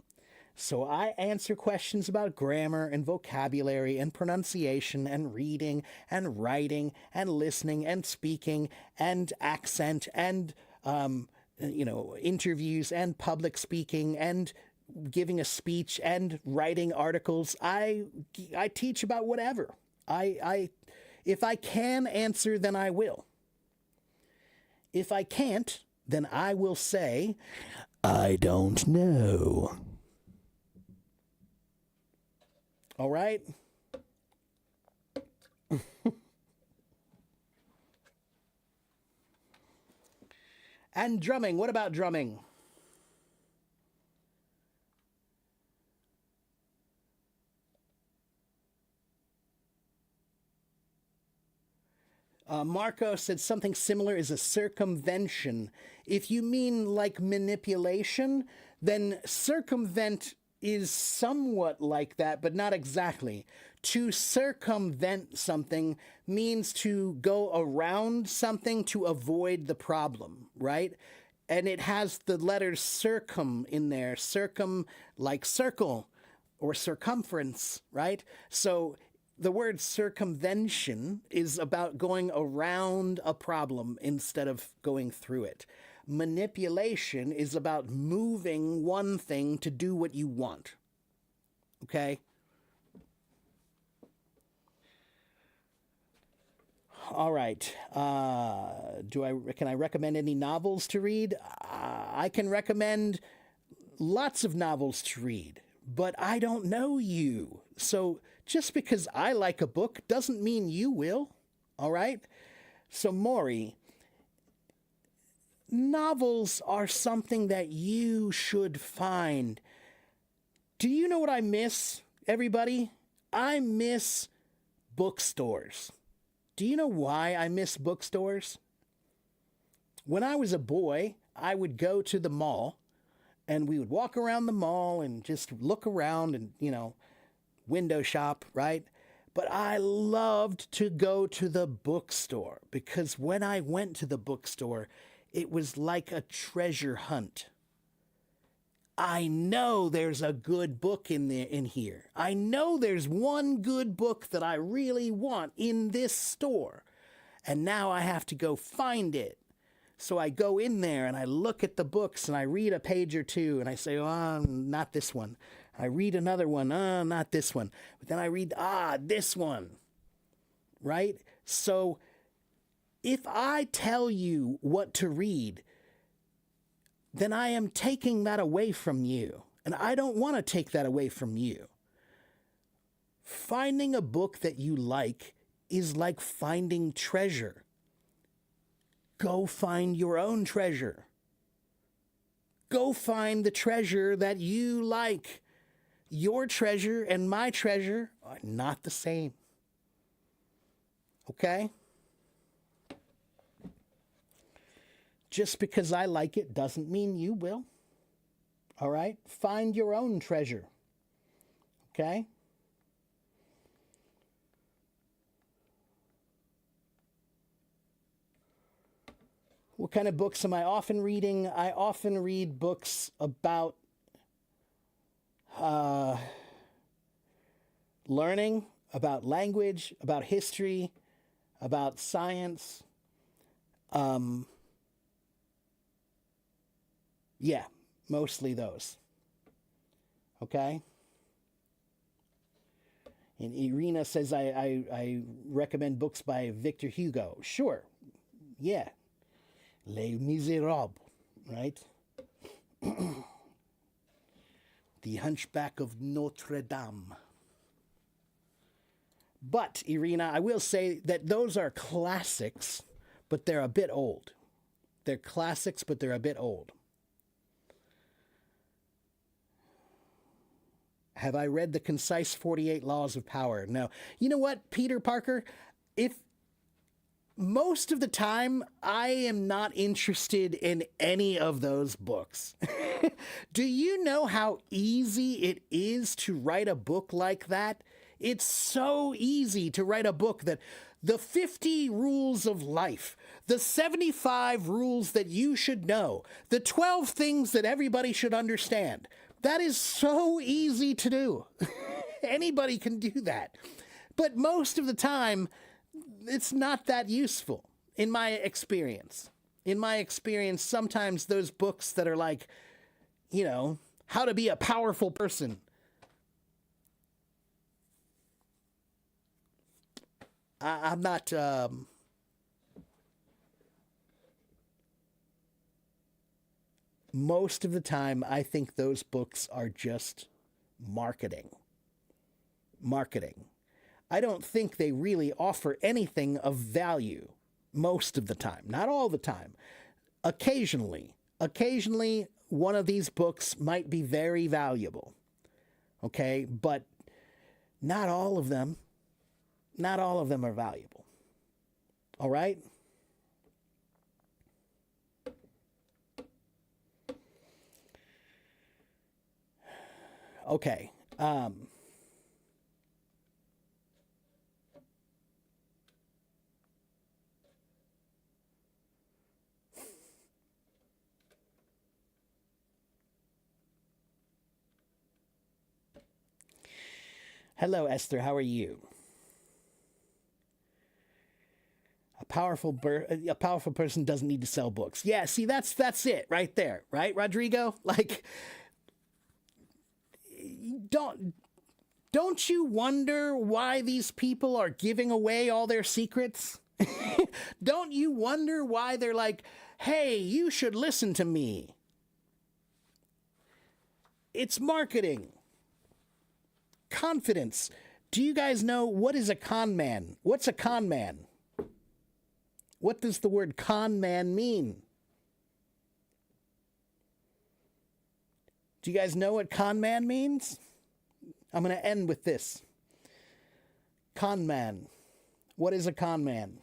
So I answer questions about grammar and vocabulary and pronunciation and reading and writing and listening and speaking and accent and, interviews and public speaking and giving a speech and writing articles. I teach about whatever. If I can answer, then I will. If I can't, then I will say, I don't know. All right? And drumming. What about drumming? Marco said something similar is a circumvention. If you mean like manipulation, then circumvent is somewhat like that, but not exactly. To circumvent something means to go around something to avoid the problem, right? And it has the letter circum in there. Circum, like circle or circumference, right? So the word circumvention is about going around a problem instead of going through it. Manipulation is about moving one thing to do what you want. Okay? All right. Can I recommend any novels to read? I can recommend lots of novels to read, but I don't know you. So just because I like a book doesn't mean you will. All right? So Maury, novels are something that you should find. Do you know what I miss, everybody? I miss bookstores. Do you know why I miss bookstores? When I was a boy, I would go to the mall and we would walk around the mall and just look around and, window shop, right? But I loved to go to the bookstore because when I went to the bookstore, it was like a treasure hunt. I know there's a good book in here. I know there's one good book that I really want in this store. And now I have to go find it. So I go in there and I look at the books and I read a page or two and I say, oh, not this one. I read another one, not this one. But then I read, this one. Right? So if I tell you what to read, then I am taking that away from you. And I don't want to take that away from you. Finding a book that you like is like finding treasure. Go find your own treasure. Go find the treasure that you like. Your treasure and my treasure are not the same. Okay? Just because I like it doesn't mean you will. All right? Find your own treasure. Okay? What kind of books am I often reading? I often read books about learning, about language, about history, about science. Yeah, mostly those. Okay? And Irina says I recommend books by Victor Hugo. Sure. Yeah. Les Miserables, right? The Hunchback of Notre Dame. But, Irina, I will say that those are classics, but they're a bit old. They're classics, but they're a bit old. Have I read The Concise 48 Laws of Power? No. You know what, Peter Parker? If most of the time, I am not interested in any of those books. Do you know how easy it is to write a book like that? It's so easy to write a book that the 50 rules of life, the 75 rules that you should know, the 12 things that everybody should understand. That is so easy to do. Anybody can do that. But most of the time, it's not that useful, in my experience. In my experience, sometimes those books that are like, how to be a powerful person. I'm not... most of the time, I think those books are just marketing. Marketing. I don't think they really offer anything of value most of the time. Not all the time. Occasionally, one of these books might be very valuable. Okay? But not all of them. Not all of them are valuable. All right? Okay. Hello, Esther. How are you? A powerful person doesn't need to sell books. Yeah, see, that's it right there, right, Rodrigo? Like, don't don't you wonder why these people are giving away all their secrets? Don't you wonder why they're like, hey, you should listen to me? It's marketing. Confidence. Do you guys know what is a con man? What's a con man? What does the word con man mean? Do you guys know what con man means? I'm going to end with this. Con man. What is a con man?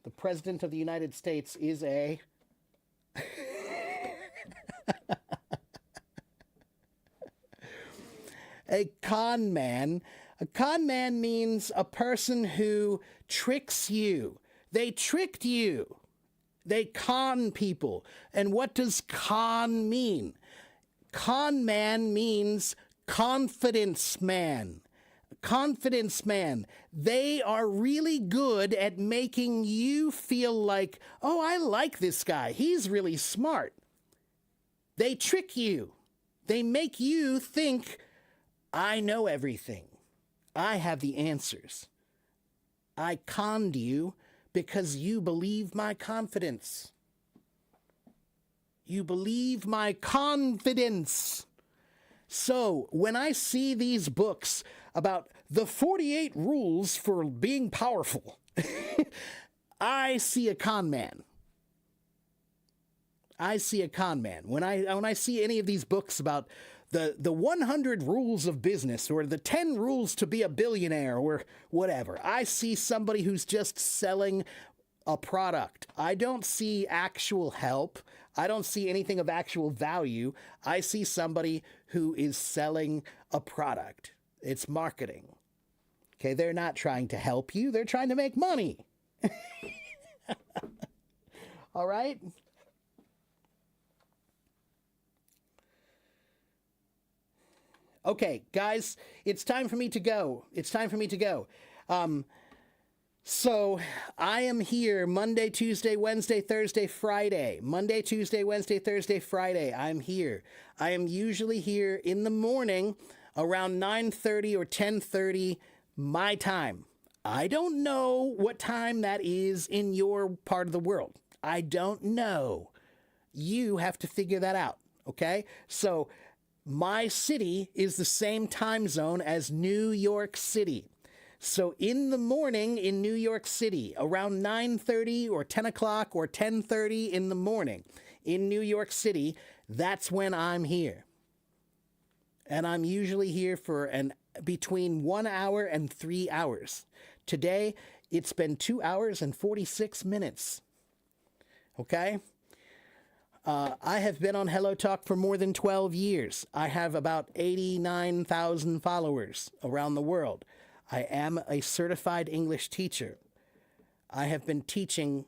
The President of the United States is a... a con man. A con man means a person who tricks you. They tricked you. They con people. And what does con mean? Con man means confidence man. Confidence man. They are really good at making you feel like, oh, I like this guy. He's really smart. They trick you. They make you think, I know everything. I have the answers. I conned you because you believe my confidence. You believe my confidence. So when I see these books about the 48 rules for being powerful, I see a con man. I see a con man. When I see any of these books about the 100 rules of business or the 10 rules to be a billionaire or whatever, I see somebody who's just selling a product. I don't see actual help. I don't see anything of actual value. I see somebody who is selling a product. It's marketing. Okay, they're not trying to help you. They're trying to make money. All right? Okay, guys, it's time for me to go. It's time for me to go. So I am here Monday, Tuesday, Wednesday, Thursday, Friday. Monday, Tuesday, Wednesday, Thursday, Friday. I'm here. I am usually here in the morning around 9:30 or 10:30 my time. I don't know what time that is in your part of the world. I don't know. You have to figure that out, okay? So my city is the same time zone as New York City. So in the morning in New York City, around 9:30 or 10 o'clock or 10:30 in the morning in New York City, that's when I'm here. And I'm usually here for between 1 hour and 3 hours. Today, it's been 2 hours and 46 minutes. Okay? I have been on Hello Talk for more than 12 years. I have about 89,000 followers around the world. I am a certified English teacher. I have been teaching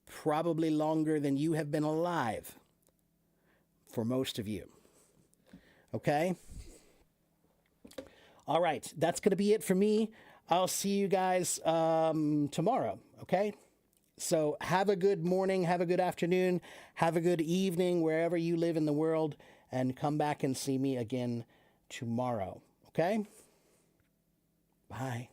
probably longer than you have been alive, for most of you. Okay? All right, that's going to be it for me. I'll see you guys tomorrow, okay? So have a good morning, have a good afternoon, have a good evening wherever you live in the world, and come back and see me again tomorrow, okay? Bye.